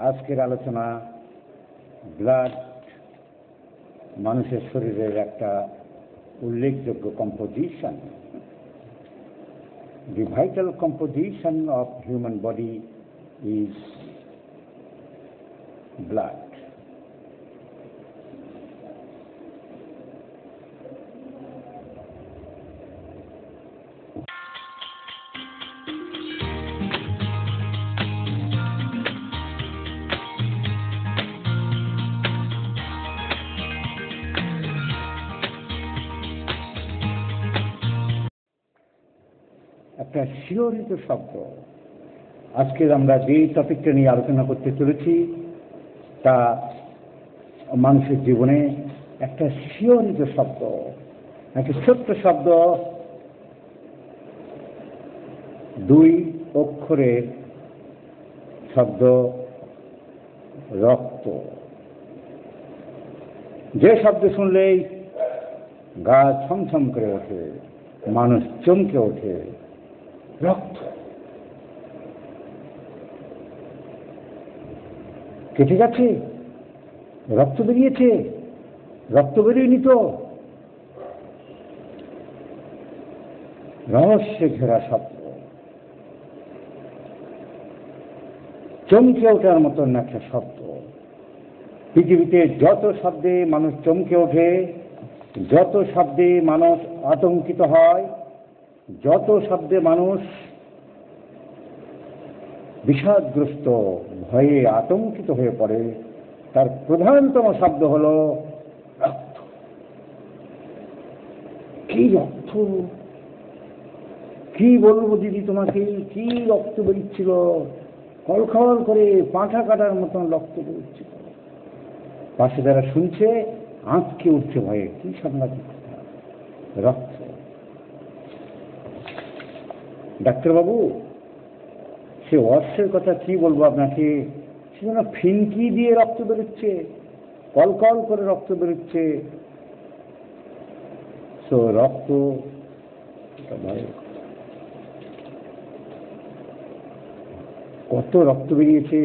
আজকের আলোচনা ব্লাড মানুষের শরীরের একটা উল্লেখযোগ্য composition. The vital composition of human body is blood. একটা শিহরিত শব্দ। আজকে আমরা যে টপিকটা নিয়ে আলোচনা করতে চলেছি তা মানুষের জীবনে একটা শিহরিত শব্দ, একটা ছোট্ট শব্দ, 2 অক্ষরের শব্দ, রক্ত। যে শব্দ শুনলেই গা ছমছম করে ওঠে, মানুষ চমকে ওঠে। রক্ত কেটে গেছে, রক্ত বেরিয়েছে, রক্ত বেরিয়ে নিত। রহস্যে ঘেরা শব্দ, চমকে ওঠার মতন একটা শব্দ। পৃথিবীতে যত শব্দে মানুষ চমকে ওঠে, যত শব্দে মানুষ আতঙ্কিত হয়, যত শব্দে মানুষ বিষাদগ্রস্ত, ভয়ে আতঙ্কিত হয়ে পড়ে, তার প্রধানতম শব্দ হল রক্ত। কি রক্ত, কি বলবো দিদি তোমাকে, কি রক্ত বেরিয়েছিল, কলকল করে পাঁঠা কাটার মতন রক্ত বেরিয়েছিল। পাশে যারা শুনছে আঁতকে উঠছে ভয়ে, কি সাংঘাতিক রক্ত। ডাক্তারবাবু, সে অর্থের কথা কি বলবো আপনাকে, সে যেন ফিনকি দিয়ে রক্ত বেরোচ্ছে, কলকল করে রক্ত বেরোচ্ছে। তো রক্ত কত রক্ত বেরিয়েছে,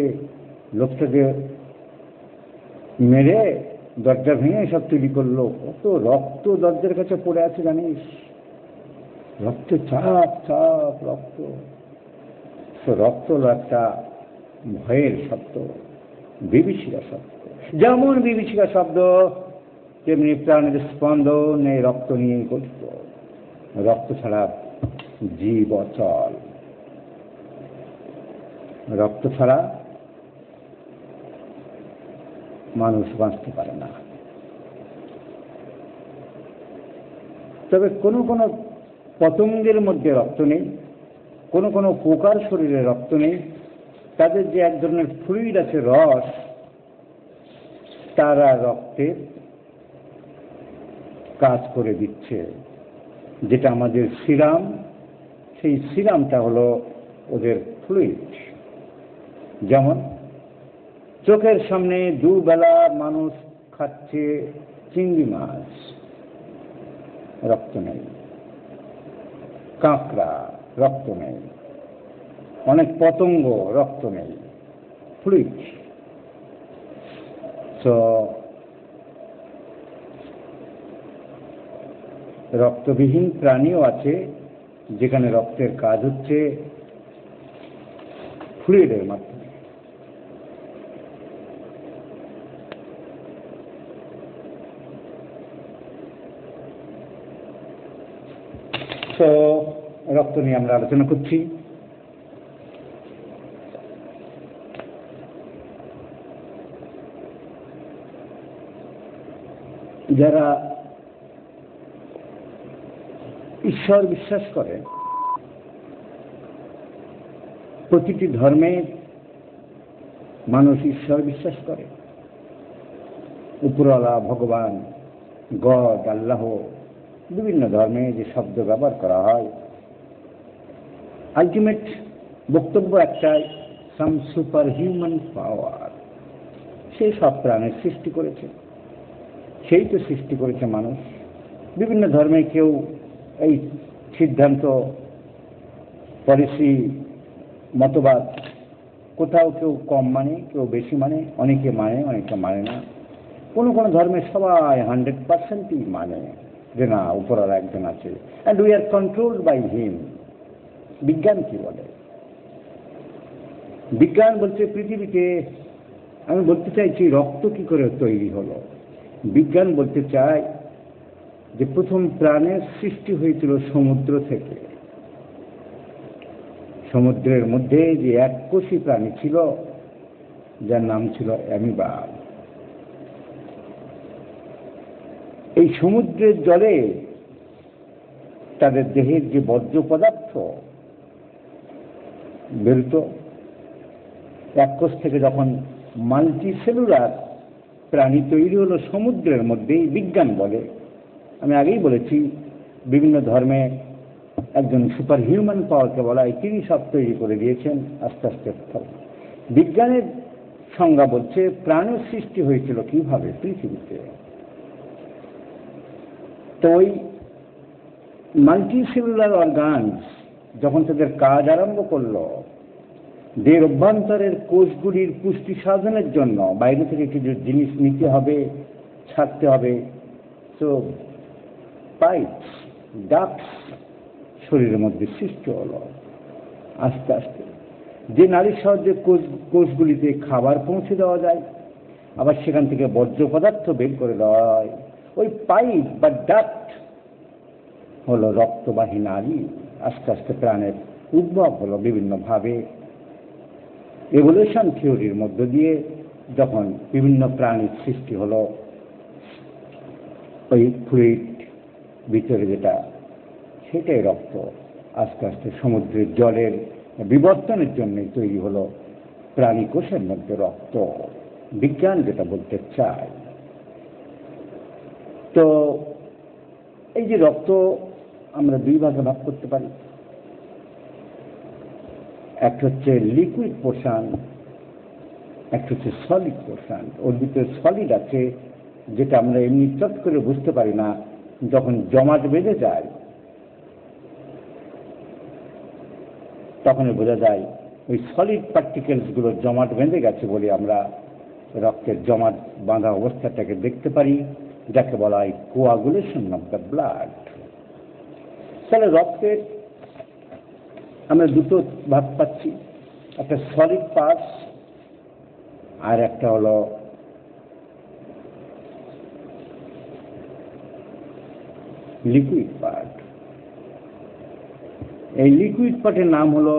লোকটাকে মেরে দরজা ভেঙে সব তৈরি করলো। কত রক্ত দরজার কাছে পড়ে আছে জানিস, রক্ত চাপ চাপ রক্ত। রক্ত হলো একটা ভয়ের শব্দ, বিভীষিকা শব্দ। যেমন বিভীষিকা শব্দ তেমনি প্রাণের স্পন্দন এই রক্ত নিয়ে গঠিত। রক্ত ছাড়া জীব অচল, রক্ত ছাড়া মানুষ বাঁচতে পারে না। তবে কোনো কোনো পতঙ্গের মধ্যে রক্ত নেই, কোনো কোনো পোকার শরীরে রক্ত নেই। তাদের যে এক ধরনের ফ্লুইড আছে, রস, তারা রক্তের কাজ করে দিচ্ছে, যেটা আমাদের সিরাম। সেই সিরামটা হলো ওদের ফ্লুইড। যেমন চোখের সামনে দুবেলা মানুষ খাচ্ছে চিংড়ি মাছ, রক্ত নেই। কাঁকড়া, রক্ত নেই। অনেক পতঙ্গ, রক্ত নেই, ফ্লুইড। তো রক্তবিহীন প্রাণীও আছে, যেখানে রক্তের কাজ হচ্ছে ফ্লুইডের মাধ্যমে। তো রক্ত নিয়ে আমরা আলোচনা করছি। যারা ঈশ্বর বিশ্বাস করে, প্রতিটি ধর্মে মানুষ ঈশ্বর বিশ্বাস করে। উপরওয়ালা, ভগবান, গড, আল্লাহ, বিভিন্ন ধর্মে যে শব্দ ব্যবহার করা হয়, আলটিমেট বক্তব্য একটাই, সাম সুপার হিউম্যান পাওয়ার। সেই সব প্রাণের সৃষ্টি করেছে, সেই তো সৃষ্টি করেছে মানুষ। বিভিন্ন ধর্মে কেউ এই সিদ্ধান্ত, পলিসি, মতবাদ কোথাও কেউ কম মানে, কেউ বেশি মানে, অনেকে মানে না। কোনো কোনো ধর্মে সবাই 100%ই মানে যে না উপরওয়ালা একজন আছে, and we are controlled by him. বিজ্ঞান কি বলে? বিজ্ঞান বলছে পৃথিবীতে, আমি বলতে চাইছি রক্ত কি করে তৈরি হলো। বিজ্ঞান বলতে চায় যে প্রথম প্রাণের সৃষ্টি হয়েছিল সমুদ্র থেকে। সমুদ্রের মধ্যে যে এককোষী প্রাণী ছিল যার নাম ছিল অ্যামিবা। এই সমুদ্রের জলে তাদের দেহের যে বর্জ্য পদার্থ বেরোত, এককোষ থেকে যখন মাল্টিসেলুলার প্রাণী তৈরি হলো সমুদ্রের মধ্যেই, বিজ্ঞান বলে। আমি আগেই বলেছি বিভিন্ন ধর্মে একজন সুপার হিউম্যান পাওয়ারকে বলা হয়, তিনি সব তৈরি করে দিয়েছেন আস্তে আস্তে। বিজ্ঞানের সংজ্ঞা বলছে প্রাণের সৃষ্টি হয়েছিল কিভাবে পৃথিবীতে। তো ওই মাল্টিসেলুলার অর্গানস যখন তাদের কাজ আরম্ভ করলো, দেহের অভ্যন্তরের কোষগুলির পুষ্টি সাধনের জন্য বাইরে থেকে কিছু জিনিস নিতে হবে, ছাড়তে হবে, তো পাইপস, ডাক্টস শরীরের মধ্যে সৃষ্টি হলো আস্তে আস্তে। যে নালীর সাহায্যে কোষগুলিতে খাবার পৌঁছে দেওয়া যায়, আবার সেখান থেকে বর্জ্য পদার্থ বের করে দেওয়া হয়, ওই পাইপ বা ডাক্ট হলো রক্তবাহী নালী। আস্তে আস্তে প্রাণের উদ্ভব হলো বিভিন্নভাবে। এভোলিউশন থিওরির মধ্য দিয়ে যখন বিভিন্ন প্রাণীর সৃষ্টি হলো, ওই ফ্লুইড ভিতরে যেটা, সেটাই রক্ত। আস্তে আস্তে সমুদ্রের জলের বিবর্তনের জন্যই তৈরি হলো প্রাণী কোষের মধ্যে রক্ত। বিজ্ঞান যেটা বলতে চায়। তো এই যে রক্ত আমরা দুই ভাগে ভাগ করতে পারি, একটা হচ্ছে লিকুইড পোর্শন, একটা হচ্ছে সলিড পোর্শন। ওর ভিতরে সলিড আছে যেটা আমরা এমনি চট করে বুঝতে পারি না, যখন জমাট বেঁধে যায় তখন বোঝা যায় ওই সলিড পার্টিকেলসগুলো জমাট বেঁধে গেছে বলে আমরা রক্তের জমাট বাঁধা অবস্থাটাকে দেখতে পারি, যাকে বলা হয় কোয়াগুলেশন অফ দ্য ব্লাড। তাহলে রক্তের আমরা দুটো ভাগ পাচ্ছি, একটা সলিড পার্ট আর একটা হলো লিকুইড পার্ট। এই লিকুইড পার্টের নাম হলো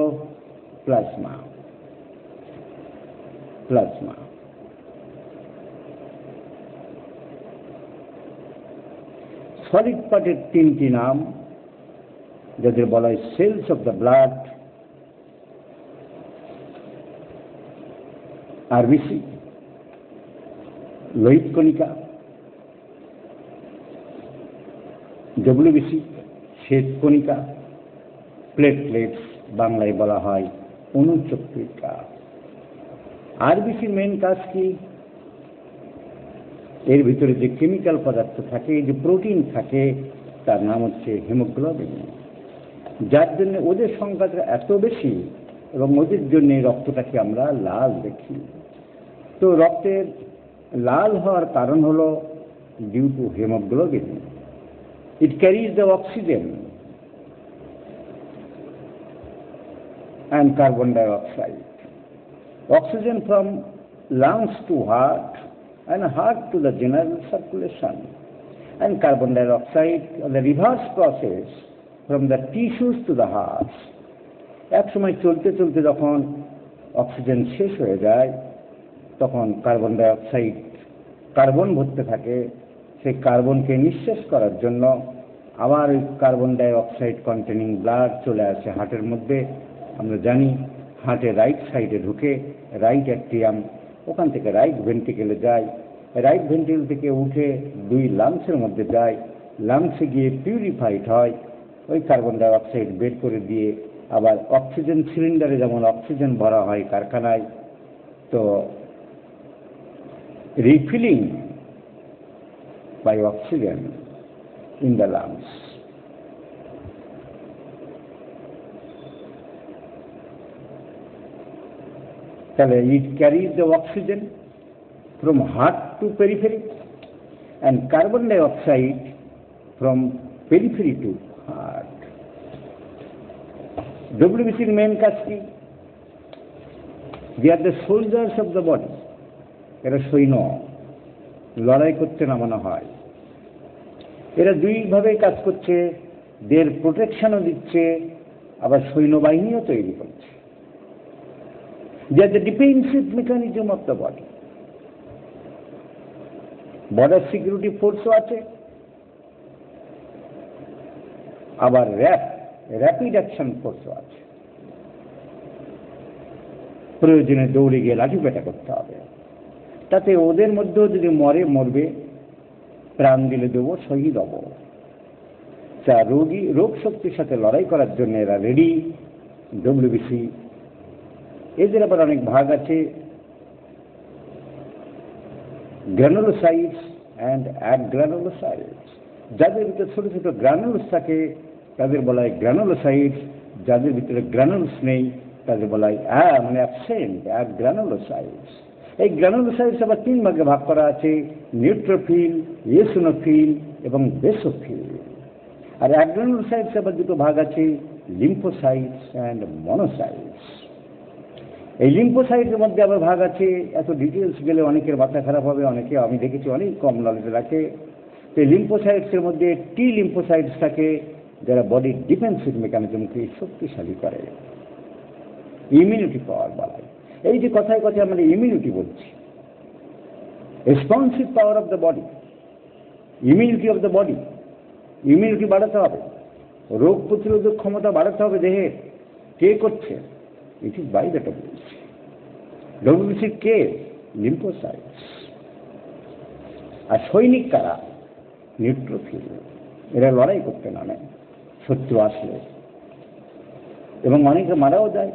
প্লাজমা। প্লাজমা সলিড পার্টের তিনটি নাম, যাদের বলা হয় cells of the blood, RBC লোহিত কণিকা, ডব্লিউবিসি শ্বেত কণিকা, প্লেটলেটস বাংলায় বলা হয় অনুচক্রিকা। আরবিসির মেন কাজ কি? এর ভিতরে যে কেমিক্যাল পদার্থ থাকে, যে প্রোটিন থাকে, তার নাম হচ্ছে হিমোগ্লোবিন, যার জন্য ওদের সংখ্যাটা এত বেশি এবং ওদের জন্য রক্তটাকে আমরা লাল দেখি। তো রক্তের লাল হওয়ার কারণ হলো due to haemoglobin. It carries the oxygen and carbon dioxide. Oxygen from lungs to heart and heart to the general circulation, and carbon dioxide, the reverse process from the tissues to the heart. এক সময় চলতে চলতে যখন oxygen শেষ হয়ে যায় তখন carbon dioxide, carbon ভরতে থাকে, সেই কার্বনকে নিঃশেষ করার জন্য আবার ওই কার্বন ডাইঅক্সাইড কন্টেনিং ব্লাড চলে আসে হার্টের মধ্যে। আমরা জানি হার্টের রাইট সাইডে ঢুকে রাইট অ্যাট্রিয়াম, ওখান থেকে রাইট ভেন্ট্রিকেলে যায়, রাইট ভেন্ট্রিকেল থেকে উঠে দুই লাংসের মধ্যে যায়, লাংসে গিয়ে পিউরিফাইড হয়, ওই কার্বন ডাইঅক্সাইড বের করে দিয়ে আবার অক্সিজেন সিলিন্ডারে যেমন অক্সিজেন ভরা হয় কারখানায়, তো refilling by oxygen in the lungs. তাহলে it carries the oxygen from heart to periphery and carbon dioxide from periphery to heart. ডব্লিউবিসির মেন কাজ কি? They are the soldiers of the body. এরা সৈন্য, লড়াই করতে নামানো হয়। এরা দুইভাবে কাজ করছে, দের প্রোটেকশনও দিচ্ছে, আবার সৈন্যবাহিনীও তৈরি করছে। They are the defensive mechanism of the body. Border security ফোর্সও আছে, আবার র্যাপিড অ্যাকশন ফোর্সও আছে। প্রয়োজনে দৌড়ে গিয়ে লাঠিপেটা করতে হবে। তাতে ওদের মধ্যেও যদি মরবে, প্রাণ দিলে দেবো, শহীদ হব। তা রোগ শক্তির সাথে লড়াই করার জন্য এরা রেডি। ডব্লিউবিসি এদের আবার অনেক ভাগ আছে, গ্রানুলোসাইটস অ্যান্ড অ্যাডগ্রানুলোসাইটস। যাদের ভিতরে ছোট ছোট গ্রানুলস থাকে তাদের বলা হয় গ্রানুলোসাইটস, যাদের ভিতরে গ্রানুলস নেই তাদের বলা হয় অ্যাবসেন্ট অ্যাডগ্রানুলোসাইটস। এই গ্রানুলোসাইটস আবার তিন ভাগে ভাগ করা আছে, নিউট্রোফিল, ইওসিনোফিল এবং বেসোফিল। আর অ্যাডগ্রানুলোসাইটস আবার দুটো ভাগ আছে, লিম্ফোসাইটস অ্যান্ড মনোসাইটস। এই লিম্ফোসাইটের মধ্যে আবার ভাগ আছে, এত ডিটেলস গেলে অনেকের মাথা খারাপ হবে, অনেকে আমি দেখেছি অনেক কম নলেজ রাখে। তো এই লিম্ফোসাইটসের মধ্যে টি লিম্ফোসাইটস থাকে, যারা বডির ডিফেন্সিভ মেকানিজমকে শক্তিশালী করে, ইমিউনিটি পাওয়ার বাড়ায়। এই যে কথায় কথায় আমরা ইমিউনিটি বলছি, responsive power of the body, immunity of the body. Immunity বাড়াতে হবে, রোগ প্রতিরোধক ক্ষমতা বাড়াতে হবে দেহে। কে করছে? It is by the WBC. ডব্লিউবিসির কে? লিম্ফোসাইটস। আর সৈনিক কারা? নিউট্রোফিল। এরা লড়াই করতে নামে শত্রু আসলে, এবং অনেকে মারাও যায়।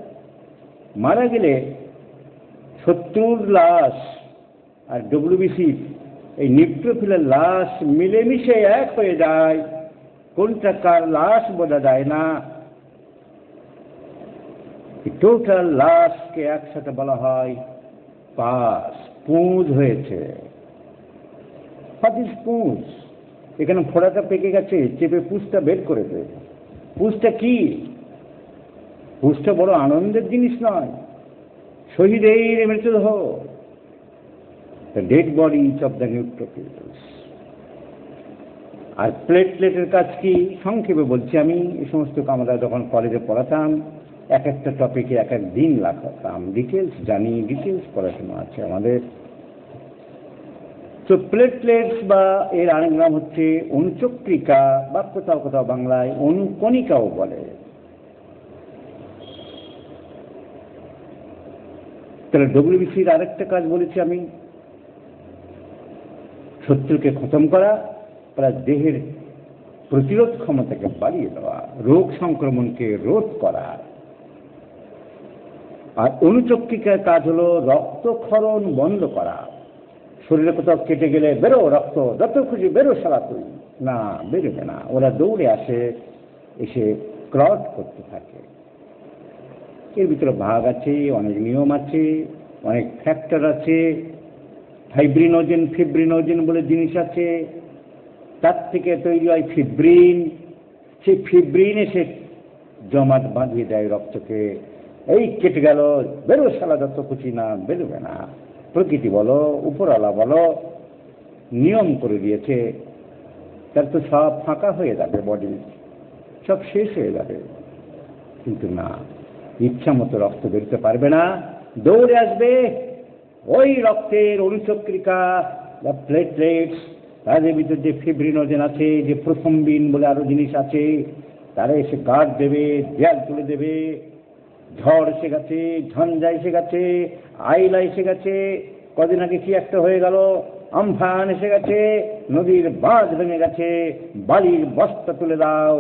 মারা গেলে শত্রুর লাশ আর ডব্লিউবিসির এই নিউট্রোফিলের লাশ মিলেমিশে এক হয়ে যায়, কোনটা কার লাশ বোঝা যায় না। টোটাল লাশকে একসাথে বলা হয় পাস। পুঁজ হয়েছে। পুঁজ, এখানে ফোড়াটা পেকে গেছে, চেপে পুঁজটা বের করে দেয়। পুঁজটা কি? পুঁজটা বড় আনন্দের জিনিস নয়, শহীদের মৃতদেহ, the dead bodies of the neutrophils. আর প্লেটলেটের কাজ কি? সংক্ষেপে বলছি আমি। এই সমস্ত আমরা যখন কলেজে পড়াতাম, এক একটা টপিকে এক এক দিন লাগাতাম, ডিটেলস জানি, ডিটেলস পড়াশোনা আছে আমাদের। তো প্লেটলেটস বা এর আরেক নাম হচ্ছে অনুচক্রিকা, বা কোথাও কোথাও বাংলায় অনুকণিকাও বলে। তাহলে ডব্লিউবিসির আরেকটা কাজ বলেছি আমি, শত্রুকে খতম করা, প্লাস দেহের প্রতিরোধ ক্ষমতাকে বাড়িয়ে দেওয়া, রোগ সংক্রমণকে রোধ করা। আর অনুচক্রিকার কাজ হলো রক্তক্ষরণ বন্ধ করা। শরীরে কোথাও কেটে গেলে বেরো রক্ত, যত খুশি বেরো সারা তুই, না বেরোবে না। ওরা দৌড়ে আসে, এসে ক্লট করতে থাকে। এর ভিতরে ভাগ আছে, অনেক নিয়ম আছে, অনেক ফ্যাক্টর আছে। ফিব্রিনোজেন বলে জিনিস আছে, তার থেকে তৈরি হয় ফিব্রিন। সেই ফিব্রিন এসে জমাট বাঁধিয়ে দেয় রক্তকে। এই কেটে গেল, বেরো সালা, যত খুশি, না বেরোবে না। প্রকৃতি বলো, উপরওয়ালা বলো, নিয়ম করে দিয়েছে। তার তো সব ফাঁকা হয়ে যাবে, বডি সব শেষ হয়ে যাবে। কিন্তু না, ইচ্ছা মতো রক্ত বেরোতে পারবে না, দৌড়ে আসবে ওই রক্তের অনুচক্রিকা বা প্লেটলেটস, তাদের ভিতরে যে ফিব্রিনোজেন আছে, যে প্রথম্বিন বলে আরো জিনিস আছে, তারা এসে গার্ড দেবে, দেয়াল তুলে দেবে। ঝড় এসে গেছে, ঝঞ্ঝা এসে গেছে, আইলা এসে গেছে, কদিন আগে কি একটা হয়ে গেল, আমফান এসে গেছে, নদীর বাঁধ ভেঙে গেছে, বালির বস্তা তুলে দাও,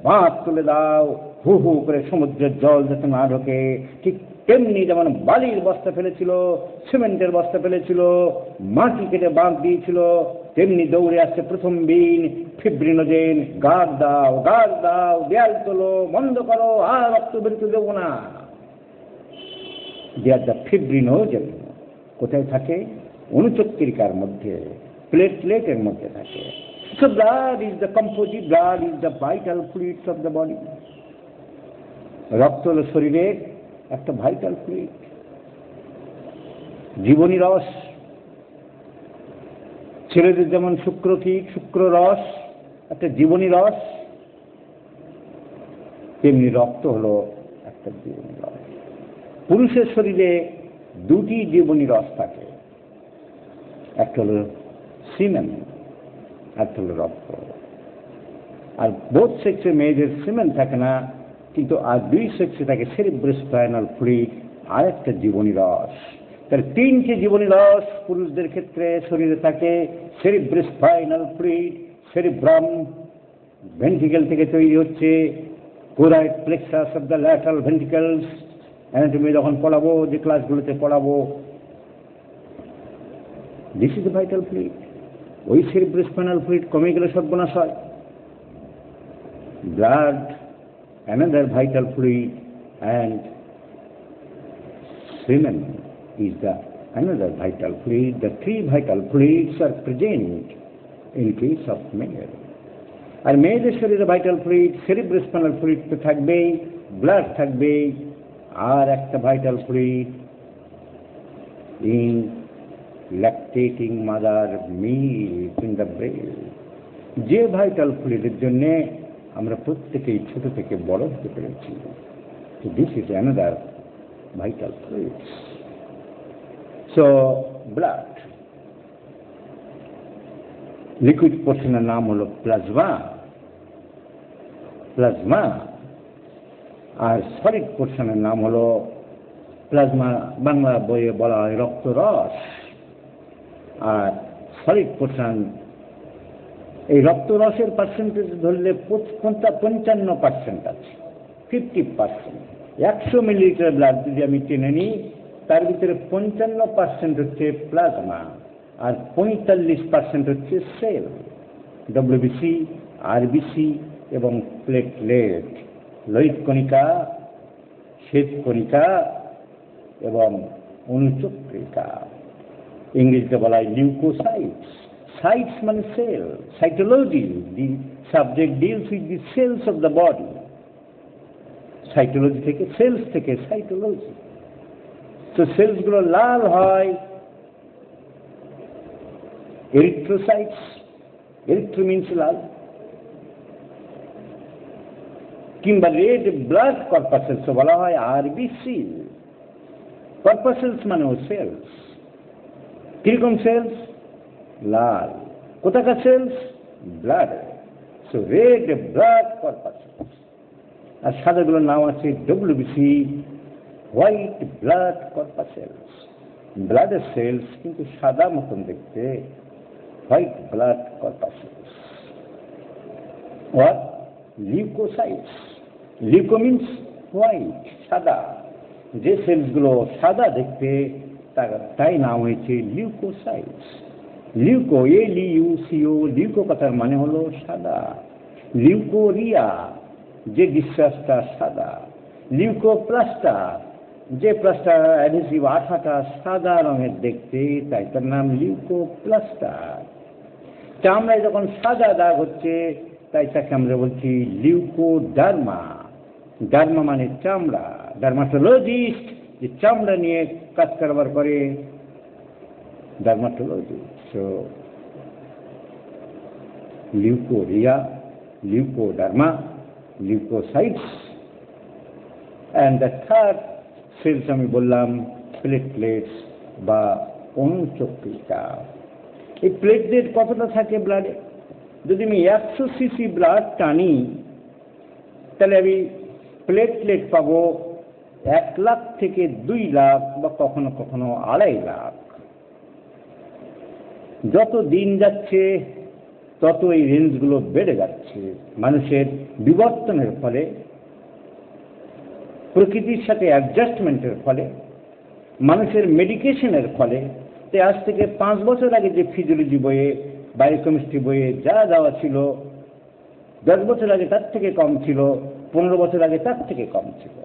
বাঁধ তুলে দাও, হু হু করে সমুদ্রের জল যাতে না ঢোকে। ঠিক তেমনি যেমন বালির বস্তা ফেলেছিল, সিমেন্টের বস্তা ফেলেছিল, মাটি কেটে বাঁধ দিয়েছিল, তেমনি দৌড়ে আসছে প্রথম বিন ফিব্রিনোজেন। গার্ড দাও, গার্ড দাও, দেয়াল তোলো, বন্ধ করো, আর রক্ত বেরোতে দেবো না। দে আর দ্য ফিব্রিনোজেন। কোথায় থাকে? অনুচক্রিকার মধ্যে, প্লেটলেটের মধ্যে থাকে। So blood is the composite, blood is the vital fluids of the body. রক্ত হল শরীরের একটা ভাইটাল ফ্লুইড, জীবনী রস। ছেলেদের যেমন শুক্র রস একটা জীবনী রস, তেমনি রক্ত হলো একটা জীবনী রস। পুরুষের শরীরে দুটি জীবনী রস থাকে, একটা হলো সিমেন, একটা হলো রক্ত। আর বোথ সেক্সে মেয়েদের সিমেন থাকে না, কিন্তু আর দুই সেক্সে থাকে সেরিব্রোস্পাইনাল ফ্লুইড আর একটা জীবনী রস। তাহলে তিনটি জীবনী রস পুরুষদের ক্ষেত্রে শরীরে থাকে। সেরিব্রোস্পাইনাল ফ্লুইড, সেরিব্রাম ভেন্ট্রিকেল থেকে তৈরি হচ্ছে, choroid plexus of the lateral ventricles. Anatomy যখন পড়াবো, যে ক্লাসগুলোতে পড়াবো, this is the vital fluid. ওই সেরিব্রোস্পাইনাল ফ্লুইড কমে গেলে সর্বনাশ হয়। Blood, another vital fluid, and semen is the another vital fluid. The three vital fluids are present in case of male. আর মেয়েদের শরীরে ভাইটাল ফ্লুইড, সেরিব্রোস্পাইনাল ফ্লুইড তো থাকবেই, blood থাকবেই, আর একটা vital fluid in lactating mother milk in the breast. যে vital ফ্লুইডের জন্যে আমরা প্রত্যেকেই ছোট থেকে বড় হতে পেরেছি। This is another vital fluids. So blood, liquid পোর্শনের নাম হলো প্লাজমা, আর সলিড পোর্শনের নাম হলো প্লাজমা, বাংলা বইয়ে বলা হয় রক্তরস। আর সলিড পোর্শন, এই রক্তরসের পার্সেন্টেজ ধরলে 55% আছে, 50%। 100 মিলিলিটার ব্লাড যদি আমি টেনে নিই, তার ভিতরে 55% হচ্ছে প্লাজমা, আর 45% হচ্ছে সেল, ডব্লিউবিসি, আরবিসি এবং প্লেটলেট, লোহিত কণিকা, শ্বেত কণিকা এবং অনুচক্রিকা। ইংরেজিতে বলা হয় লিউকোসাইটস। Cytes মানে cell, cytology, the subject deals with the cells of the body. Cytology থেকে, সেলস থেকে সাইটোলজি। তো সেলসগুলো লাল হয়, এরিথ্রোসাইটস, এরিথ্রো মিন্স লাল, কিংবা রেড ব্লাড কর্পাসেলস বলা হয় আরবিসি। কর্পাসেলস মানে সেলস। কিরকম সেলস? লাল। কোথাকার cells? Blood. So red blood corpuscles. আর সাদাগুলোর নাম আছে ডব্লিউবিসি, হোয়াইট ব্লাড কর্পাসেলস। ব্লাডের সেলস কিন্তু সাদা মতন দেখতে, হোয়াইট ব্লাড কর্পাসেলস। আর লিউকোসাইটস, লিউকো মিন্স হোয়াইট, সাদা। যে সেলসগুলো সাদা দেখতে, তাই নাম হয়েছে লিউকোসাইটস। লিউকো, LUCO, লিউকো কথার মানে হলো সাদা। লিউকোরিয়া, যে ডিসচার্জটা সাদা। লিউকোপ্লাস্টা, যে প্লাস্টার অ্যাডহেসিভ আঠাটা সাদা রঙের দেখতে, তাই তার নাম লিউকোপ্লাস্টা। চামড়ায় যখন সাদা দাগ হচ্ছে, তাই তাকে আমরা বলছি লিউকোডার্মা। ডার্মা মানে চামড়া, ডার্মাটোলজিস্ট যে চামড়া নিয়ে কাজ কারবার করে, dermatologist. So, leukorrhea, leukoderma, leukocytes, and the third cells আমি বললাম প্লেটলেটস বা অনুচক্রিকা। এই প্লেটলেট কতটা থাকে ব্লাডে? যদি আমি 100 সিসি ব্লাড টানি, তাহলে আমি প্লেটলেট পাবো 1 লাখ থেকে 2 লাখ বা কখনো কখনো 2.5 লাখ। যত দিন যাচ্ছে তত এই রেঞ্জগুলো বেড়ে যাচ্ছে। মানুষের বিবর্তনের ফলে, প্রকৃতির সাথে অ্যাডজাস্টমেন্টের ফলে, মানুষের মেডিকেশনের ফলে। তাই আজ থেকে 5 বছর আগে যে ফিজিওলজি বইয়ে, বায়োকেমিস্ট্রি বইয়ে যা দেওয়া ছিল, 10 বছর আগে তার থেকে কম ছিল, 15 বছর আগে তার থেকে কম ছিল।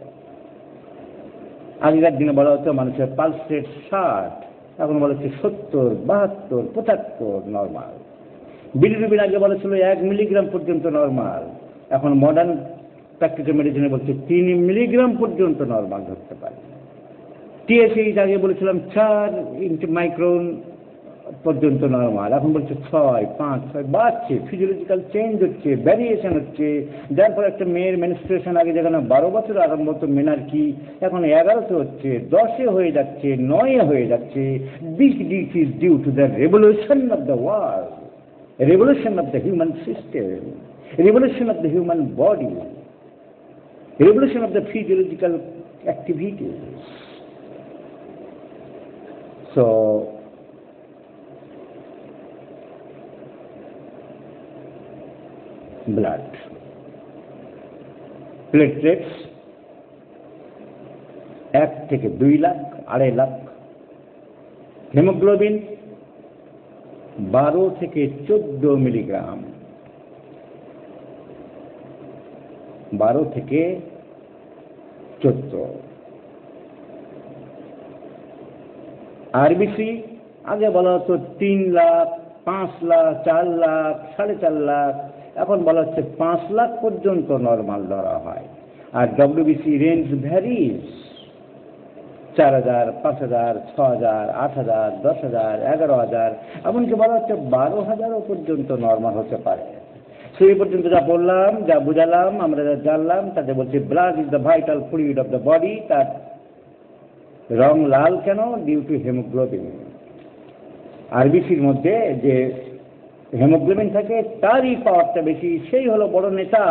আগেকার দিনে বলা হতো মানুষের পালস রেট 60, এখন বলা হচ্ছে 70, 72, 75 নর্মাল। বিলিরুবিন আগে বলেছিল 1 মিলিগ্রাম পর্যন্ত নর্মাল, এখন মডার্ন প্র্যাকটিক্যাল মেডিসিনে বলছে 3 মিলিগ্রাম পর্যন্ত নর্মাল ধরতে পারে। টিএসএইচ আগে বলেছিলাম 4 মাইক্রন পর্যন্ত নর্মাল, এখন বলছে 6, 5, 6 বাড়ছে। ফিজিওলজিক্যাল চেঞ্জ হচ্ছে, ভ্যারিয়েশন হচ্ছে, যার পর একটা মেয়ের মেনস্ট্রুয়েশন আগে যেখানে 12 বছর আরম্ভ হতো মেনার্কি, এখন 11তে হচ্ছে, 10-এ হয়ে যাচ্ছে, 9-এ হয়ে যাচ্ছে। This is due to the revolution of the world, revolution of the human system, revolution of the human body, revolution of the physiological activities. So, blood, platelets 1 থেকে 2 লাখ, 2.5 লাখ, হেমোগ্লোবিন 12 থেকে 14 মিলিগ্রাম, 12 থেকে 14। আরবিসি আগে বলা হতো 3 লাখ, 5 লাখ, 4 লাখ, 4.5 লাখ, এখন বলা হচ্ছে 5 লাখ পর্যন্ত নর্মাল ধরা হয়। আর ডব্লিউবিসি রেঞ্জ ভ্যারিজ, 4000, 5000, 6000, 8000, 10000, 11000, এমনকি বলা হচ্ছে 12000ও পর্যন্ত নর্মাল হতে পারে। সেই পর্যন্ত যা বললাম, যা বুঝালাম, আমরা যা জানলাম, তাতে বলছি blood is the vital fluid of the body. তার রং লাল কেন? Due to haemoglobin. আরবিসির মধ্যে যে হেমোগ্লোবিন থাকে তারই পাওয়ারটা বেশি, সেই হলো বড় নেতা।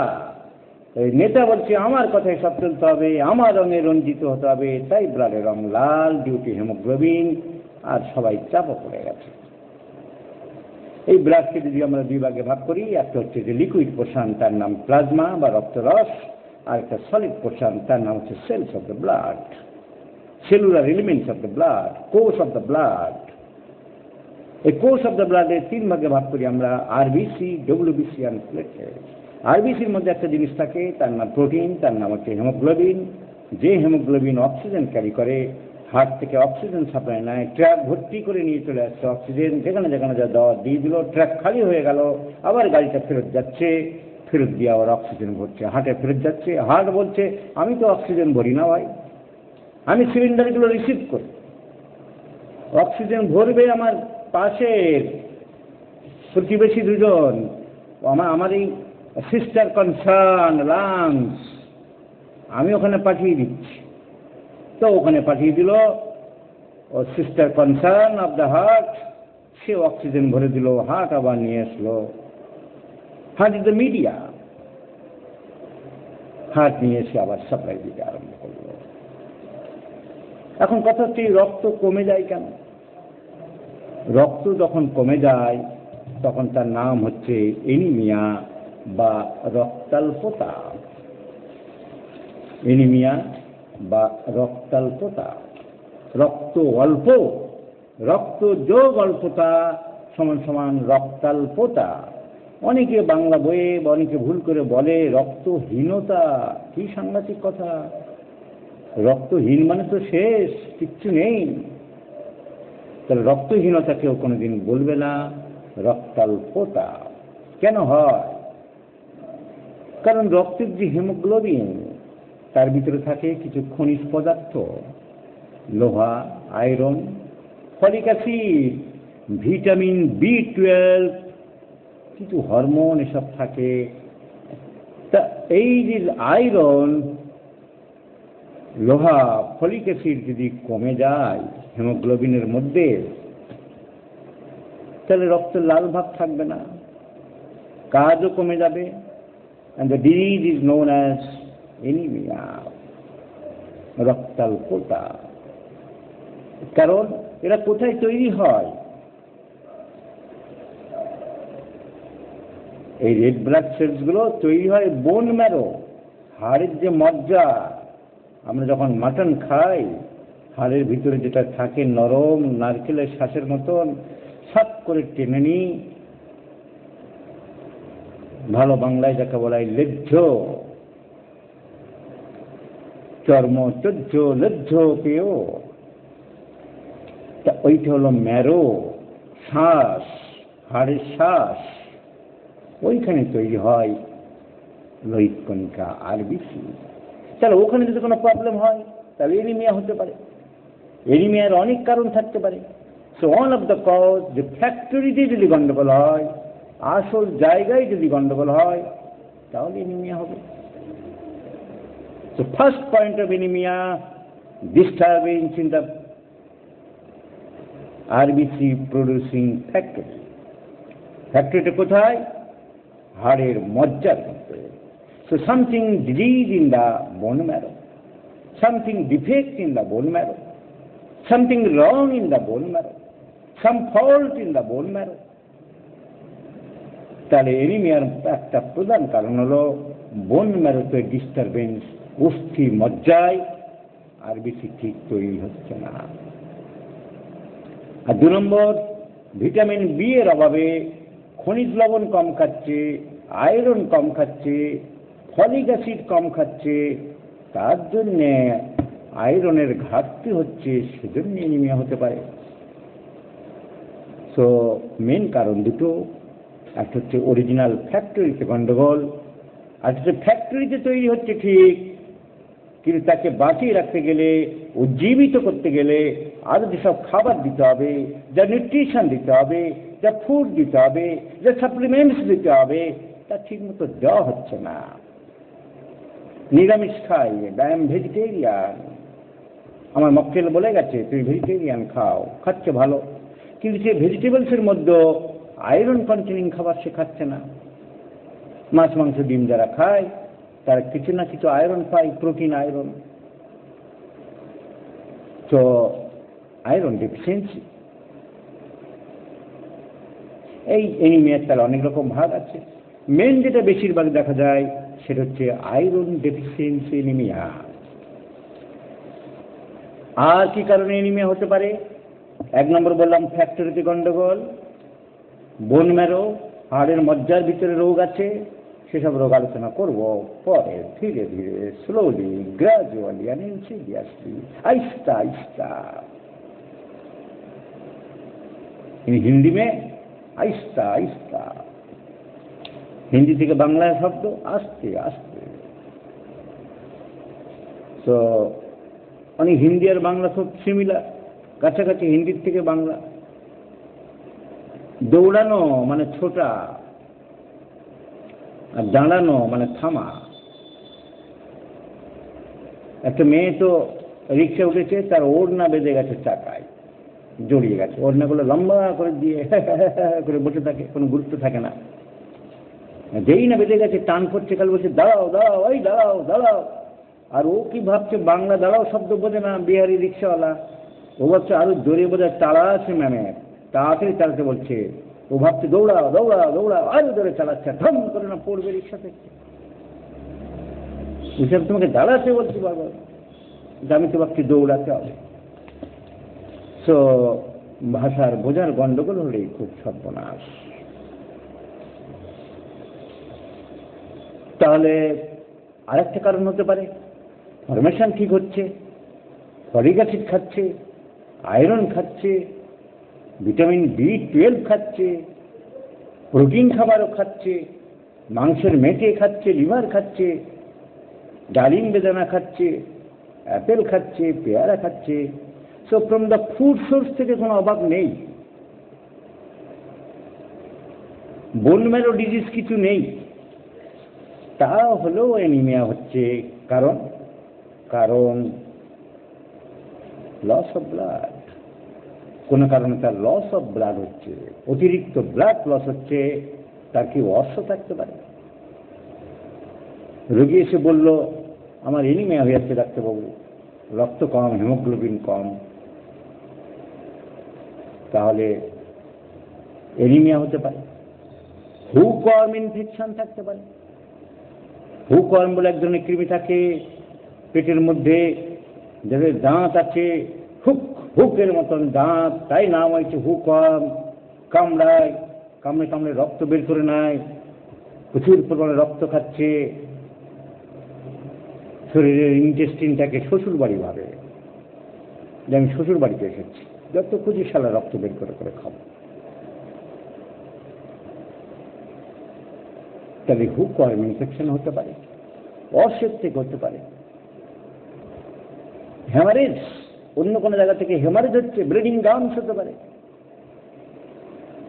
এই নেতা বলছে আমার কথায় সব চলতে হবে, আমার রঙে রঞ্জিত হতে হবে, তাই ব্লাডের রং লাল, ডিউ টু হেমোগ্লোবিন। আর সবাই চাপও পড়ে গেছে। এই ব্লাডকে যদি আমরা 2 ভাগে ভাগ করি, একটা হচ্ছে যে লিকুইড পোর্শন, তার নাম প্লাজমা বা রক্তরস, আর একটা সলিড পোর্শন, তার নাম হচ্ছে cells of the blood, cellular elements of the blood, কোষ অফ দ্য ব্লাড। এই কোষ অফ দ্য ব্লাডের 3 ভাগে ভাগ করি আমরা, আরবিসি, ডব্লিউবিসি আর প্লেটলেট। আরবিসির মধ্যে একটা জিনিস থাকে, তার নাম প্রোটিন, তার নাম হচ্ছে হেমোগ্লোবিন। যে হেমোগ্লোবিন অক্সিজেন ক্যারি করে, হার্ট থেকে অক্সিজেন সাপ্লাই নেয়, ট্র্যাক ভর্তি করে নিয়ে চলে আসছে অক্সিজেন, যেখানে যেখানে যা দেওয়া দিয়ে দিল, ট্র্যাক খালি হয়ে গেল, আবার গাড়িটা ফেরত যাচ্ছে, ফেরত দিয়ে আবার অক্সিজেন ভরছে, হার্টে ফেরত যাচ্ছে। হার্ট বলছে আমি তো অক্সিজেন ভরি না ভাই, আমি সিলিন্ডারগুলো রিসিভ করি, অক্সিজেন ভরবে আমার পাশের প্রতিবেশী 2 জন, আমার এই সিস্টার কনসার্ন লাংস, আমি ওখানে পাঠিয়ে দিচ্ছি। তো ওখানে পাঠিয়ে দিল ও sister concern of the heart, সে অক্সিজেন ভরে দিল, হার্ট আবার নিয়ে আসলো। Heart is the media, heart নিয়ে এসে আবার সাপ্লাই দিতে আরম্ভ করলো। এখন কথা হচ্ছে রক্ত কমে যায় কেন? রক্ত যখন কমে যায় তখন তার নাম হচ্ছে এনিমিয়া বা রক্তাল্পতা। এনিমিয়া বা রক্তাল্পতা। রক্ত অল্প, রক্ত যোগ অল্পতা সমান সমান রক্তাল্পতা। অনেকে বাংলা বইয়ে বা অনেকে ভুল করে বলে রক্তহীনতা। কি সাংঘাতিক কথা! রক্তহীন মানে তো শেষ, কিচ্ছু নেই। তাহলে রক্তহীনতা কেউ কোনোদিন বলবে না, রক্তাল্পতা কেন হয়? কারণ রক্তের যে হেমোগ্লোবিন, তার ভিতরে থাকে কিছু খনিজ পদার্থ, লোহা, iron, folic acid, vitamin B12, কিছু হরমোন, এসব থাকে। তা এই যে আয়রন, লোহা, ফলিক অ্যাসিড যদি কমে যায় হেমোগ্লোবিনের মধ্যে, তাহলে রক্তের লাল ভাব থাকবে না, কাজও কমে যাবে। and the disease is known as anemia, রক্তাল্পতা। কারণ এরা কোথায় তৈরি হয়? এই রেড ব্লাড সেলস গুলো তৈরি হয় বোন ম্যারো, হাড়ের যে মজ্জা। আমরা যখন মাটন খাই, হাড়ের ভিতরে যেটা থাকে নরম নারকেলের শ্বাসের মতন, সাপ করে টেনে নিই, ভালো বাংলায় যাকে বলা হয় লেজ্জ। চর্ম চজ্জ লজ্জ পেয়, তা ওইটা হলো ম্যারো, শ্বাস, হাড়ের শ্বাস, ওইখানে তৈরি হয় লোহিত কণিকা আরবিসি। তাহলে ওখানে যদি কোনো প্রবলেম হয় তাহলে এনিমিয়া হতে পারে। এনিমিয়ার অনেক কারণ থাকতে পারে। So one of the cause, যে ফ্যাক্টরিতে যদি গন্ডগোল হয়, আসল জায়গায় যদি গন্ডগোল হয়, তাহলে এনিমিয়া হবে। So first point of anaemia, disturbance in the RBC producing factory. ফ্যাক্টরিটা কোথায়? হাড়ের মজ্জার মধ্যে। So something disease in the bone marrow, something defect in the bone marrow, something wrong in the bone marrow, some fault in the bone marrow. তাহলে এনিমিয়ার একটা প্রধান কারণ হলো বোন ম্যারোতে ডিস্টারবেন্স, অস্থি মজ্জায় আরবিসি ঠিক তৈরি হচ্ছে না। আর 2 নম্বর, ভিটামিন বি এর অভাবে খনিজ লবণ কম খাচ্ছে, আয়রন কম খাচ্ছে, ফলিক অ্যাসিড কম খাচ্ছে, তার জন্যে আয়রনের ঘাটতি হচ্ছে, সেজন্য এনিমিয়া হতে পারে। সো মেন কারণ দুটো, একটা হচ্ছে অরিজিনাল ফ্যাক্টরিতে গন্ডগোল, আর হচ্ছে ফ্যাক্টরিতে তৈরি হচ্ছে ঠিক, কিন্তু তাকে বাঁচিয়ে রাখতে গেলে, উজ্জীবিত করতে গেলে আরো যেসব খাবার দিতে হবে, যা নিউট্রিশন দিতে হবে, যা ফুড দিতে হবে, যা সাপ্লিমেন্টস দিতে হবে, তা ঠিক মতো দেওয়া হচ্ছে না। নিরামিষ খাই, আই এম ভেজিটেরিয়ান, আমার মক্কেল বলে গেছে তুমি ভেজিটেরিয়ান খাও, খাচ্ছে ভালো, কিন্তু সে ভেজিটেবলসের মধ্যে আয়রন কন্টেনিং খাবার সে খাচ্ছে না। মাছ মাংস ডিম যারা খায় তারা কিছু না কিছু আয়রন পায়, প্রোটিন আয়রন। তো আয়রন ডেফিসিয়েন্সি, এই এনিমিয়ার তার অনেক রকম ভাগ আছে। মেন যেটা বেশিরভাগ দেখা যায় সেটা হচ্ছে আয়রন ডেফিসিয়েন্সি এনিমিয়া। আর কি কারণে এনিমিয়া হতে পারে? 1 নম্বর বললাম ফ্যাক্টরিতে গন্ডগোল, বোন ম্যারো, হাড়ের মজ্জার ভিতরে রোগ আছে, সেসব রোগ আলোচনা করব পরে, ধীরে ধীরে, স্লোলি, গ্রাজুয়ালি, আর ইনসিডিয়াসলি, আইস্তা আইস্তা। হিন্দি মে আইস্তা আইস্তা, হিন্দি থেকে বাংলায় শব্দ আস্তে আস্তে। তো মানে হিন্দি আর বাংলা খুব সিমিলার, কাছাকাছি হিন্দির থেকে বাংলা। দৌড়ানো মানে ছোটা, আর দাঁড়ানো মানে থামা। একটা মেয়ে তো রিক্সা উঠেছে, তার ওড়না বেঁধে গেছে চাকায়, জড়িয়ে গেছে, ওড়নাগুলো লম্বা করে দিয়ে করে বসে থাকে, কোনো গুরুত্ব থাকে না। যেই না বেঁধে গেছে, টান পড়ছে, কাল বলছে দাঁড়াও দাঁড়াও, ওই দাঁড়াও দাঁড়াও। আর ও কি ভাবছে, বাংলা দাঁড়াও শব্দ বোঝে না, বিহারি রিক্সাওয়ালা। ও ভাবছে আরো জোরে বোঝায়, তাড়া আছে ম্যামের, তাড়াতাড়ি চালাতে বলছে। ও ভাবছে দৌড়াও দৌড়াও দৌড়াও, আরো জোরে চালাচ্ছে, ধম করে না পড়বে রিক্সা থেকে। তোমাকে দাঁড়াতে বলছি বাবা, আমি তো ভাবছি দৌড়াতে হবে। সো ভাষার বোঝার গন্ডগোল হলেই খুব সর্বনাশ। তাহলে আরেকটা কারণ হতে পারে, ফরমেশন ঠিক হচ্ছে, ফলিক অ্যাসিড খাচ্ছে, আয়রন খাচ্ছে, ভিটামিন B12 খাচ্ছে, প্রোটিন খাবারও খাচ্ছে, মাংসের মেটে খাচ্ছে, লিভার খাচ্ছে, ডালিম বেদানা খাচ্ছে, অ্যাপেল খাচ্ছে, পেয়ারা খাচ্ছে। So from the food source থেকে কোনো অভাব নেই। বোন ম্যারো ডিজিজ কিছু নেই, তা হলেও অ্যানিমিয়া হচ্ছে। কারণ কারণ লস অফ ব্লাড, কোনো কারণে তার লস অফ ব্লাড হচ্ছে, অতিরিক্ত ব্লাড লস হচ্ছে। তার কি অর্থ থাকতে পারে? রোগী এসে বলল আমার এনিমিয়া হয়ে যাচ্ছে ডাক্তারবাবু, রক্ত কম, হিমোগ্লোবিন কম। তাহলে এনিমিয়া হতে পারে। হুকওয়ার্ম ইনফেকশন থাকতে পারে। হুকওয়ার্ম বলে এক ধরনের কৃমি থাকে পেটের মধ্যে, যাদের দাঁত আছে হুকের মতন দাঁত, তাই নাম হয়েছে হুকওয়ার্ম। কামড়ায়, কামড়ে কামড়ে রক্ত বের করে নেয়, প্রচুর পরিমাণে রক্ত খাচ্ছে। শরীরের ইন্টেস্টিনটাকে শ্বশুর বাড়ি ভাবে যে আমি শ্বশুর বাড়িতে এসেছি, যত খুঁজি শালা রক্ত বের করে করে খাবো। তাহলে হুকওয়ার্ম ইনফেকশন হতে পারে, অসেপ্টিক হতে পারে, হেমারেজ, অন্য কোনো জায়গা থেকে হেমারেজ হচ্ছে, ব্লিডিং গাউন্স হতে পারে,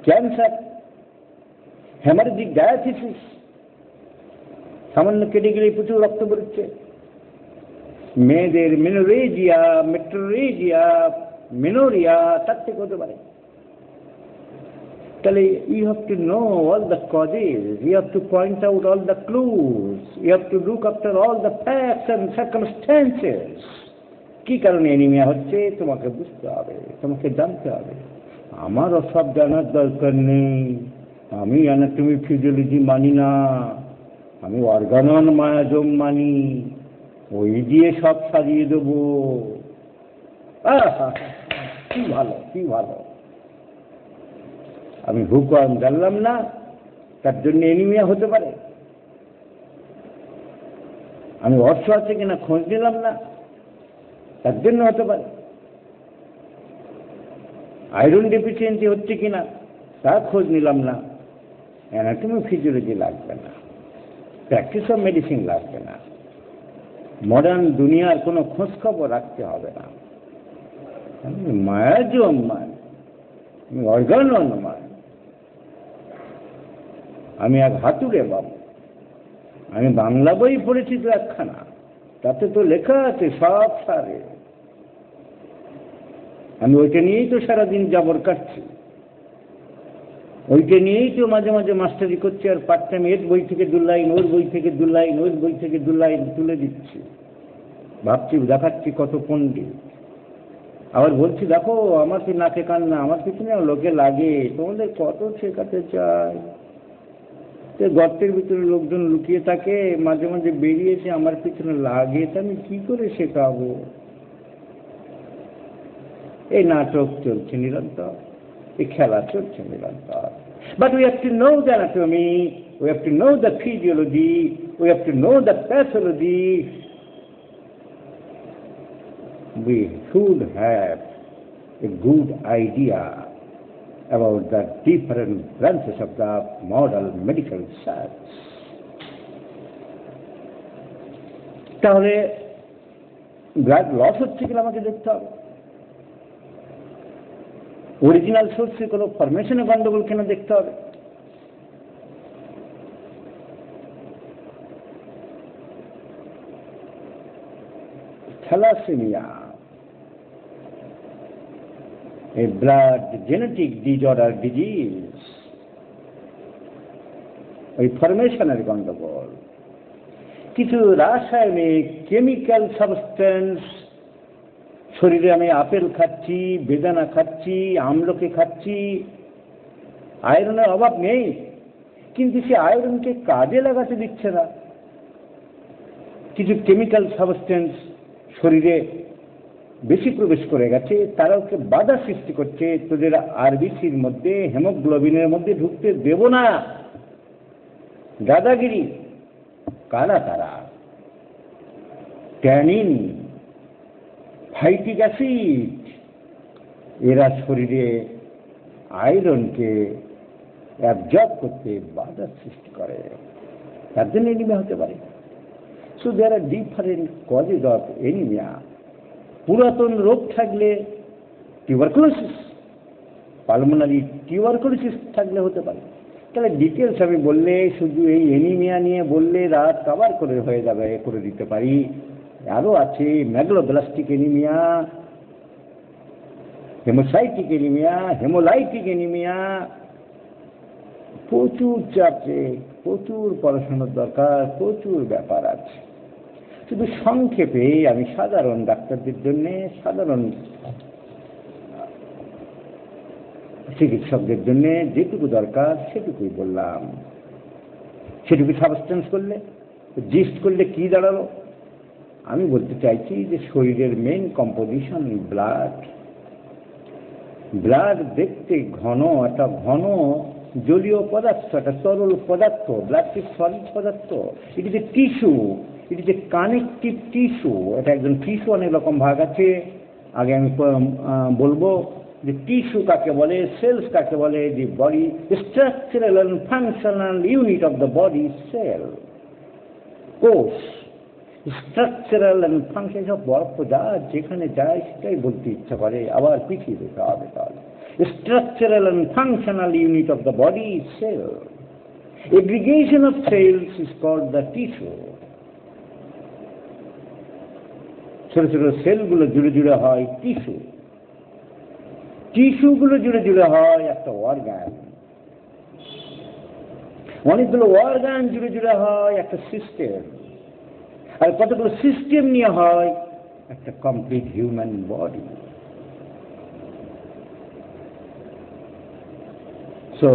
ক্যান্সার, হেমারেজিক ডায়াথিসিস, সামান্য কেটে গেলে প্রচুর রক্ত বেরোচ্ছে, মেয়েদের মেনোরেজিয়া, মেট্রোরেজিয়া, মেনোরিয়া, তার থেকে হতে পারে। তাহলে you have to know all the causes, you have to point out all the clues, you have to look after all the facts and circumstances. কি কারণে অ্যানিমিয়া হচ্ছে তোমাকে বুঝতে হবে, তোমাকে জানতে হবে। আমার সব জানার দরকার নেই, আমি অ্যানাটমি ফিজিওলজি মানি না, আমি অর্গানন মায়াজম মানি, ওই দিয়ে সব সাজিয়ে দেবো। কি ভালো, কি ভালো। আমি হুকওয়ার্ম জানলাম না, তার জন্য অ্যানিমিয়া হতে পারে। আমি অর্থ আছে কিনা খোঁজ নিলাম না, তার জন্য হতে পারে। আয়রন ডেফিসিয়েন্সি হচ্ছে কিনা তা খোঁজ নিলাম না, অ্যানাটমি ফিজিওলজি লাগবে না, প্র্যাকটিস অফ মেডিসিন লাগবে না, মডার্ন দুনিয়ার কোনো খোঁজ খবর রাখতে হবে না। আমি মায়াজম মান, আমি অর্গানন মান, আমি এক হাতুড়ে বাবু। আমি বাংলা বই পড়েছি তো একখানা, তাতে তো লেখা আছে সব সারে। আমি ওইটা নিয়েই তো সারাদিন জাবর কাটছি, ওইটা নিয়েই তো মাঝে মাঝে মাস্টারি করছি, আর পার্ট টাইম এর বই থেকে 2 লাইন, ওর বই থেকে 2 লাইন, ওর বই থেকে 2 লাইন তুলে দিচ্ছি। ভাবছি দেখাচ্ছি কত পণ্ডিত, আবার বলছি দেখো আমার কি নাকে কান্না, আমার পিছনে লোকে লাগে, তোমাদের কত শেখাতে চায়। গর্তের ভিতরে লোকজন লুকিয়ে থাকে, মাঝে মাঝে বেরিয়েছে আমার পিছনে লাগে, তা আমি কি করে শেখাবো। এই নাটক চলছে নিরন্তর, এই খেলা চলছে নিরন্তর। But we have to know the anatomy, we have to know the physiology, we have to know the pathology. We should have a good idea about the different branches of the modern medical science. তাহলে blood loss হচ্ছে কিনা আমাকে দেখতে হবে, original সোর্সে কোনো ফরমেশনে গন্ডগোল কেন দেখতে হবে। Thalassaemia, a blood genetic disorder disease, ওই ফরমেশনের গন্ডগোল। কিছু রাসায়নিক কেমিক্যাল সাবস্টেন্স শরীরে, আমি আপেল খাচ্ছি, বেদানা খাচ্ছি, আমলকি খাচ্ছি, আয়রনের অভাব নেই, কিন্তু সে আয়রনকে কাজে লাগাতে দিচ্ছে না। কিছু কেমিক্যাল সাবস্টেন্স শরীরে বেশি প্রবেশ করে গেছে, তারাওকে বাধা সৃষ্টি করছে, তোদের আরবিসির মধ্যে, হেমোগ্লোবিনের মধ্যে ঢুকতে দেব না। দাদাগিরি কারা তারা? ট্যানিন, ফাইটিক অ্যাসিড, এরা শরীরে আয়রনকে অ্যাবজর্ব করতে বাধা সৃষ্টি করে, তার জন্য এনিমিয়া হতে পারে। So there are different causes of anaemia. পুরাতন রোগ থাকলে টিউবারকুলোসিস, পালমোনারি টিউবারকুলোসিস থাকলে হতে পারে। তাহলে ডিটেলস আমি বললে, শুধু এই এনিমিয়া নিয়ে বললে রাত কভার করে হয়ে যাবে, করে দিতে পারি। আরও আছে ম্যাগলোব্লাস্টিক এনিমিয়া, হেমোসাইটিক এনিমিয়া, হেমোলাইটিক এনিমিয়া। প্রচুর চাপে, প্রচুর পড়াশোনার দরকার, প্রচুর ব্যাপার আছে। শুধু সংক্ষেপে আমি সাধারণ ডাক্তারদের জন্য, সাধারণ চিকিৎসকদের জন্য যেটুকু দরকার সেটুকুই বললাম। সেটুকু সাবস্টেন্স করলে, জিস্ট করলে কি দাঁড়ালো? আমি বলতে চাইছি যে শরীরের মেইন কম্পোজিশন ব্লাড। ব্লাড দেখতে ঘন, একটা ঘন জলীয় পদার্থ, একটা তরল পদার্থ। ব্লাড কি সলিড পদার্থ। It is a tissue, it is a connective tissue. এটা একজন টিস্যু, অনেক রকম ভাগ আছে। আগে আমি বলবো যে টিস্যু কাকে বলে, সেলস কাকে বলে। The body structural and functional unit of the body cell. কোষ স্ট্রাকচারাল অ্যান্ড ফাংশন, সব গল্প যা যেখানে যায় সেটাই বলতে ইচ্ছা করে, আবার পিছিয়ে দিতে হবে। তাহলে structural and functional unit of the body is cell. Aggregation of cells is called the tissue. ছোট ছোট সেলগুলো জুড়ে জুড়ে হয় টিস্যু, টিস্যুগুলো জুড়ে জুড়ে হয় একটা অর্গান, অনেকগুলো অর্গান জুড়ে জুড়ে হয় একটা সিস্টেম, আর কতগুলো সিস্টেম নিয়ে হয় একটা complete human body. So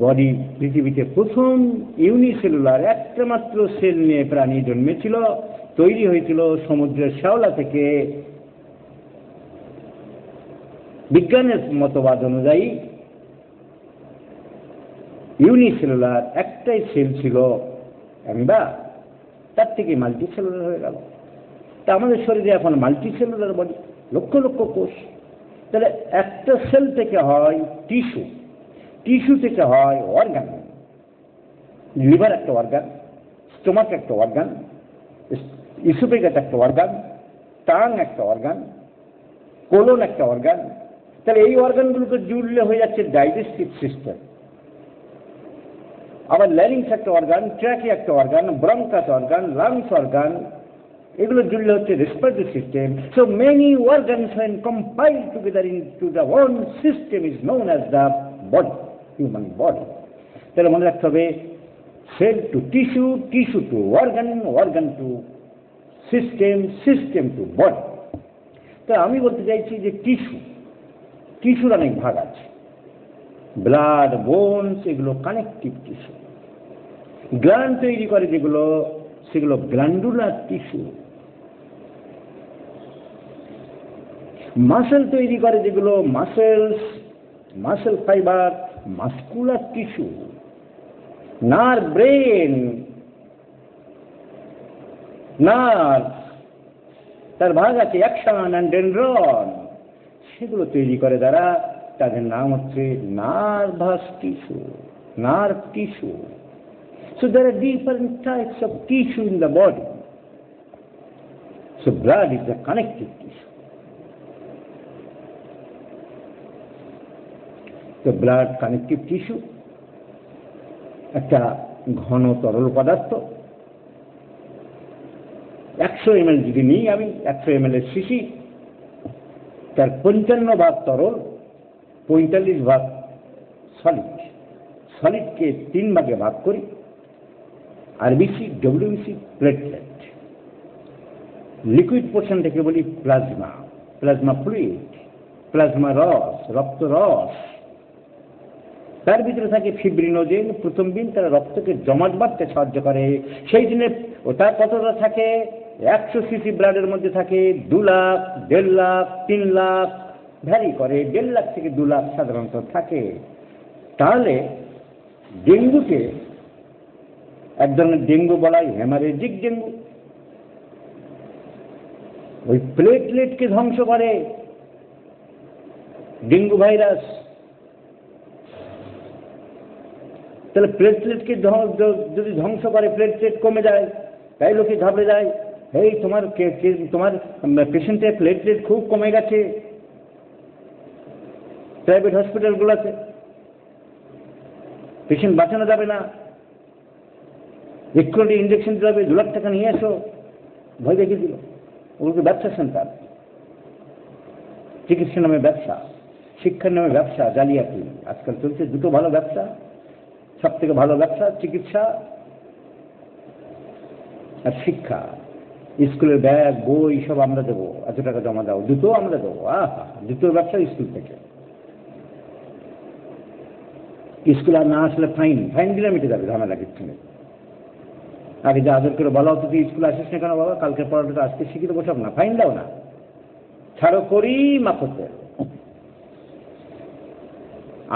body পৃথিবীতে প্রথম ইউনিসেলুলার একটা মাত্র সেল নিয়ে প্রাণী জন্মেছিল, তৈরি হয়েছিল সমুদ্রের শ্যাওলা থেকে। বিজ্ঞানের মতবাদ অনুযায়ী ইউনিসেলুলার একটাই সেল ছিল অ্যামিবা, তার থেকে মাল্টিসেলুলার হয়ে গেল। তা আমাদের শরীরে এখন মাল্টিসেলুলার বডি, লক্ষ লক্ষ কোষ। তাহলে একটা সেল থেকে হয় টিস্যু, টিস্যু থেকে হয় অর্গান। লিভার একটা অর্গান, স্টোমাক একটা অর্গান, ইসোফেগাস একটা অর্গান, টাং একটা অর্গান, কোলন একটা অর্গান। তাহলে এই অর্গানগুলোকে জুড়লে হয়ে যাচ্ছে ডাইজেস্টিভ সিস্টেম। আবার ল্যারিংস একটা অর্গান, ট্র্যাকি একটা organ, bronchus organ, lungs organ, এগুলো জুড়লে হচ্ছে respiratory system. So many organs when compiled together into the one system is known as the body, human body. তাহলে মনে রাখতে হবে cell to tissue, tissue to organ, organ to system, system to body. তা আমি বলতে চাইছি যে tissue, টিস্যুর অনেক ভাগ আছে। ব্লাড, বোনস, এগুলো কানেকটিভ টিস্যু। গ্ল্যান্ড তৈরি করে যেগুলো, সেগুলো গ্ল্যান্ডুলার টিস্যু। মাসেল তৈরি করে যেগুলো, muscles, muscle fibre, muscular tissue. Nerve, brain, nerve, তার ভাগ আছে অ্যাকশন অ্যান্ড ডেনড্রন, সেগুলো তৈরি করে যারা, তাদের নাম হচ্ছে nervous tissue, nerve tissue. So there are different types of tissue in the body. So blood is the connective tissue. The blood connective tissue একটা ঘন তরল পদার্থ। 100 ml যদি নিই আমি, 100 ml এর শিশি, তার 55 ভাগ তরল, 45 ভাগ সলিড। সলিডকে 3 ভাগে ভাগ করি, RBC, WBC, platelet. Liquid portion থেকে বলি প্লাজমা, প্লাজমা ফ্লুইড, প্লাজমা রস, রক্ত রস। তার ভিতরে থাকে ফিব্রিনোজেন, প্রথমদিন তারা রক্তকে জমাট বাঁধতে সাহায্য করে। সেই দিনে ওটা কতটা থাকে, 100 সিসি ব্লাডের মধ্যে থাকে 2 লাখ, 1.5 লাখ, 3 লাখ, ভ্যারি করে। 1.5 লাখ থেকে 2 লাখ সাধারণত থাকে। তাহলে ডেঙ্গুকে, এক ধরনের ডেঙ্গু বলা হয় হেমারেজিক ডেঙ্গু, ওই প্লেটলেটকে ধ্বংস করে ডেঙ্গু ভাইরাস। তাহলে প্লেটলেটকে যদি ধ্বংস করে, প্লেটলেট কমে যায়, তাই লোকে ঘাবড়ে যায়, এই তোমার পেশেন্টের প্লেটলেট খুব কমে গেছে। প্রাইভেট হসপিটালগুলোতে পেশেন্ট বাঁচানো যাবে না, এক্ষুনি ইঞ্জেকশন দিতে হবে, 2 লাখ টাকা নিয়ে এসো, ভয় দেখিয়ে দিল। ওগুলোকে ব্যবসা সেন্টার, চিকিৎসা নামে ব্যবসা, শিক্ষার নামে ব্যবসা, জালিয়াতি। আজকাল চলছে দুটো ভালো ব্যবসা, সব থেকে ভালো ব্যবসা চিকিৎসা আর শিক্ষা। স্কুলের ব্যাগ, বই সব আমরা দেবো, এত টাকা জমা দাও, জুতো আমরা দেবো। জুতোর ব্যবসা স্কুল থেকে। স্কুল আর না আসলে ফাইন, ফাইন দিলে মিটে যাবে, ঝামেলা কিচ্ছু নেই। আগে যে আদর করে বলা হতো, তুই স্কুলে আসিস না কেন বাবা, কালকে পড়াটা আজকে শিখিত বসাব না, ফাইন দাও না, ছাড়ো করি মাফ করতে।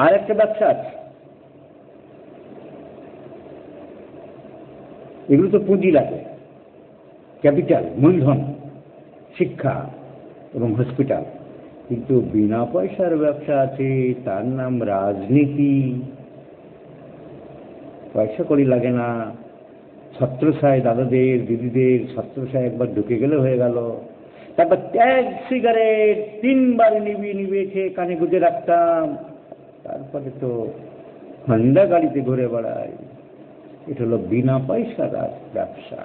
আর একটা ব্যবসা আছে এগুলো তো পুঁজি লাগে, ক্যাপিটাল, মূলধন, শিক্ষা এবং হসপিটাল। কিন্তু বিনা পয়সার ব্যবসা আছে, তার নাম রাজনীতি। পয়সা কড়ি লাগে না, ছত্রছায় দাদাদের দিদিদের ছত্রছায় একবার ঢুকে গেলে হয়ে গেল। তারপর ত্যাগ সিগারেট 3 বার নিবিয়ে নিবিয়ে খেয়ে কানে গুঁজে রাখতাম, তারপরে তো হন্ডা গাড়িতে ঘুরে বেড়াই। এটা হলো বিনা পয়সার ব্যবসা,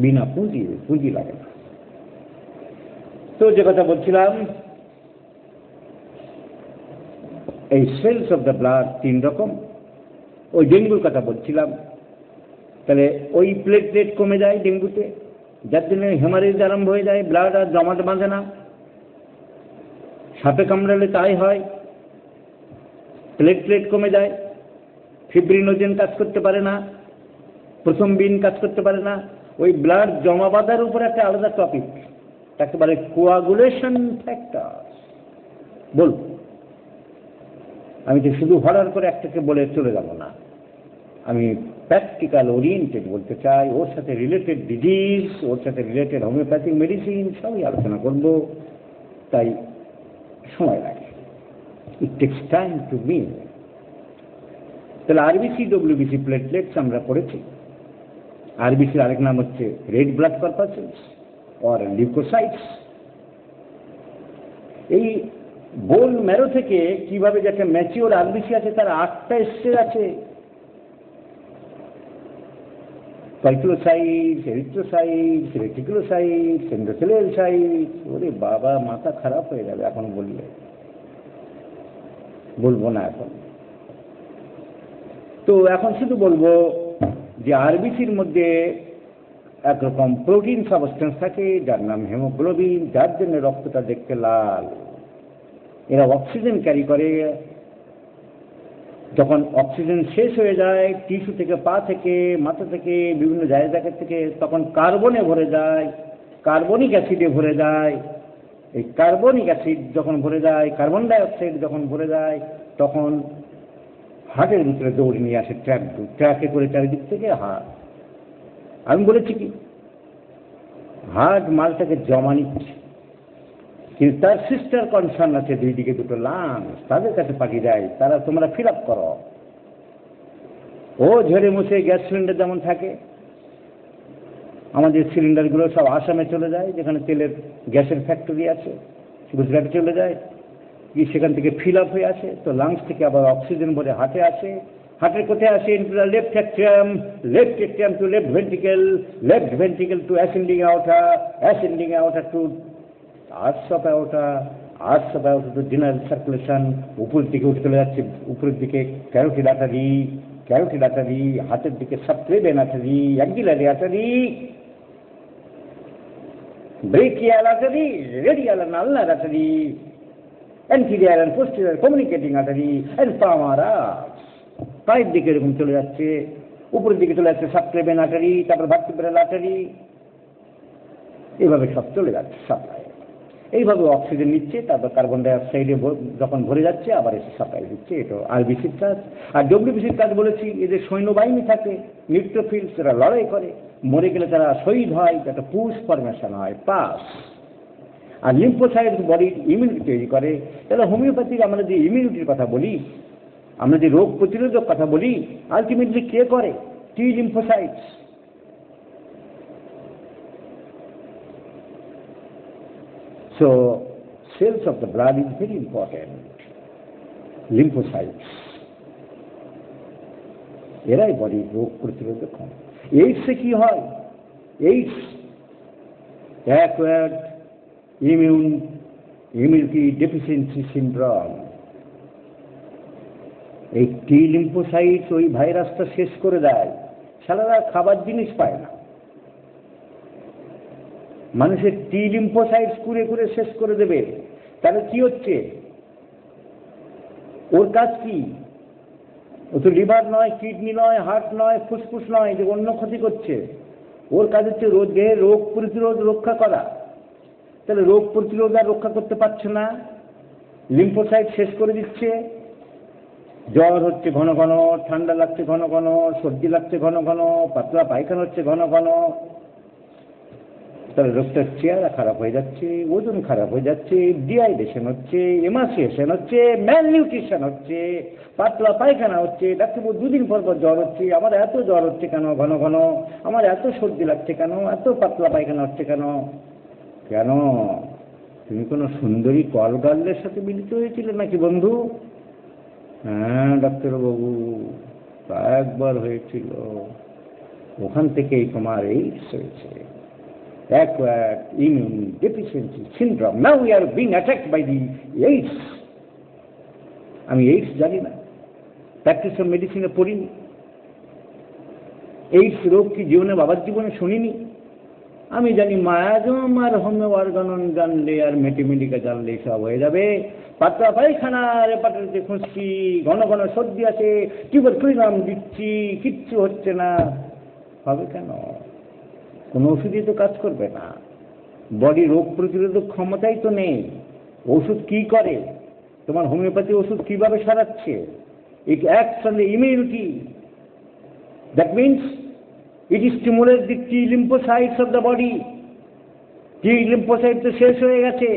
বিনা পুঁজি, পুঁজি লাগে না। তো যে কথা বলছিলাম, এই সেলস অফ দ্য ব্লাড 3 রকম। ওই ডেঙ্গুর কথা বলছিলাম, তাহলে ওই প্লেটলেট কমে যায় ডেঙ্গুতে, যার জন্য হেমারেজ আরম্ভ হয়ে যায়, ব্লাড আর জমাট বাঁধে না। সাপে কামড়ালে তাই হয়, প্লেটলেট কমে যায়, ফিব্রিনোজেন কাজ করতে পারে না, প্রথম বিন কাজ করতে পারে না। ওই ব্লাড জমা বাঁধার উপর একটা আলাদা টপিক, তাকে বলে কোয়াগুলেশন ফ্যাক্টর। বল, আমি তো শুধু হঠাৎ করে একটাকে বলে চলে যাব না, আমি প্র্যাকটিক্যাল ওরিয়েন্টেড বলতে চাই। ওর সাথে রিলেটেড ডিজিজ, ওর সাথে রিলেটেড হোমিওপ্যাথিক মেডিসিন সবই আলোচনা করব, তাই সময় লাগে। ইট টেক্স টাইম টু মিল। তাহলে আরবিসি, ডব্লিউবিসি, প্লেটলেটস আমরা পড়েছি। আরবিসির আরেক নাম হচ্ছে রেড ব্লাড কর্পাসেস অর লিউকোসাইটস। এই বোন ম্যারো থেকে কিভাবে যাতে ম্যাচিওর আরবিসি আছে, তার 8টা স্টেজ আছে। পলিক্লোসাইটস, এরিথ্রোসাইটস, রেটিকুলোসাইটস, এন্ডোথেলিয়াল সাইটস। ওরে বাবা, মাথা খারাপ হয়ে যাবে এখন বললে, বলবো না এখন। তো এখন শুধু বলবো যে আরবিসির মধ্যে একরকম প্রোটিন সাবস্টেন্স থাকে যার নাম হেমোগ্লোবিন, যার জন্য রক্তটা দেখতে লাল। এরা অক্সিজেন ক্যারি করে। যখন অক্সিজেন শেষ হয়ে যায় টিস্যু থেকে, পা থেকে, মাথা থেকে, বিভিন্ন জায়গা থেকে, তখন কার্বনে ভরে যায়, কার্বনিক অ্যাসিডে ভরে যায়। এই কার্বনিক অ্যাসিড যখন ভরে যায়, কার্বন ডাইঅক্সাইড যখন ভরে যায়, তখন হার্টের ভিতরে দৌড়ে নিয়ে আসে ট্র্যাকে করে চারিদিক থেকে হার্ট। আমি বলেছি কি, হার্ট মালটাকে জমা নিচ্ছে, কিন্তু তার সিস্টার কনসার্ন আছে 2 দিকে 2টো লাংস, তাদের কাছে পাঠিয়ে দেয়, তারা তোমরা ফিল আপ করো। ও ঝেড়ে মুছে গ্যাস সিলিন্ডার যেমন থাকে, আমাদের সিলিন্ডারগুলো সব আসামে চলে যায়, যেখানে তেলের গ্যাসের ফ্যাক্টরি আছে, গুজরাটে চলে যায়, সেখান থেকে ফিল আপ হয়ে আসে। তো লাংস থেকে আবার অক্সিজেন ভরে হার্টে আসে, হার্টের কোথায় আসে? Into the left atrium, left atrium to left ventricle, left ventricle to ascending aorta, ascending aorta to arch of aorta, arch of aorta to general circulation. উপরের দিকে উঠে চলে যাচ্ছে, উপরের দিকে ক্যারোটিড আর্টারি, ক্যারোটিড আর্টারি, হাতের দিকে subclavian artery, axillary artery, brachial artery, radial and ulnar artery, anterior and posterior communicating artery, and palmar arch. পায়ের দিকে এরকম চলে যাচ্ছে, উপরের দিকে চলে যাচ্ছে সাবক্লেভিয়ান আর্টারি, তারপর ভার্টিব্রাল আর্টারি, এইভাবে সব চলে যাচ্ছে সাপ্লাই। এইভাবে অক্সিজেন নিচ্ছে, তারপর কার্বন ডাইঅক্সাইডে যখন ভরে যাচ্ছে আবার এসে সাপ্লাই দিচ্ছে। এটা আরবিসির কাজ। আর ডব্লিউবিসির কাজ বলেছি, এদের সৈন্যবাহিনী থাকে, নিউট্রোফিলস, এরা লড়াই করে, মরে গেলে তারা শহীদ হয়, একটা পুশ ফরমেশন হয়, পাস। আর লিম্ফোসাইটস বডির ইমিউনিটি তৈরি করে। তাহলে হোমিওপ্যাথিক আমরা যে ইমিউনিটির কথা বলি, আমরা যে রোগ প্রতিরোধক কথা বলি, আলটিমেটলি কে করে? টি lymphocytes. So, cells of the blood is very important. Lymphocytes. এরাই বডি রোগ প্রতিরোধক হয়। এইডসে কি হয়? AIDS acquired immunity deficiency syndrome. এই টি লিম্ফোসাইটস ওই ভাইরাসটা শেষ করে দেয়, সারারা খাবার জিনিস পায় না। মানুষের টি লিম্ফোসাইটস কুড়ে কুড়ে শেষ করে দেবে। তাহলে কি হচ্ছে? ওর কাজ কি? ও তো লিভার নয়, কিডনি নয়, হার্ট নয়, ফুসফুস নয় যে অন্য ক্ষতি করছে। ওর কাজ হচ্ছে দেহের রোগ প্রতিরোধ রক্ষা করা। তাহলে রোগ প্রতিরোধ আর রক্ষা করতে পারছে না, লিম্ফোসাইট শেষ করে দিচ্ছে। জ্বর হচ্ছে ঘন ঘন, ঠান্ডা লাগছে ঘন ঘন, সর্দি লাগছে ঘন ঘন, পাতলা পায়খানা হচ্ছে ঘন ঘন, তাহলে রোগটার চেহারা খারাপ হয়ে যাচ্ছে, ওজন খারাপ হয়ে যাচ্ছে, ডিহাইড্রেশন হচ্ছে, এমাসিয়েশন হচ্ছে, ম্যাল নিউট্রিশন হচ্ছে, পাতলা পায়খানা হচ্ছে, ডাক্তারবাবু দুদিন পর পর জ্বর হচ্ছে, আমার এত জ্বর হচ্ছে কেন ঘন ঘন, আমার এত সর্দি লাগছে কেন, এত পাতলা পায়খানা হচ্ছে কেন? কেন তুমি কোনো সুন্দরী কলগার্লের সাথে মিলিত হয়েছিলে নাকি বন্ধু? হ্যাঁ ডাক্তারবাবু, একবার হয়েছিল, ওখান থেকেই তোমার এইডস হয়েছে, acquired immune deficiency syndrome. Now we are being attacked by the AIDS. আমি এইডস জানি না, প্র্যাকটিস অফ মেডিসিনে পড়িনি, এইডস রোগ কি জীবনে বাবার জীবনে শুনিনি। আমি জানি মায়াজম আর হোমিও অর্গানন জানলে আর মেটিমেডিকা জানলে সব হয়ে যাবে। পাতলা পায়খানা, হেপাটাইটিসে খুঁজছি, ঘন ঘন সর্দি আছে, টিউবারকুলিনাম দিচ্ছি, কিচ্ছু হচ্ছে না। হবে কেন? কোনো ওষুধই তো কাজ করবে না, বডি রোগ প্রতিরোধক ক্ষমতাই তো নেই। ওষুধ কি করে? তোমার হোমিওপ্যাথি ওষুধ কিভাবে সারাচ্ছে? It acts on the immunity, that means it stimulates the T lymphocytes of the body. T lymphocyte তো শেষ হয়ে গেছে,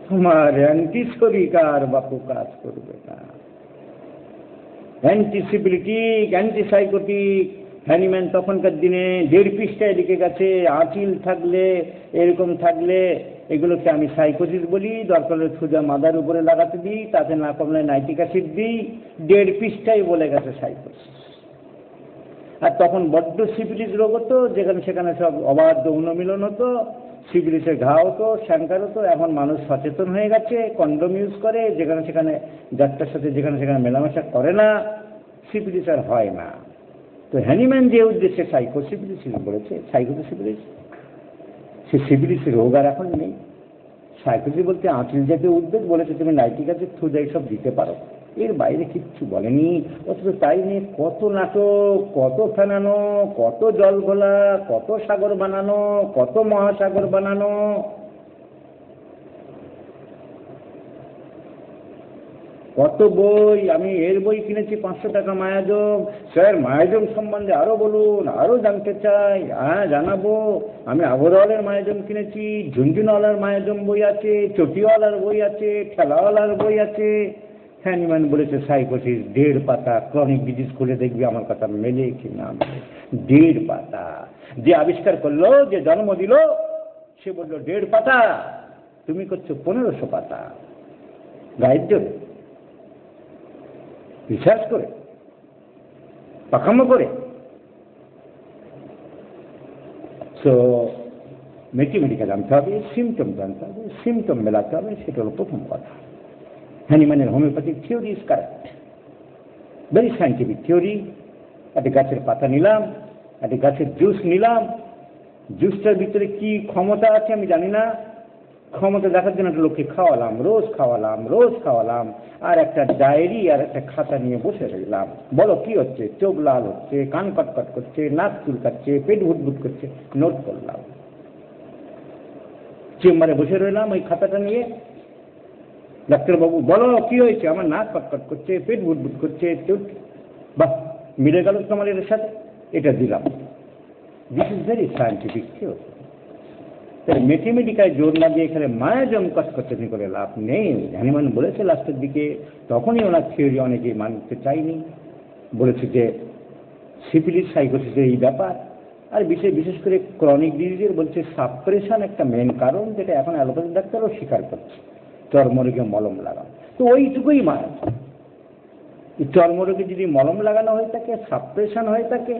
তোমার অ্যান্টিসরিকার বাপু কাজ করবে না। অ্যান্টিসিপিলিটিক, অ্যান্টিসাইকোটিক, হ্যানিম্যান তখনকার দিনে 1.5 পৃষ্ঠায় লিখে গেছে, আঁচিল থাকলে এরকম থাকলে এগুলোকে আমি সাইকোসিস বলি, দরকার হলে সোজা মাথার উপরে লাগাতে দিই, তাতে না কমলে নাইট্রিক অ্যাসিড দিই, 1.5 পৃষ্ঠায় বলে গেছে সাইকোসিস। আর তখন বড্ড সিফিলিস রোগ হতো, যেখানে সেখানে সব অবাধ যৌন মিলন হতো, সিফিলিসের ঘা হতো, শ্যাঙ্কার হতো। এখন মানুষ সচেতন হয়ে গেছে, কন্ডোম ইউজ করে, যেখানে সেখানে যাত্রার সাথে যেখানে সেখানে মেলামেশা করে না, সিফিলিস আর হয় না। তো হ্যানিম্যান যে উদ্দেশ্যে সাইকোসিফিলিস বলেছে, সাইকোসিফিলিস, সে সিফিলিস রোগ আর এখন নেই। সাইকোসিস বলতে আঁচিল জাতীয় উদ্বেগ বলেছে, তুমি নাইট্রিক অ্যাসিড থুজা সব দিতে পারো, এর বাইরে কিচ্ছু বলেনি। অথচ তাই নিয়ে কত নাটক, কত ফেনানো, কত জল ঘোলা, কত সাগর বানানো, কত মহাসাগর বানানো। কত বই, আমি এর বই কিনেছি 500 টাকা মায়াজম, স্যার মায়াজম সম্বন্ধে আরো বলুন, আরো জানতে চাই। হ্যাঁ জানাবো, আমি আগরওয়ালের মায়াজম কিনেছি, ঝুনঝুনওয়ালার মায়াজম বই আছে, চটিওয়ালার বই আছে, ঠেলাওয়ালার বই আছে। হ্যানিম্যান বলেছে সাইকোসিস 1.5 পাতা, ক্রনিক ডিজিজ খুলে দেখবি আমার কথা মেলে কি না। 1.5 পাতা। যে আবিষ্কার করলো, যে জন্ম দিল, সে বললো 1.5 পাতা, তুমি করছো 1500 পাতা। গাইড দেবে রিসার্চ করে, পাকামো করে। তো মেটিমেডিকা জানতে হবে, সিমটম জানতে হবে, সিমটম মেলাতে হবে, সেটা হলো প্রথম কথা। হ্যানিম্যানের homeopathic theory is correct, very scientific theory. একটা গাছের পাতা নিলাম, একটা গাছের জুস নিলাম, জুসটার ভিতরে কি ক্ষমতা আছে আমি জানি না, ক্ষমতা দেখার জন্য একটা লোককে খাওয়ালাম, রোজ খাওয়ালাম, আর একটা ডায়েরি আর একটা খাতা নিয়ে বসে রইলাম। বলো কি হচ্ছে? চোখ লাল হচ্ছে, কান কটকট করছে, নাক চুলকাচ্ছে, পেট ভুটভুট করছে, নোট করলাম। চেম্বারে বসে রইলাম ওই খাতাটা নিয়ে। ডাক্তারবাবু বলো কি হয়েছে? আমার নাক কটকট করছে, পেট ভুটভুট করছে, বাহ মিলে গেল তোমার এর সাথে, এটা দিলাম। This is very scientific theory. মেথেমেটিকায় জোর না দিয়ে এখানে মায়াজম কটকটি করে লাভ নেই। হ্যানিম্যান বলেছে লাস্টের দিকে, তখনই ওনার থিওরি অনেকে মানতে চাইনি, বলেছে যে সিফিলিস সাইকোসিসের এই ব্যাপার। আর বিশেষ করে ক্রনিক ডিজিজের বলছে সাপ্রেশন একটা মেন কারণ, যেটা এখন অ্যালোপ্যাথি ডাক্তারও স্বীকার করছে। চর্মরোগে মলম লাগানো, তো ওইটুকুই মায়া। চর্মরোগে যদি মলম লাগানো হয়ে থাকে, সাপ্রেশন হয়ে থাকে,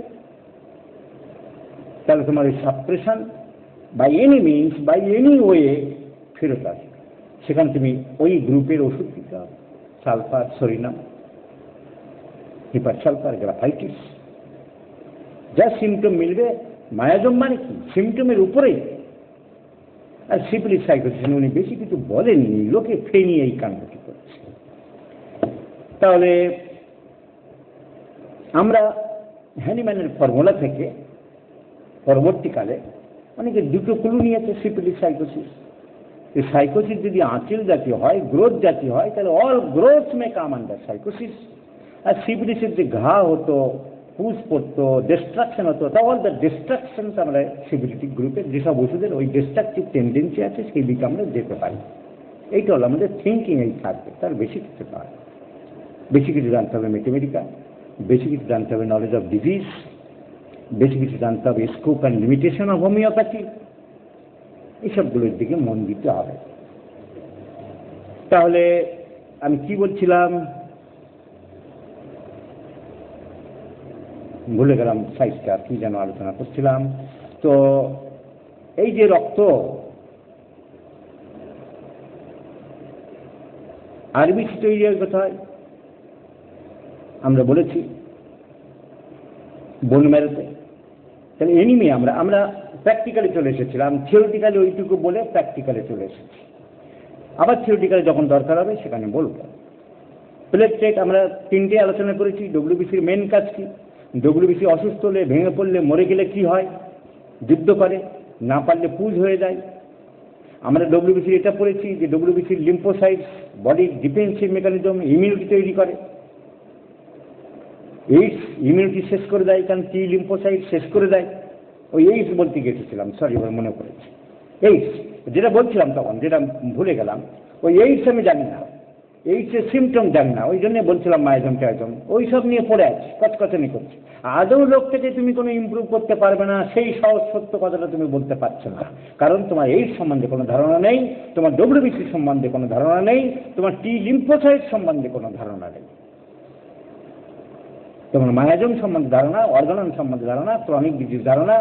তাহলে তোমার ওই suppression by any means, by any way ফেরত আসবে। সেখানে তুমি ওই গ্রুপের ওষুধ দিতে হবে, sulphur, psorinum, hepar sulphur, graphites, যা সিমটম মিলবে। মায়াজম মানে কি? সিমটমের উপরেই। আর সিফিলিস সাইকোসিস উনি বেশি কিছু বলেননি, লোকে ফেনি এই কাণ্ডটি করছে। তাহলে আমরা হ্যানিম্যানের ফর্মুলা থেকে পরবর্তীকালে অনেকে দুটো ক্লু নিয়েছে সিফিলিস সাইকোসিস। এই সাইকোসিস যদি আঁচল জাতীয় হয়, গ্রোথ জাতীয় হয়, তাহলে অল গ্রোথ মে কাম আন্ডার সাইকোসিস। আর সিফিলিসের যে ঘা হতো, পুষ পড়তো, ডিস্ট্রাকশন হতো, তা অল দ্য ডিস্ট্রাকশন আমরা সিফিলিটিক গ্রুপের যেসব ওষুধের ওই ডিস্ট্রাকটিভ টেন্ডেন্সি আছে সেই দিকে আমরা যেতে পারি। এইটা হলো আমাদের থিঙ্কিং, এই থাকবে, তার বেশি কিছু নয়। বেশি কিছু জানতে হবে ম্যাথমেটিকা, বেশি কিছু জানতে হবে নলেজ অফ ডিজিজ, বেশি কিছু জানতে হবে scope and limitation of homeopathy, এইসবগুলোর দিকে মন দিতে হবে। তাহলে আমি কি বলছিলাম, ভুলে গেলাম সাইজটা, কি যেন আলোচনা করছিলাম। তো এই যে রক্ত, আরবিসি তৈরি হয় কোথায় আমরা বলেছি, বোন ম্যারোতে। তাহলে এনিমি আমরা প্র্যাকটিক্যালি চলে এসেছিলাম, থিওরিটিক্যালি ওইটুকু বলে প্র্যাকটিক্যালে চলে এসেছি। আবার থিওরিটিক্যালি যখন দরকার হবে সেখানে বলবো। প্লেটলেট আমরা 3টে আলোচনা করেছি। ডব্লিউবিসির মেন কাজ কি? ডব্লিউবিসি অসুস্থ হলে, ভেঙে পড়লে, মরে গেলে কি হয়? যুদ্ধ করে, না পারলে পুজ হয়ে যায়। আমরা ডব্লিউবিসির এটা পড়েছি যে ডব্লিউবিসির লিম্ফোসাইটস বডির ডিফেন্সিভ মেকানিজম, ইমিউনিটি তৈরি করে। এইডস ইমিউনিটি শেষ করে দেয়, কারণ টি লিম্ফোসাইট শেষ করে দেয়। ওই এইডস বলতে গেছিলাম, সরি, এবার মনে পড়েছে। এইডস যেটা বলছিলাম তখন, যেটা ভুলে গেলাম, ওই এইডস আমি জানি না, এইডসের সিমটম জানি না, ওই জন্য বলছিলাম মায়াজম টায়াজম, ওই সব নিয়ে পড়ে আছে, কচকচানি করছে। আদৌ লোক থেকে তুমি কোনো ইমপ্রুভ করতে পারবে না, সেই সহজ সত্য কথাটা তুমি বলতে পারছো না, কারণ তোমার এইডস সম্বন্ধে কোনো ধারণা নেই, তোমার ডব্লিউবিসি সম্বন্ধে কোনো ধারণা নেই, তোমার টি লিম্ফোসাইট সম্বন্ধে কোনো ধারণা নেই, তোমার মায়াজম সম্বন্ধে ধারণা, অর্গানন সম্বন্ধে ধারণা, ক্রনিক ডিজিজ ধারণা,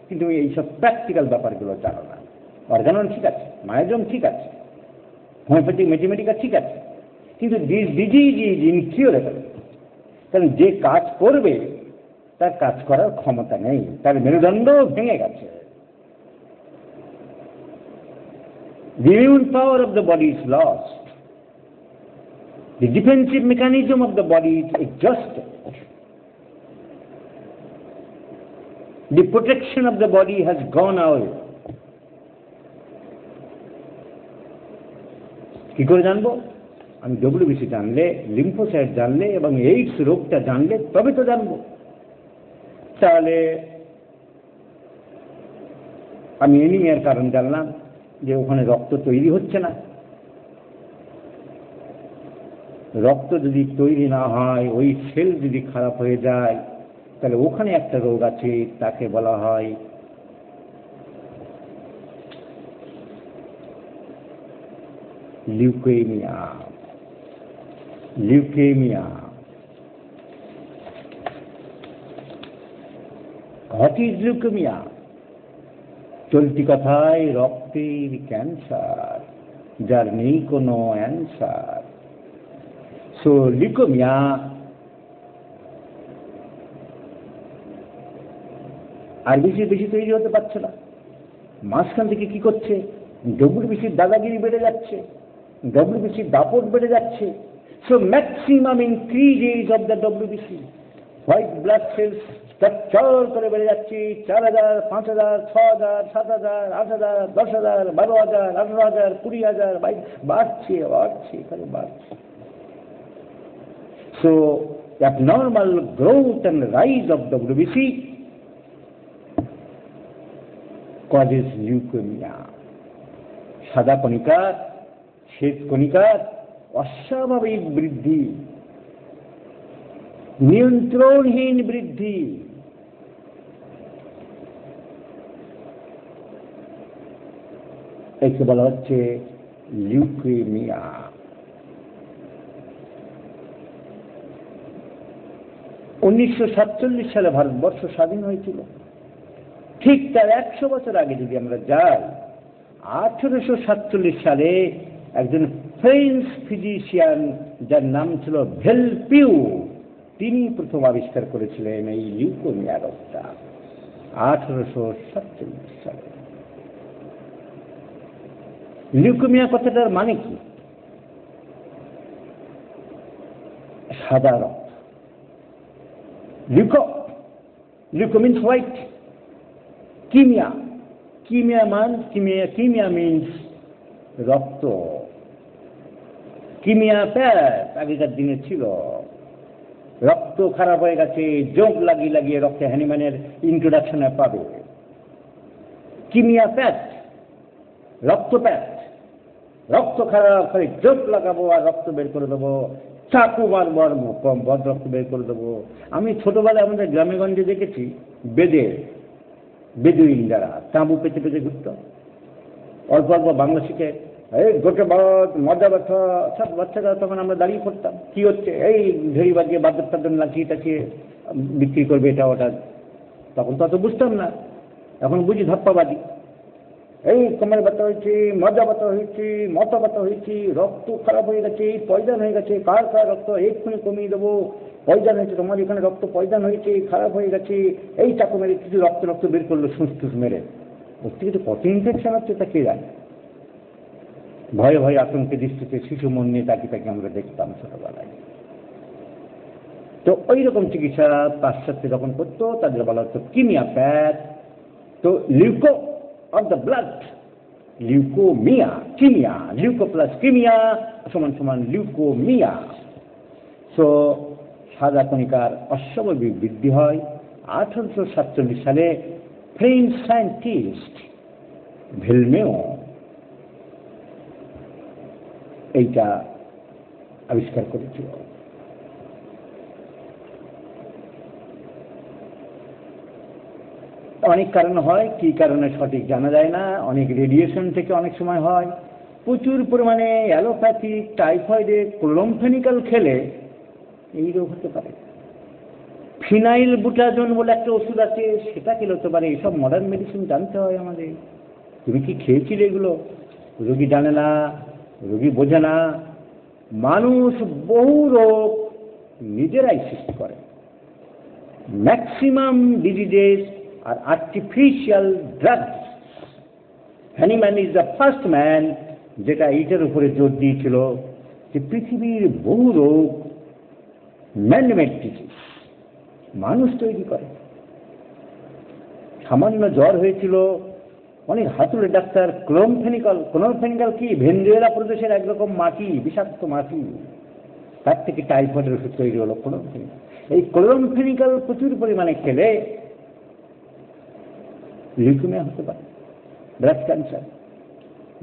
কিন্তু এইসব প্র্যাকটিক্যাল ব্যাপারগুলো জানো না। অর্গানন ঠিক আছে, মায়াজম ঠিক আছে, হোমিওপ্যাথিক ম্যাথমেটিকা ঠিক আছে, কিন্তু দিস ডিজিজ ইজ ইনকিউরেবল। কারণ যে কাজ করবে তার কাজ করার ক্ষমতা নেই, তার মেরুদণ্ড ভেঙে গেছে। The immune power of the body is lost. The defensive mechanism of the body is exhausted. The protection of the body has gone away. কি করে জানবো? আমি ডব্লিউবিসি জানলে, লিম্ফোসাইট জানলে এবং এইডস রোগটা জানলে তবে তো জানবো। তাহলে আমি এনিমিয়ার কারণ জানলাম, যে ওখানে রক্ত তৈরি হচ্ছে না। রক্ত যদি তৈরি না হয়, ওই সেল যদি খারাপ হয়ে যায়, তাহলে ওখানে একটা রোগ আছে, তাকে বলা হয় leukaemia. Leukaemia. What is leukaemia? চলতি কথায় রক্তের ক্যান্সার, যার নেই কোনো অ্যান্সার। সো লিউকেমিয়া আর বেশি তৈরি হতে পারছে না। মাঝখান থেকে কি করছে? ডব্লিউবিসির দাদাগিরি বেড়ে যাচ্ছে, ডব্লিউবিসির দাপট বেড়ে যাচ্ছে। So maximum increase of the WBC, white blood cells structure করে বেড়ে যাচ্ছে। 4,000, 5,000, 6,000, 7,000, 8,000, 10,000, 12,000, 18,000, 20,000, বাড়ছে এখানে বাড়ছে। So abnormal growth and rise of WBC causes leukemia. সাদা কণিকার, শ্বেত কণিকার অস্বাভাবিক বৃদ্ধি, নিয়ন্ত্রণহীন বৃদ্ধি। একে বলা হচ্ছে লিউকেমিয়া। 1947 সালে ভারতবর্ষ স্বাধীন হয়েছিল। ঠিক তার 100 বছর আগে যদি আমরা যাই, 1847 সালে একজন ফ্রেঞ্চ ফিজিশিয়ান, যার নাম ছিল ভেলপিউ, তিনি প্রথম আবিষ্কার করেছিলেন এই লিউকেমিয়া রোগটা 1847 সালে। লিউকেমিয়া কথাটার মানে কি? সাদা রক্ত। Leuco means white. Kimia means রক্ত কিমিয়া প্যাচ আগেকার দিনে ছিল। রক্ত খারাপ হয়ে গেছে, যোগ লাগিয়ে লাগিয়ে রক্তে হ্যানিম্যানের ইন্ট্রোডাকশনে পাবে। কিমিয়া প্যাচ, রক্ত প্যাচ, রক্ত খারাপ হয়ে যোগ লাগাবো আর রক্ত বের করে দেবো, চাকু মারবো আর বদ রক্ত বের করে দেবো। আমি ছোটবেলায় আমাদের গ্রামে গঞ্জে দেখেছি বেদুইন যারা তাঁবু পেতে পেতে ঘুরত, অল্প অল্প বাংলা শিখে এই গোটে বদ মজা ব্যথা সব বাচ্চারা, তখন আমরা দাঁড়িয়ে পড়তাম কি হচ্ছে, এই ঝেড়ি বাজিয়ে বাদ্যর টাদ্যর লাচিয়ে টাচিয়ে বিক্রি করবে এটা ওটা। তখন তো অত বুঝতাম না, এখন বুঝি ধাপ্পাবাজি। এই কোমর ব্যথা হয়েছে, মজা ব্যথা হয়েছে, মাথা ব্যথা হয়েছে, রক্ত খারাপ হয়ে গেছে, পয়জন হয়ে গেছে, কার কার রক্ত এক্ষুনি কমিয়ে দেবো, পয়জন হয়েছে, তোমার এখানে রক্ত পয়জন হয়েছে, খারাপ হয়ে গেছে, এই চাকু মেরে কিছু রক্ত রক্ত বের করলো সুস্থ মেরে। ওর থেকে তো কত ইনফেকশন হচ্ছে তা কে জানে। ভয়ে ভয়ে আতঙ্কে দৃষ্টিতে শিশু মন নিয়ে তাকে তাকে আমরা দেখতাম ছোটবেলায়। তো ওই রকম চিকিৎসা পাশ্চাত্যে যখন করতো তাদের বলা হতো কিমিয়া প্যাচ। তো leuco of the blood, leukaemia, কিমিয়া, লিউকো প্লাস কিমিয়া সমান সমান লিউকোমিয়া। সো সাদা কণিকার অস্বাভাবিক বৃদ্ধি হয়। 1847 সালে ফ্রেঞ্চ সায়েন্টিস্ট ভেলমেও এইটা আবিষ্কার করেছিল। অনেক কারণ হয়, কি কারণে সঠিক জানা যায় না। অনেক রেডিয়েশন থেকে অনেক সময় হয়। প্রচুর পরিমাণে অ্যালোপ্যাথিক টাইফয়েডে ক্লোরমফেনিক্যাল খেলে এই রোগ হতে পারে। ফিনাইল বুটাজোন বলে একটা ওষুধ আছে, সেটা খেলে হতে পারে। এসব মডার্ন মেডিসিন জানতে হয় আমাদের। তুমি কি খেয়েছিলে এগুলো? রোগী জানে না, রোগী বোঝে না। মানুষ বহু রোগ নিজেরাই সৃষ্টি করে। Maximum diseases are artificial drugs. Hahnemann is the first man যেটা এইটার উপরে জোর দিয়েছিল যে পৃথিবীর বহু রোগ ম্যানমেড ডিজিজ, মানুষ তৈরি করে। সামান্য জ্বর হয়েছিল, অনেক হাতুড়ে ডাক্তার ক্লোরমফেনিক্যাল কি ভেনেজুয়েলা প্রদেশের একরকম মাটি, বিষাক্ত মাটি, তার থেকে টাইফয়েডের ওষুধ তৈরি হলো ক্লোরমফেনিক্যাল। এই ক্লোরমফেনিক্যাল প্রচুর পরিমাণে খেলে লিউকেমিয়া হতে পারে, ব্রেস্ট ক্যান্সার।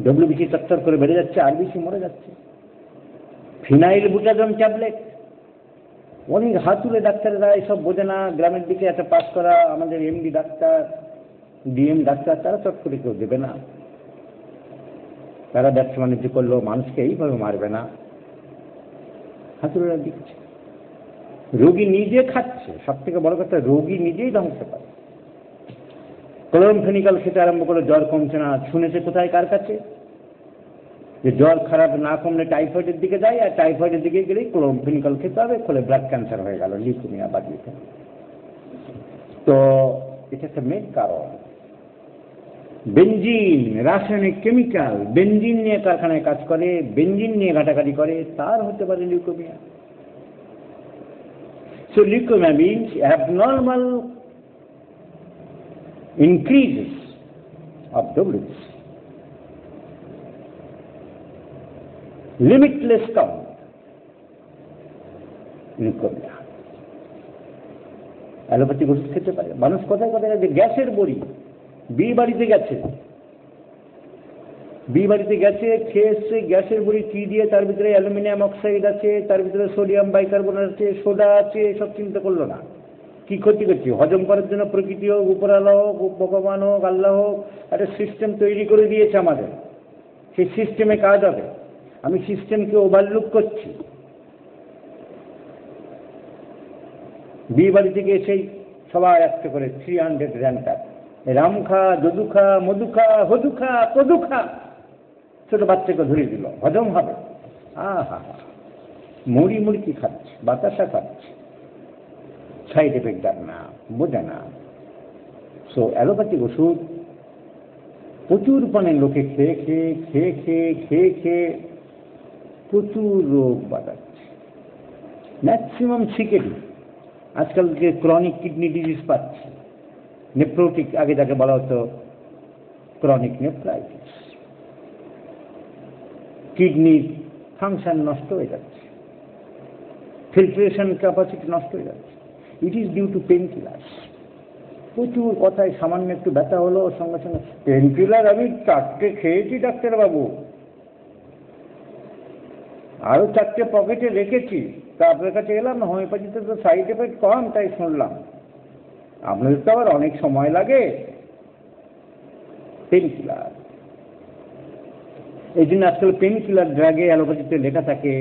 ডব্লিউবিসি চত্বর করে বেড়ে যাচ্ছে, আরবিসি মরে যাচ্ছে। ফিনাইল বুটাজোন ট্যাবলেট, অনেক হাতুড়ে ডাক্তারেরা এসব বোঝে না। গ্রামের দিকে একটা পাস করা আমাদের এমডি ডাক্তার, ডিএম ডাক্তার, তারা চট করে কেউ দেবে না। তারা ব্যবসা বাণিজ্য করলো, মানুষকে এইভাবে মারবে না, হাতুড়েরা দিচ্ছে। রোগী নিজে খাচ্ছে, সব থেকে বড় কথা রোগী নিজেই ধ্বংস পায়। ক্লোরমফেনিক্যাল খেতে আরম্ভ করে জ্বর কমছে না। শুনেছে কোথায়, কার কাছে? যে জ্বর খারাপ না কমলে টাইফয়েডের দিকে যায়, আর টাইফয়েডের দিকে গেলেই ক্লোরমফেনিক্যাল খেতে হবে, ফলে ব্লাড ক্যান্সার হয়ে গেল, লিউকেমিয়া বাড়িয়ে ফেলে। তো এটা একটা মেন কারণ। বেনজিন, রাসায়নিক কেমিক্যাল, বেনজিন নিয়ে কারখানায় কাজ করে, বেনজিন নিয়ে ঘাটাঘাটি করে, তার হতে পারে leukaemia. So leukaemia means abnormal increases of WBC, limitless count, leukaemia. Allopathic ওষুধ খেতে পারে মানুষ। কোথায় কোথায় গেছে? গ্যাসের বড়ি, বিয়ে বাড়িতে গেছে, বিয়ে বাড়িতে গেছে, খেয়ে এসছে গ্যাসের বড়ি কি দিয়ে, তার ভিতরে অ্যালুমিনিয়াম অক্সাইড আছে, তার ভিতরে সোডিয়াম বাইকার্বনেট আছে, সোডা আছে, এসব চিন্তা করলো না। কি ক্ষতি করছি? হজম করার জন্য প্রকৃতি হোক, উপরালা হোক, ভগবান হোক, আল্লাহ হোক, একটা সিস্টেম তৈরি করে দিয়েছে আমাদের। সেই সিস্টেমে কাজ হবে। আমি সিস্টেমকে ওভারলুক করছি। বিয়ে বাড়ি থেকে এসেই সবাই একটা করে 300 র্যান্টার, রাম খা, যদু খা, মধু খা, হদু খা, কদু খা, ছোট বাচ্চাকে ধরে দিল, হজম হবে। আহা, মুড়ি মুড়কি খাচ্ছে, বাতাসা খাচ্ছে, সাইড এফেক্ট জানে না, বোঝে না। সো অ্যালোপ্যাথিক ওষুধ প্রচুর পরিমাণে লোকে খেয়ে খেয়ে খেয়ে খেয়ে খেয়ে খেয়ে প্রচুর রোগ বাড়াচ্ছে। ম্যাক্সিমাম সিকেডি আজকাল যে ক্রনিক কিডনি ডিজিজ পাচ্ছে, নেফ্রোটিক, আগে যাকে বলা হতো ক্রনিক নেফ্রাইটিস। কিডনির ফাংশন নষ্ট হয়ে যাচ্ছে, ফিল্ট্রেশন ক্যাপাসিটি নষ্ট হয়ে যাচ্ছে। It is due to pain killers. প্রচুর কথায় সামান্য একটু ব্যথা হলো সঙ্গে সঙ্গে পেন কিলার আমি 4টে খেয়েছি ডাক্তারবাবু, আরো 4টে পকেটে রেখেছি, তা আপনার কাছে এলাম, হোমিওপ্যাথিতে তো সাইড এফেক্ট কম তাই শুনলাম, আপনাদের তো আবার অনেক সময় লাগে। পেন কিলার, এই জন্য আজকাল পেন কিলার ড্রাগে অ্যালোপ্যাথিতে লেখা থাকে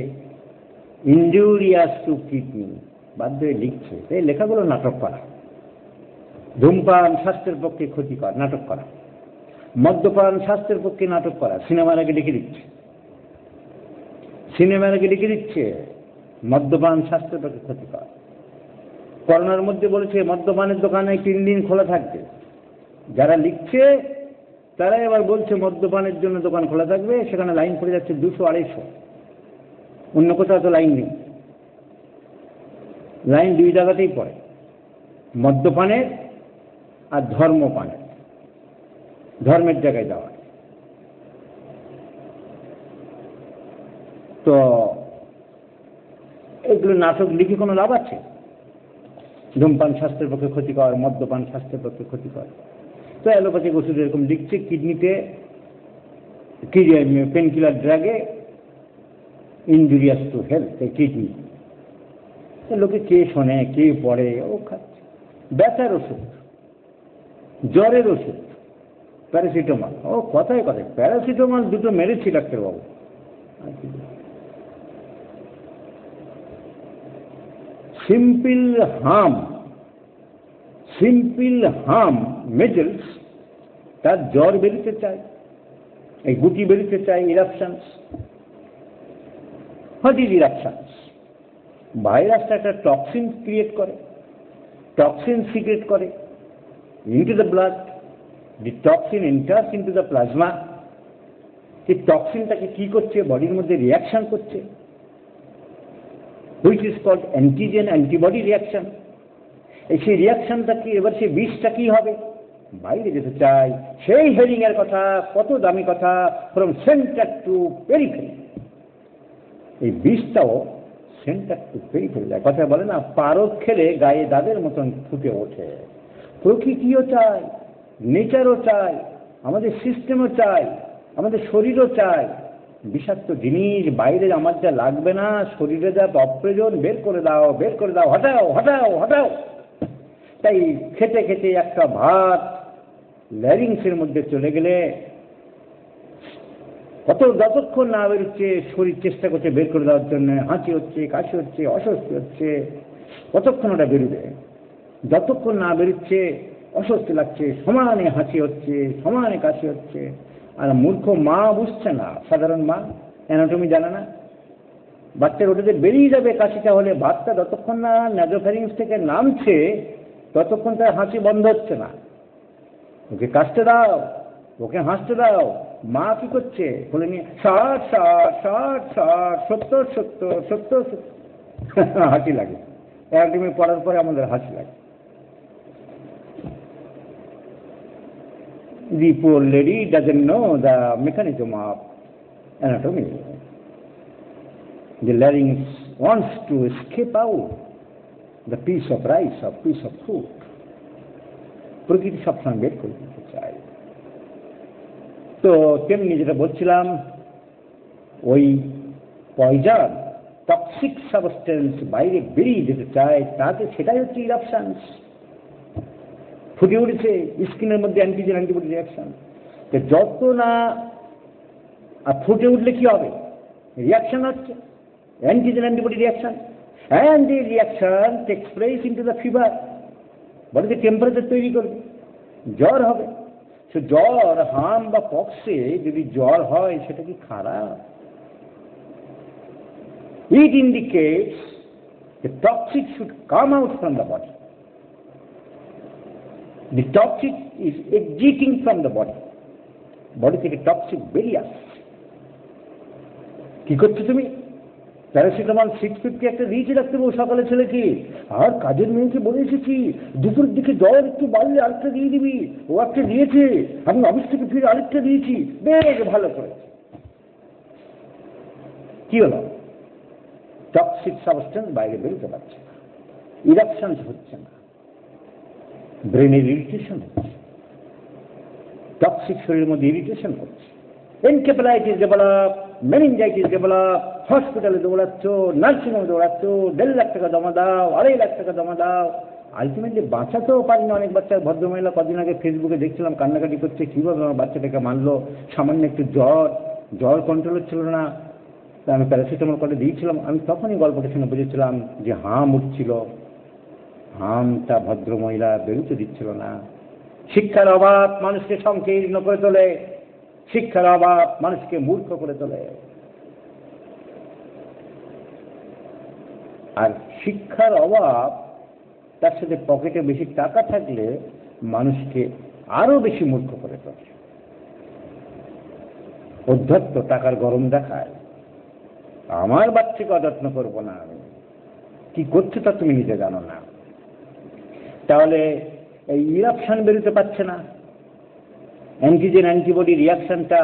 ইনজুরিয়াস টু কিডনি, বাধ্য হয়ে লিখছে। এই লেখাগুলো নাটক করা। ধূমপান স্বাস্থ্যের পক্ষে ক্ষতিকর, নাটক করা। মদ্যপান স্বাস্থ্যের পক্ষে, নাটক করা। সিনেমার আগে লিখে দিচ্ছে, সিনেমার আগে লিখে দিচ্ছে মদ্যপান স্বাস্থ্যের পক্ষে ক্ষতিকর। করোনার মধ্যে বলেছে মদ্যপানের দোকানে 3 দিন খোলা থাকবে। যারা লিখছে তারা এবার বলছে মদ্যপানের জন্য দোকান খোলা থাকবে, সেখানে লাইন পড়ে যাচ্ছে 200-250। অন্য কোথাও তো লাইন নেই, লাইন 2 জায়গাতেই পড়ে, মদ্যপানের আর ধর্মপানের, ধর্মের জায়গায় যাওয়া। তো এগুলো নাটক লিখে কোনো লাভ আছে? ধূমপান স্বাস্থ্যের পক্ষে ক্ষতিকর, মদ্যপান স্বাস্থ্যের পক্ষে ক্ষতিকর। তো অ্যালোপ্যাথিক ওষুধ এরকম লিখছে কিডনিতে, পেন কিলার ড্রাগে ইনজুরিয়াস টু হেলথ, কিডনি। লোকে কে শোনে, কে পড়ে, ও খাচ্ছে। ব্যথার ওষুধ, জ্বরের ওষুধ, প্যারাসিটামল, ও কথায় কথায় প্যারাসিটামল 2টো মেরেছি ডাক্তারবাবু। সিম্পল হার্ম মেজেলস, তার জ্বর বেরোতে চায়, এই গুটি বেরোতে চায়, ইরাপশনস। What is eruptions? ভাইরাসটা একটা টক্সিন ক্রিয়েট করে, টক্সিন সিক্রেট করে into the blood. The toxin enters into the plasma. এই টক্সিনটাকে কি করছে? বডির মধ্যে রিয়াকশন করছে, which is called antigen antibody reaction। সেই রিয়াকশনটা কি, এবার সেই বিষটা কি হবে? বাইরে যেতে চাই। সেই হেরিং এর কথা, কত দামি কথা, ফ্রম সেন্টার টু পেরিফেরি। এই বিষটাও সেন্টার টু পেরিফেরি যায়। কথা বলে না, পারদ খেলে গায়ে দাদের মতন ফুটে ওঠে। প্রকৃতিও চাই, নেচারও চাই, আমাদের সিস্টেমও চাই, আমাদের শরীরও চাই। বিষাক্ত জিনিস বাইরে আমার যা লাগবে না, শরীরে যা অপ্রয়োজন, বের করে দাও, বের করে দাও, হটাও হটাও হটাও। তাই খেতে খেতে একটা ভাত ল্যারিংসের মধ্যে চলে গেলে যতক্ষণ না বেরোচ্ছে, শরীর চেষ্টা করছে বের করে দেওয়ার জন্য, হাঁচি হচ্ছে, কাশি হচ্ছে, অস্বস্তি হচ্ছে, কতক্ষণ ওটা বেরোবে? যতক্ষণ না বেরোচ্ছে অস্বস্তি লাগছে, সমানে হাঁচি হচ্ছে, সমানে কাশি হচ্ছে। আর মূর্খ মা বুঝছে না, সাধারণ মা অ্যানাটমি জানে না, বাচ্চার ওটাতে বেরিয়ে যাবে কাশিটা হলে, ভাতটা যতক্ষণ না নাজোফ্যারিংস থেকে নামছে ততক্ষণ তার হাসি বন্ধ হচ্ছে না। ওকে কাশতে দাও, ওকে হাসতে দাও। মা কি করছে? বলে নিয়ে 60 60 60 60 70 70 70 হাসি লাগে। অ্যানাটমি পড়ার পরে আমাদের হাসি লাগে। The poor lady doesn't know the mechanism of anatomy. The larynx wants to escape out the piece of rice or piece of food. প্রকৃতি সবসময় বের করে দিতে চায়। তো তেমনি যেটা বলছিলাম, ওই পয়জন, টক্সিক সাবস্টেন্স বাইরে বেরিয়ে যেতে চায়, তাতে সেটাই হচ্ছে ইরাপশনস। ফুটে উঠেছে স্কিনের মধ্যে অ্যান্টিজেন অ্যান্টিবডি রিয়াকশন। যত না ফুটে উঠলে কি হবে? রিয়াকশন হচ্ছে, antigen antibody reaction, and the reaction takes place into the fever. বডিতে টেম্পারেচার তৈরি করবে, জ্বর হবে। সে জ্বর, হাম বা পক্সে যদি জ্বর হয় সেটা কি খারাপ? It indicates the toxic should come out from the body. The toxic is exiting from the body. Body থেকে টক্সিক বেরিয়ে আসছে। কি করছো তুমি? প্যারাসিটামল 650 একটা দিয়েছি ডাক্তারবাবু সকালে ছেলেকে, আর কাজের মেয়েকে বলে এসেছি দুপুরের দিকে জ্বর একটু বাড়লে আরেকটা দিয়ে দিবি। ও একটা দিয়েছে, আমি অফিস থেকে ফিরে আরেকটা দিয়েছি, বেশ ভালো করেছে। কি হলো? টক্সিক সাবস্টেন্স বাইরে বেরোতে পারছে না, ইরাকশন হচ্ছে না, ব্রেনের ইরিটেশন হচ্ছে, টক্সিক শরীরের মধ্যে ইরিটেশন হচ্ছে, এনকেফেলাইটিস ডেভেলপ, মেনিনজাইটিস ডেভেলপ, হসপিটালে দৌড়াচ্ছ, নার্সিংহোমে দৌড়াচ্ছ, 1.5 লাখ টাকা জমা দাও, 2.5 লাখ টাকা জমা দাও, আলটিমেটলি বাঁচাতেও পারি না। অনেক বাচ্চা, ভদ্রমহিলা কদিন আগে ফেসবুকে দেখছিলাম কান্নাকাটি করছে, কীভাবে আমার বাচ্চাটাকে মানলো, সামান্য একটু জ্বর কন্ট্রোল হচ্ছিল না, তা আমি প্যারাসিটামল করে দিয়েছিলাম। আমি তখনই গল্পটা শুনে বুঝেছিলাম যে হাম উঠছিল, হামটা ভদ্রমহিলা বেরোতে দিচ্ছিল না। শিক্ষার অভাব মানুষকে সংকীর্ণ করে তোলে, শিক্ষার অভাব মানুষকে মূর্খ করে তোলে। আর শিক্ষার অভাব তার সাথে পকেটে বেশি টাকা থাকলে মানুষকে আরো বেশি মূর্খ করে তোলে। অধ্যত্ত টাকার গরম দেখায়, আমার বাচ্চাকে অযত্ন করবো না আমি, কি করছে তা তুমি নিজে জানো না। তাহলে এই ইরাকশন বেরোতে পারছে না, অ্যান্টিজেন অ্যান্টিবডি রিয়াকশনটা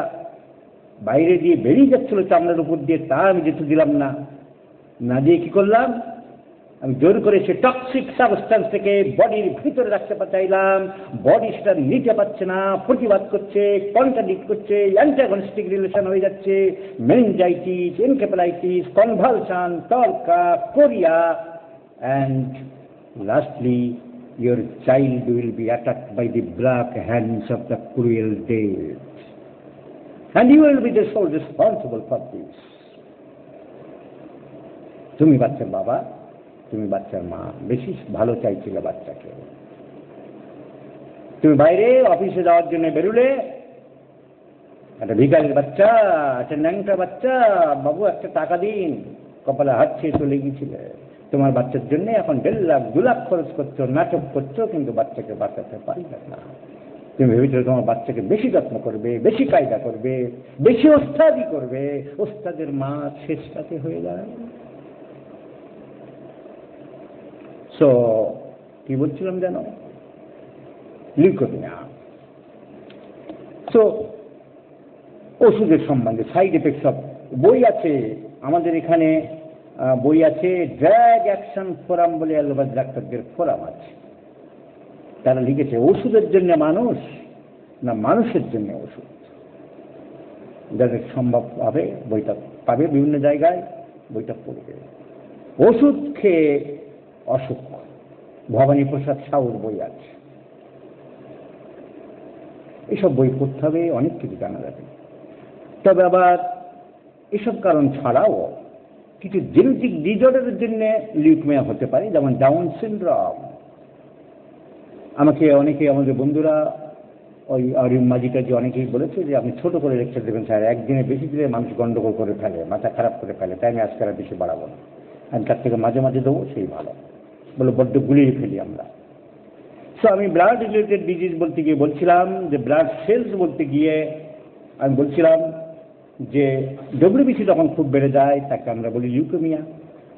বাইরে দিয়ে বেরিয়ে যাচ্ছিল চামড়ার উপর দিয়ে, তা আমি যেতে দিলাম না, না দিয়ে কি করলাম, আমি জোর করে সে টক্সিক সাবস্টেন্স থেকে বডির ভিতরে রাখতে চাইলাম, বডি সেটা নিতে পারছে না, প্রতিবাদ করছে, কন্ট্রাডিক্ট করছে, অ্যান্টাগনিস্টিক রিলেশন হয়ে যাচ্ছে, মেনিনজাইটিস, এনকেফেলাইটিস, কনভালশন, টর্কা, chorea, and lastly your child will be attacked by the black hands of the cruel death. And you will be the sole responsible for this. তুমি বাচ্চার বাবা, তুমি বাচ্চার মা, বেশি ভালো চাইছিলে বাচ্চাকে। তুমি বাইরে অফিসে যাওয়ার জন্য বেরুলে, একটা ভিখারির বাচ্চা, একটা ন্যাংটা বাচ্চা, বাবু একটা টাকা দিন, কপালে হাত ছেয়ে চলে গিয়েছিলে। তোমার বাচ্চার জন্য এখন 1.5 লাখ 2 লাখ খরচ করছো, নাটক করছো, কিন্তু বাচ্চাকে বাঁচাতে পারবে না। তুমি ভেবেছো তোমার বাচ্চাকে বেশি যত্ন করবে, বেশি কায়দা করবে, বেশি ওস্তাদি করবে, ওস্তাদের মা শেষটাতে হয়ে যায়। সো কি বলছিলাম যেন, লিউকোমিয়া। সো ওষুধের সম্বন্ধে সাইড এফেক্টস অফ, বই আছে আমাদের এখানে, বই আছে ড্রাগ অ্যাকশন ফোরাম বলে, অ্যালোপ্যাথি ডাক্তারদের ফোরাম আছে, তারা লিখেছে ওষুধের জন্য মানুষ না মানুষের জন্য ওষুধ। যাদের সম্ভব হবে বইটা পাবে বিভিন্ন জায়গায়, বইটা পড়বে। ওষুধ খেয়ে অসুখ, ভবানী প্রসাদ সাউর বই আছে, এসব বই পড়তে হবে, অনেক কিছু জানা যাবে। তবে আবার এসব কারণ ছাড়াও কিছু জেনেটিক ডিসঅর্ডারের জন্য লিউকেমিয়া হতে পারে, যেমন ডাউন সিনড্রোম। আমাকে অনেকে, আমাদের বন্ধুরা, ওই অরিম মাজিটা যে অনেকেই বলেছে যে আপনি ছোট করে লেকচার দেবেন স্যার, একদিনে বেশি দিলে মানুষ গন্ডগোল করে ফেলে, মাথা খারাপ করে ফেলে, তাই আমি আজকে আর বেশি বাড়াবো না, আমি তার থেকে মাঝে মাঝে দেবো, সেই ভালো। বলে বড্ড গুলিয়ে ফেলি আমরা। সো আমি ব্লাড রিলেটেড ডিজিজ বলতে গিয়ে বলছিলাম যে ব্লাড সেলস বলতে গিয়ে আমি বলছিলাম যে ডব্লিউবিসি যখন খুব বেড়ে যায় তাকে আমরা বলি লিউকেমিয়া।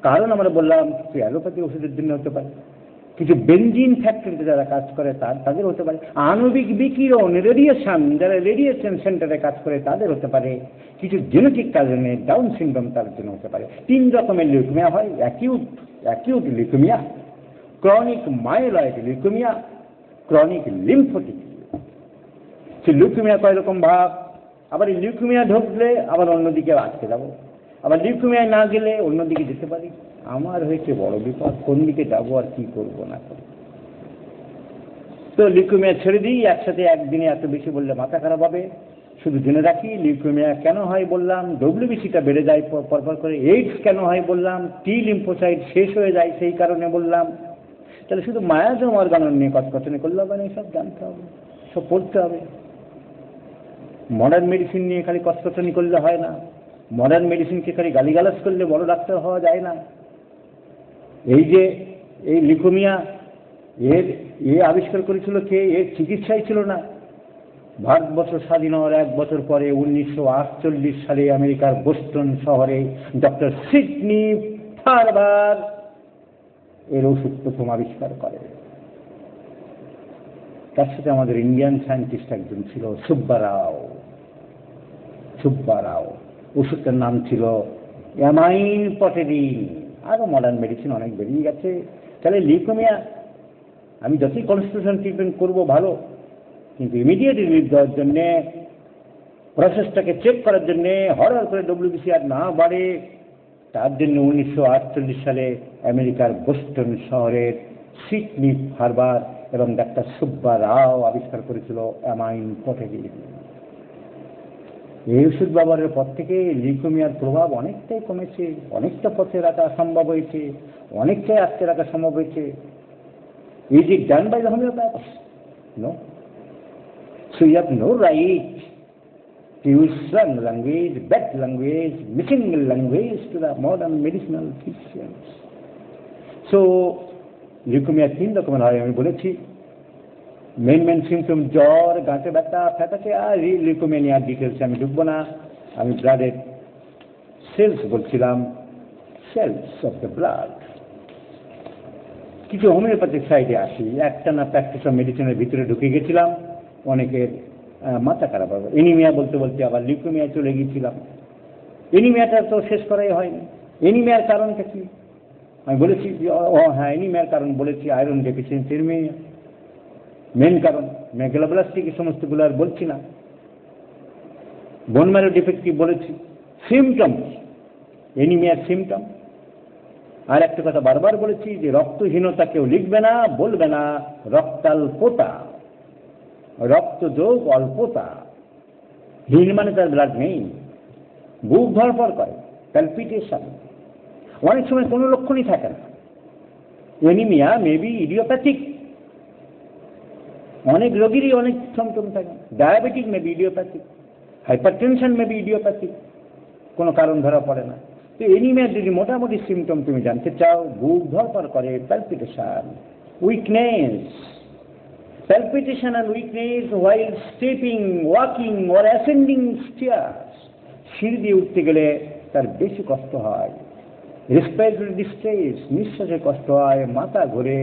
কারণ আমরা বললাম কিছু অ্যালোপ্যাথি ওষুধের জন্য হতে পারে, কিছু বেনজিন ফ্যাক্টরিতে যারা কাজ করে তাদের হতে পারে, আণবিক বিকিরণ রেডিয়েশন যারা রেডিয়েশন সেন্টারে কাজ করে তাদের হতে পারে, কিছু জেনেটিক কারণে ডাউন সিনড্রোম তার জন্য হতে পারে। 3 রকমের লিউকেমিয়া হয়, acute leukaemia, chronic myeloid leukaemia, chronic lymphatic. সে লিউকেমিয়া কয় রকম ভাগ, আবার এই লিউকেমিয়া ঢুকলে আবার অন্যদিকে আটকে যাবো, আবার লিউকেমিয়ায় না গেলে অন্যদিকে যেতে পারি। আমার হয়েছে বড় বিপদ, কোন দিকে যাবো আর কি করবো না করবো। তো লিউকেমিয়া ছেড়ে দিই, একসাথে একদিনে এত বেশি বললে মাথা খারাপ হবে। শুধু জেনে রাখি লিউকেমিয়া কেন হয় বললাম, ডব্লিউবিসিটা বেড়ে যায় পরপর করে। এইডস কেন হয় বললাম, টি লিম্ফোসাইট শেষ হয়ে যায় সেই কারণে বললাম। তাহলে শুধু মায়াজম অর্গানন নিয়ে কচকচনি করলে হবে না, সব জানতে হবে, সব পড়তে হবে। মডার্ন মেডিসিন নিয়ে খালি কচকচনি করলে হয় না, মডার্ন মেডিসিনকে খালি গালিগালাজ করলে বড় ডাক্তার হওয়া যায় না। এই যে এই লিউকেমিয়া, এর আবিষ্কার করেছিল কে? এর চিকিৎসাই ছিল না। ভারতবর্ষ স্বাধীন হওয়ার 1 বছর পরে 1948 সালে আমেরিকার বোস্টন শহরে ডক্টর সিডনি ফারবার এর ওষুধ প্রথম আবিষ্কার করে। তার সাথে আমাদের ইন্ডিয়ান সায়েন্টিস্ট একজন ছিল, সুব্বারাও। ওষুধটার নাম ছিল অ্যামাইন পটেরিন, আরও মডার্ন মেডিসিন অনেক বেরিয়ে গেছে। তাহলে লিউকেমিয়া আমি যতই কনস্টিটিউশন ট্রিটমেন্ট করবো ভালো, কিন্তু ইমিডিয়েট রিলিফ দেওয়ার জন্যে, প্রসেসটাকে চেক করার জন্যে হঠাৎ করে WBC না বাড়ে, তার জন্য 1948 সালে আমেরিকার বোস্টন শহরের সিডনি হারবার এবং ডাক্তার সুব্বা রাও আবিষ্কার করেছিল অ্যামাইন পটেরিন। এই ওষুধ ব্যবহারের পর থেকে লিউকেমিয়ার প্রভাব অনেকটাই কমেছে, অনেকটা পথে রাখা সম্ভব হয়েছে, অনেকটাই আটকে রাখা সম্ভব হয়েছে। Is it done by the homeopath? No. So you have no right to use strong language, bad language, missing language to the modern medicinal physicians. So, leukaemia 3 রকমের হয় আমি বলেছি। মেন সিমটম জ্বর, গাঁটে ব্যথা, ফ্যাকাশে, আর লিউকেমিয়া নিয়ে ডিটেলসে আমি ঢুকবো না। আমি ব্লাডের সেলস বলছিলাম, সেলস অফ দ্য ব্লাড। কিছু হোমিওপ্যাথিক সাইডে আসি। একটা না প্র্যাকটিস অফ মেডিসিনের ভিতরে ঢুকে গেছিলাম, অনেকের মাথা খারাপ হবে। এনিমিয়া বলতে বলতে আবার লিউকেমিয়া চলে গিয়েছিলাম। এনিমিয়াটা তো শেষ করাই হয়নি। এনিমিয়ার কারণটা কি আমি বলেছি, হ্যাঁ এনিমিয়ার কারণ বলেছি আয়রন ডেফিসিয়েন্সি এনিমিয়া মেন কারণ। মেগালোব্লাস্টিক এই সমস্তগুলো আর বলছি না। বোন ম্যারো ডিফেক্টিভ বলেছি। সিমটম, এনিমিয়ার সিমটম। আর একটা কথা বারবার বলেছি যে রক্তহীনতা কেউ লিখবে না, বলবে না রক্তাল্পতা, রক্ত যোগ অল্পতা। হীন মানে তার ব্লাড নেই, বুক ধরপর করে, প্যালপিটেশন, অনেক সময় কোনো লক্ষণই থাকে না। এনিমিয়া মেবি ইডিওপ্যাথিক, অনেক রোগীরই অনেক সিমটম থাকে। Diabetic maybe idiopathic, hypertension maybe idiopathic, কোনো কারণ ধরা পড়ে না। তো এনিমিয়ার যদি মোটামুটি সিমটম তুমি জানতে চাও, বুক ধরপর করে, palpitation, weakness, palpitation and weakness while stepping, walking or ascending stairs, সিঁড়ি দিয়ে উঠতে গেলে তার বেশি কষ্ট হয়, রেসপিরেটরি ডিস্ট্রেস, নিঃশ্বাসে কষ্ট হয়, মাথা ঘোরে,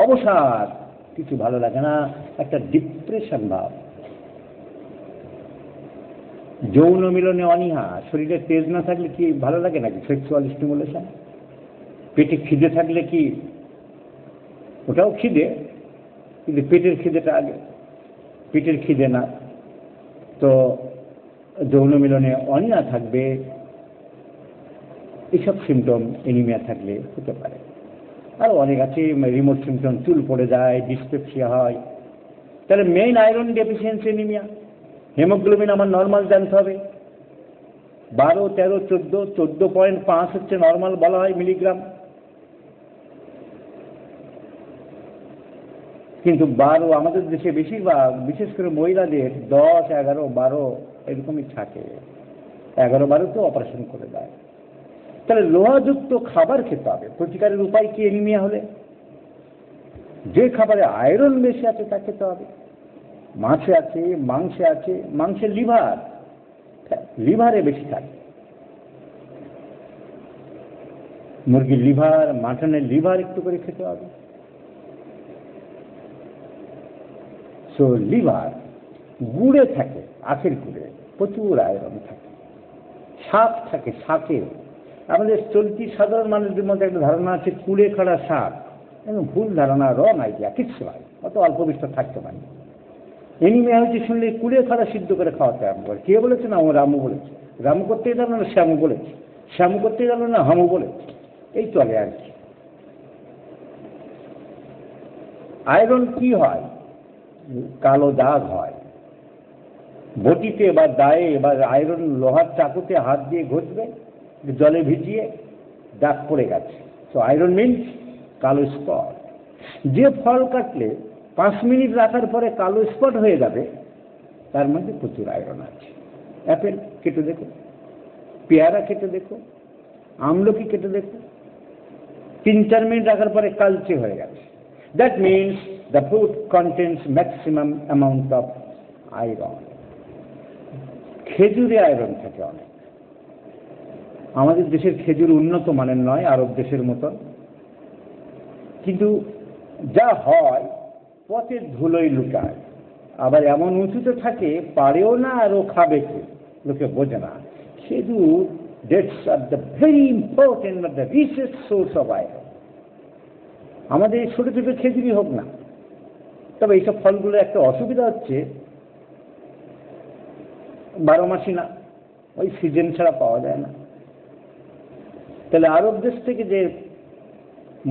অবসাদ, কিছু ভালো লাগে না, একটা ডিপ্রেশন ভাব, যৌন মিলনে অনীহা, শরীরে তেজ না থাকলে কি ভালো লাগে নাকি? Sexual stimulation. পেটে খিদে থাকলে কি, ওটাও খিদে, কিন্তু পেটের খিদেটা আগে, পেটের খিদে না। তো যৌন মিলনে অনীহা থাকবে, এইসব সিমটম এনিমিয়া থাকলে হতে পারে। আর অনেক আছে রিমোট সিমটম, চুল পড়ে যায়, ডিসপেপসিয়া হয়। তাহলে main iron deficiency anaemia. Haemoglobin আমার নর্মাল জানতে হবে, 12, 13, 14, 14.5 হচ্ছে নর্মাল বলা হয় মিলিগ্রাম। কিন্তু 12 আমাদের দেশে বেশিরভাগ, বিশেষ করে মহিলাদের 10, 11, 12 এরকমই থাকে। 11, 12 তো অপারেশন করে দেয়। তাহলে লোহাযুক্ত খাবার খেতে হবে। প্রতিকারের উপায় কি এনিমিয়া হলে? যে খাবারে আয়রন বেশি আছে তা খেতে হবে। মাছে আছে, মাংসে আছে, মাংসের লিভার, লিভারে বেশি থাকে। মুরগির লিভার, মাটনের লিভার একটু করে খেতে হবে। সো লিভার, গুড়ে থাকে, আখের গুড়ে প্রচুর আয়রন থাকে। শাক থাকে, শাকে আমাদের চলতি সাধারণ মানুষদের মধ্যে একটা ধারণা আছে কুড়ে খাড়া শাক, এবং ভুল ধারণা, রং আইডিয়া, কিচ্ছু নয়, অত অল্প বিস্তর থাকতে পারে। এনিমিয়া হয়েছে শুনলে কুড়ে খাড়া সিদ্ধ করে খাওয়াতে আরম্ভ করে। কে বলেছে? না ও রামু বলেছে। রামু করতেই জানলো না শ্যামু বলেছে, শ্যামু করতেই জানলো না হামু বলেছে, এই চলে আর কি। আয়রন কি হয়? কালো দাগ হয় বটিতে বা দায়ে, বা আয়রন লোহার চাকুতে হাত দিয়ে ঘষবে, জলে ভিজিয়ে দাগ পড়ে গেছে। তো আয়রন মিন্স কালো স্পট। যে ফল কাটলে 5 মিনিট রাখার পরে কালো স্পট হয়ে যাবে, তার মধ্যে প্রচুর আয়রন আছে। অ্যাপেল কেটে দেখো, পেয়ারা কেটে দেখো, আমলকি কেটে দেখো, 3-4 মিনিট রাখার পরে কালচে হয়ে গেছে। That means the fruit contains maximum amount of iron. খেজুরে আয়রন থাকে অনেক। আমাদের দেশের খেজুর উন্নত মানের নয় আরব দেশের মতন, কিন্তু যা হয় পথের ধুলোই লুকায়। আবার এমন উঁচুতে থাকে, পারেও না আর ও খাবে কি, লোকে বোঝে না। খেজুর dates are the very important or the richest source of iron. আমাদের এই ছোট ছোট খেজুরি হোক না, তবে এইসব ফলগুলোর একটা অসুবিধা হচ্ছে 12 মাসই না, ওই সিজন ছাড়া পাওয়া যায় না। তাহলে আরব দেশ থেকে যে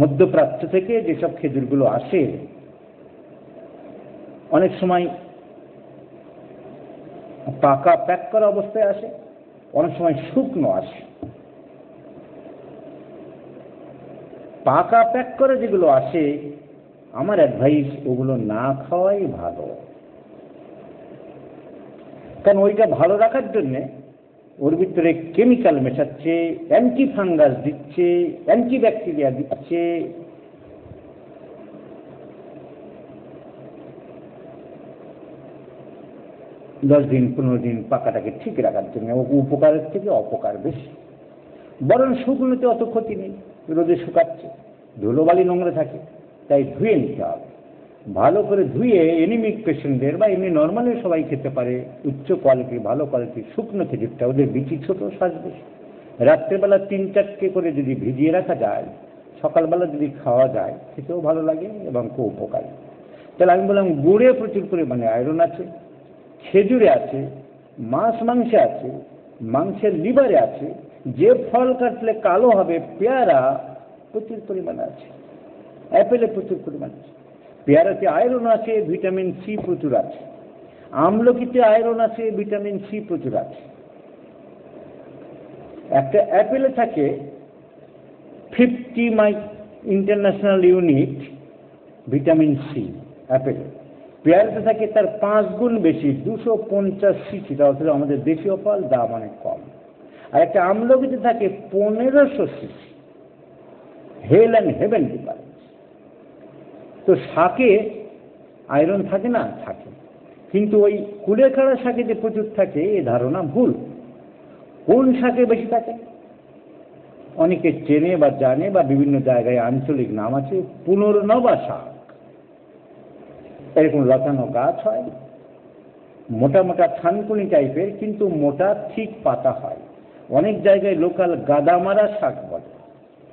মধ্যপ্রাচ্য থেকে যেসব খেজুরগুলো আসে অনেক সময় পাকা প্যাক করা অবস্থায় আসে, অনেক সময় শুকনো আসে। পাকা প্যাক করে যেগুলো আসে আমার অ্যাডভাইস ওগুলো না খাওয়াই ভালো, কারণ ওইটা ভালো রাখার জন্যে ওর ভিতরে কেমিক্যাল মেশাচ্ছে, অ্যান্টি ফাঙ্গাস দিচ্ছে, অ্যান্টি ব্যাকটেরিয়া দিচ্ছে। দশ দিন 15 দিন পাকাটাকে ঠিক রাখার জন্য উপকারের থেকে অপকার বেশি। বরং শুকনোতে অত ক্ষতি নেই, রোদে শুকাচ্ছে, ধুলোবালি নোংরা থাকে, তাই ধুয়ে নিতে হবে। ভালো করে ধুয়ে এনিমিক পেশেন্টদের বা এমনি নর্মালি সবাই খেতে পারে উচ্চ কোয়ালিটি ভালো কোয়ালিটির শুকনো খেজুরটা, ওদের বিচি ছোট, শ্বাস বেশি। রাত্রেবেলা 3-4টে করে যদি ভিজিয়ে রাখা যায়, সকালবেলা যদি খাওয়া যায় খেতেও ভালো লাগে এবং খুব উপকারী। তাহলে আমি বললাম গুড়ে প্রচুর পরিমাণে আয়রন আছে, খেজুরে আছে, মাছ মাংসে আছে, মাংসের লিভারে আছে। যে ফল কাটলে কালো হবে পেয়ারা প্রচুর পরিমাণে আছে, অ্যাপেলে প্রচুর পরিমাণ আছে, পেয়ারাতে আয়রন আছে, ভিটামিন সি প্রচুর আছে, আমলকিতে আয়রন আছে, ভিটামিন সি প্রচুর আছে। একটা অ্যাপেলে থাকে 50 ইন্টারন্যাশনাল ইউনিট ভিটামিন সি অ্যাপেলে, পেয়ারাতে থাকে তার 5 গুণ বেশি, 250 সিসি, তাহলে আমাদের দেশীয় ফল দাম অনেক কম। আর একটা আমলকিতে থাকে 1500 cc, hell and heaven difference. তো শাকে আয়রন থাকে না, থাকে, কিন্তু ওই কুলেখাড়া শাকে যে প্রচুর থাকে এ ধারণা ভুল। কোন শাকে বেশি থাকে অনেকে চেনে বা জানে, বা বিভিন্ন জায়গায় আঞ্চলিক নাম আছে, পুনর্নবা শাক। এরকম লতানো গাছ হয়, মোটা মোটা থানকুনি টাইপের, কিন্তু মোটা ঠিক পাতা হয়। অনেক জায়গায় লোকাল গাদামারা শাক বলে।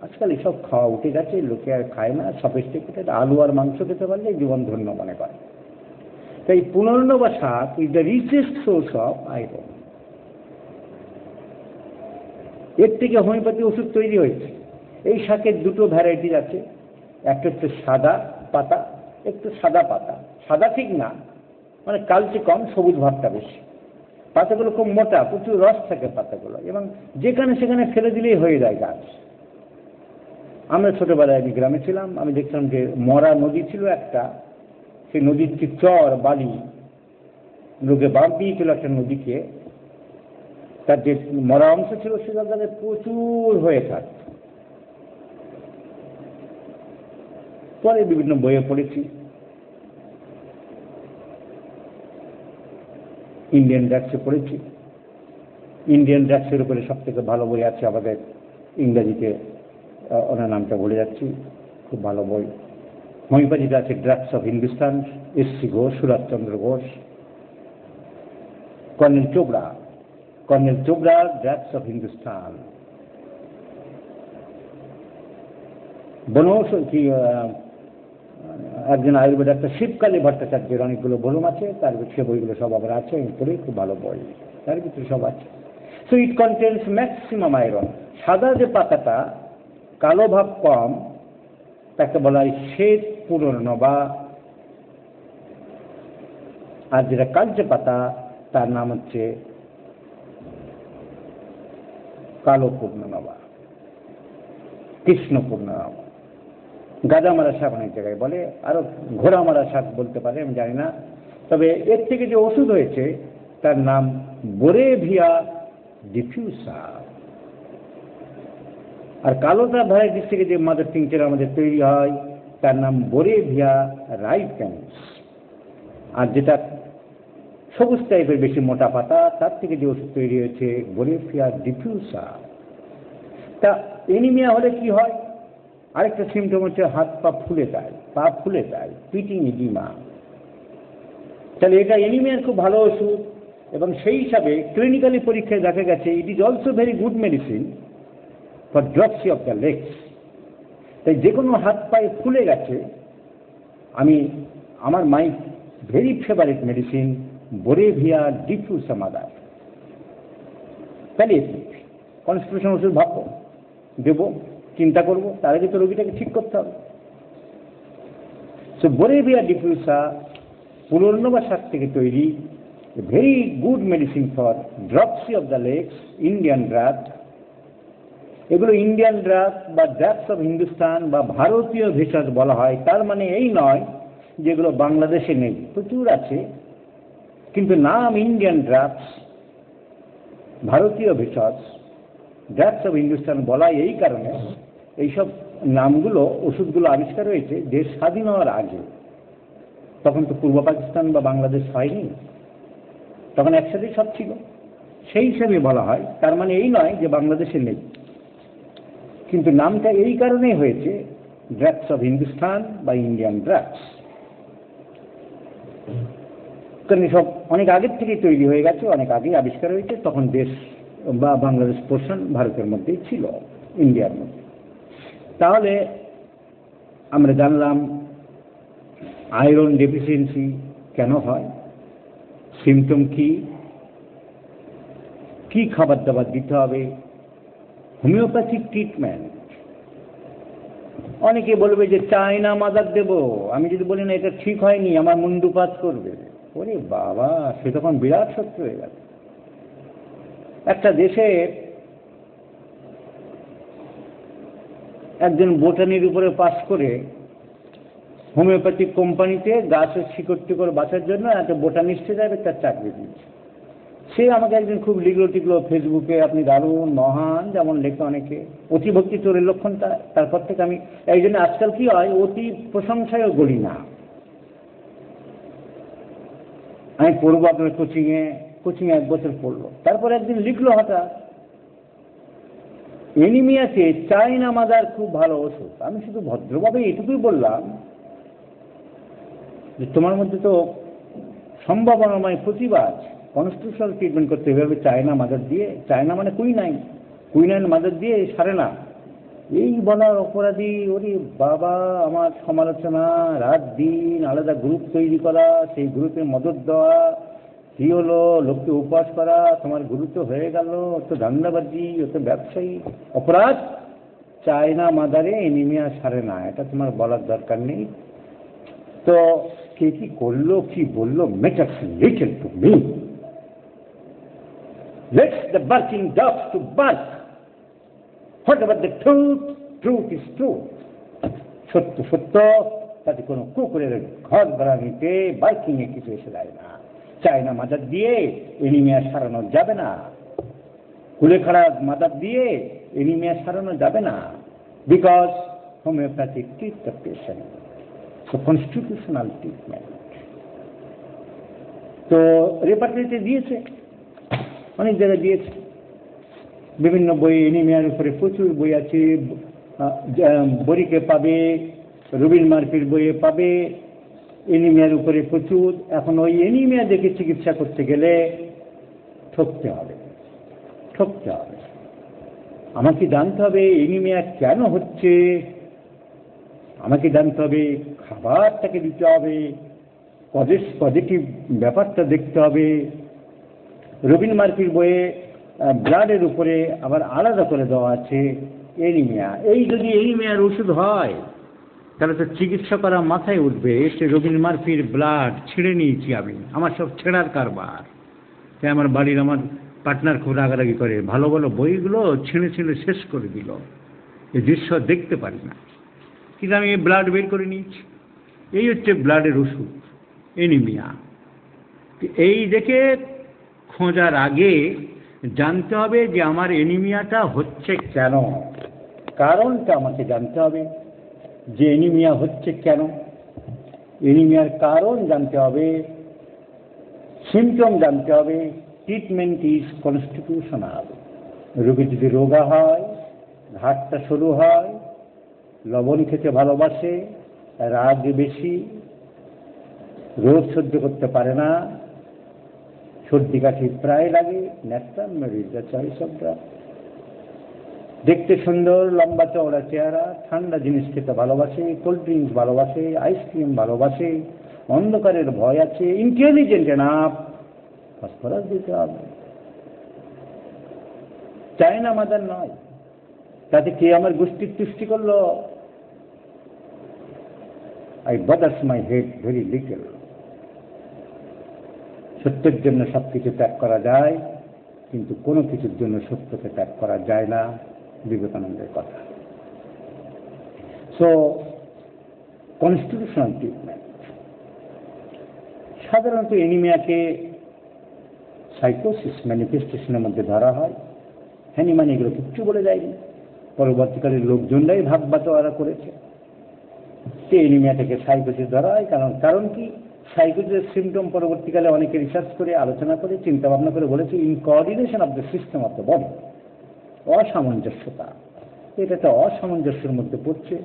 আজকাল এসব খাওয়া উঠে গেছে, লোকে আর খায় না, সফিস্টিকেটেড। আলু আর মাংস খেতে পারলে জীবন ধন্য মনে করে। তাই পুনর্নবা শাক is the richest source of iron. এর থেকে হোমিওপ্যাথি ওষুধ তৈরি হয়েছে। এই শাকের 2টো ভ্যারাইটিস আছে, একটা হচ্ছে সাদা পাতা, একটু সাদা পাতা, সাদা ঠিক না, মানে কালচে কম, সবুজ ভাবটা বেশি। পাতাগুলো খুব মোটা, প্রচুর রস থাকে পাতাগুলো, এবং যেখানে সেখানে ফেলে দিলেই হয়ে যায় গাছ। আমরা ছোটবেলায় আমি গ্রামে ছিলাম, আমি দেখছিলাম যে মরা নদী ছিল একটা, সেই নদীর কি চর বালি লোকে বাঁধ দিয়েছিল একটা নদীকে, তার যে মরা অংশ ছিল সে জায়গায় প্রচুর হয়ে থাকত। পরে বিভিন্ন বইয়ে পড়েছি, ইন্ডিয়ান ড্রাগসে পড়েছি। ইন্ডিয়ান ড্রাগসের উপরে সব থেকে ভালো বই আছে আমাদের ইংরেজিতে, ওনার নামটা ভুলে যাচ্ছি, খুব ভালো বই। হোমিওপ্যাথিতে আছে drugs of Hindustan, S C. Ghosh, Surajchandra Ghosh, colonel Chopra drugs of Hindustan, কি একজন আয়ুর্বেদ ডাক্তার শিবকালী ভট্টাচার্যের অনেকগুলো ভলুম আছে, তার সে বইগুলো সব আবার আছে, পড়ে খুব ভালো বই, তার ভিতরে সব আছে। So it contains maximum iron. সাদা যে পাতাটা কালো ভাব কম, তাকে বলা হয় শ্বেত পুনর্নবা, আর যেটা কালচে পাতা তার নাম হচ্ছে কালো পূর্ণনবা, কৃষ্ণ পূর্ণনবা। গাদামারা শাক অনেক জায়গায় বলে, আরো ঘোড়ামারা শাক বলতে পারে, আমি জানি না। তবে এর থেকে যে ওষুধ হয়েছে তার নাম বোরেভিয়া ডিফিউসা। আর কালোটা ভ্যারাইটিস থেকে যে মাদার টিংচার আমাদের তৈরি হয় তার নাম বোরেভিয়া রাইপেন্স। আর যেটা সবুজ টাইপের বেশি মোটা পাতা তার থেকে যে ওষুধ তৈরি হয়েছে বোরেভিয়া ডিফিউসা। তা এনিমিয়া হলে কি হয়? আরেকটা সিমটম হচ্ছে হাত পা ফুলে যায়, পিটিং ইডিমা। তাহলে এটা এনিমিয়ার খুব ভালো ওষুধ। এবং সেই হিসাবে ক্লিনিক্যালি পরীক্ষায় দেখা গেছে it is also very good medicine for dropsy of the legs. তাই যে কোনো হাত পায়ে ফুলে গেছে, আমার my very favourite medicine boerhavia diffusa mother, palliative constitution ওষুধ ভাববো দেবো, চিন্তা করবো, তার আগে তো রোগীটাকে ঠিক করতে হবে। সো বোরেভিয়া ডিফিউসা পুনর্ন বা শাক থেকে তৈরি, very good medicine for dropsy of the legs, Indian drug. এগুলো ইন্ডিয়ান ড্রাগ বা ড্রাগস অফ হিন্দুস্তান বা ভারতীয় ভেষজ বলা হয়। তার মানে এই নয় যেগুলো বাংলাদেশে নেই, প্রচুর আছে, কিন্তু নাম ইন্ডিয়ান ড্রাগস, ভারতীয় ভেষজ, ড্রাগস অফ হিন্দুস্তান বলা এই কারণে এইসব নামগুলো ওষুধগুলো আবিষ্কার হয়েছে দেশ স্বাধীন হওয়ার আগে। তখন তো পূর্ব পাকিস্তান বা বাংলাদেশ হয়নি, তখন একসাথেই সব ছিল, সেই হিসাবে বলা হয়। তার মানে এই নয় যে বাংলাদেশে নেই, কিন্তু নামটা এই কারণেই হয়েছে ড্রাগস অফ হিন্দুস্তান বা ইন্ডিয়ান ড্রাগস। কারণ সব অনেক আগের থেকেই তৈরি হয়ে গেছে, অনেক আগেই আবিষ্কার হয়েছে, তখন দেশ বা বাংলাদেশ পোর্শন ভারতের মধ্যেই ছিল, ইন্ডিয়ার মধ্যে। তাহলে আমরা জানলাম আয়রন ডেফিসিয়েন্সি কেন হয়, সিমটম কি, কি খাবার দাবার দিতে হবে, হোমিওপ্যাথিক ট্রিটমেন্ট। অনেকে বলবে যে চায়না মাদার দেব, আমি যদি বলি না এটা ঠিক হয়নি আমার মুন্ডুপাত করবে, ওরে বাবা, সে তখন বিরাট সত্য হয়ে গেল। একটা দেশে একজন বোটানির উপরে পাস করে হোমিওপ্যাথিক কোম্পানিতে গাছের শিকড় টিকড় বাঁচার জন্য একটা বোটানিস্টে যাবে, তার চাকরি দিয়েছে। সে আমাকে একদিন খুব লিখলো টিকলো ফেসবুকে, আপনি দারুণ মহান, যেমন লেখে অনেকে, অতিভক্তি চোরের লক্ষণটা। তারপর থেকে আমি এই জন্য আজকাল কি হয়, অতি প্রশংসায়ও গড়ি না। আমি পড়বো আপনার কোচিংয়ে 1 বছর পড়লো, তারপর একদিন লিখলো হঠাৎ এনিমিয়াতে চায়না মাদার খুব ভালো ওষুধ। আমি শুধু ভদ্রভাবে এটুকুই বললাম যে তোমার মধ্যে তো সম্ভাবনাময় প্রতিবাদ, কনস্টিটিউশনাল ট্রিটমেন্ট করতে হবে চায়না মাদার দিয়ে। চায়না মানে কুইনাইন মাদার দিয়ে সারে না, এই বলার অপরাধী। ওরে বাবা, আমার সমালোচনা, রাত দিন আলাদা গ্রুপ তৈরি করা, সেই গ্রুপে মদত দেওয়া, কি হলো, লোককে উপবাস করা, তোমার গুরু তো হয়ে গেল, তো ধান্দাবাজি, ও তো ব্যবসায়ী, অপরাধ। চায়না মাদারে এনিমিয়া সারে না, এটা তোমার বলার দরকার নেই। তো কে কি করলো কি বললো, matters little to me. Let's the barking dogs to bark, whatever the truth, truth is truth. সত্য সত্য, তাতে কোনো কুকুরের ঘর বাড়ানিতে বার্কিং এ কিছু এসে যায় না। চায়না মাদার দিয়ে এনিমিয়া সারানো যাবে না, কুলেখাড়া মাদার দিয়ে এনিমিয়া সারানো যাবে না, because homeopathic treat the patient, so constitutional treatment. তো রেপার্টরিতে দিয়েছে, অনেক জায়গায় দিয়েছে, বিভিন্ন বই, এনিমিয়ার উপরে প্রচুর বই আছে, বরিকে পাবে, রবিন মার্ফির বইয়ে পাবে এনিমিয়ার উপরে প্রচুর। এখন ওই এনিমিয়া দেখে চিকিৎসা করতে গেলে ঠকতে হবে। আমাকে জানতে হবে এনিমিয়া কেন হচ্ছে, আমাকে জানতে হবে, খাবারটাকে দিতে হবে, পজিটিভ ব্যাপারটা দেখতে হবে। রবিন মার্ফির বইয়ে ব্লাডের উপরে আবার আলাদা করে দেওয়া আছে এনিমিয়া। এই যদি এনিমিয়ার ওষুধ হয় তাহলে তো চিকিৎসা করা মাথায় উঠবে, সে রবিন মার্ফির ব্লাড ছিঁড়ে নিয়েছি আমি, আমার সব ছেঁড়ার কারবার। তাই আমার বাড়ির আমার পার্টনার খুব রাগারাগি করে, ভালো ভালো বইগুলো ছিঁড়ে শেষ করে দিল, এই দৃশ্য দেখতে পারি না, কিন্তু আমি ব্লাড বের করে নিয়েছি। এই হচ্ছে ব্লাডের ওষুধ, এনিমিয়া। এই দেখে খোঁজার আগে জানতে হবে যে আমার এনিমিয়াটা হচ্ছে কেন, কারণটা আমাকে জানতে হবে যে এনিমিয়া হচ্ছে কেন, এনিমিয়ার কারণ জানতে হবে, সিমটম জানতে হবে। Treatment is constitutional. রোগী যদি রোগা হয়, ঘাটটা সরু হয়, লবণ খেতে ভালোবাসে, রাগ বেশি, রোদ সহ্য করতে পারে না, সর্দি কাশি প্রায় লাগে, ন্যাস্টাম is the choice of drug. দেখতে সুন্দর, লম্বা চওড়া চেহারা, ঠান্ডা জিনিস খেতে ভালোবাসে, কোল্ড ড্রিঙ্কস ভালোবাসে, আইসক্রিম ভালোবাসে, অন্ধকারের ভয় আছে, ইন্টেলিজেন্ট এনাফ, ফসফরাস দিতে হবে। চায়না মাদার নয়, তাতে কে আমার গোষ্ঠীর তুষ্টি করলো, I বদার্স my head very little. সত্যের জন্য সবকিছু ত্যাগ করা যায়, কিন্তু কোনো কিছুর জন্য সত্যকে ত্যাগ করা যায় না, বিবেকানন্দের কথা। So constitutional treatment. সাধারণত এনিমিয়াকে সাইকোসিস ম্যানিফেস্টেশনের মধ্যে ধরা হয়। হ্যানিম্যান এগুলো কিচ্ছু বলে যায়নি, পরবর্তীকালে লোকজনরাই ভাগ বাটোয়ারা করেছে। সে এনিমিয়াটাকে সাইকোসিস ধরা হয়, কারণ কি, সাইকোসিসের সিমটম পরবর্তীকালে অনেকে রিসার্চ করে, আলোচনা করে, চিন্তা ভাবনা করে বলেছে incoordination of the system of the body, অসামঞ্জস্যতা। এটা একটা অসামঞ্জস্যের মধ্যে পড়ছে,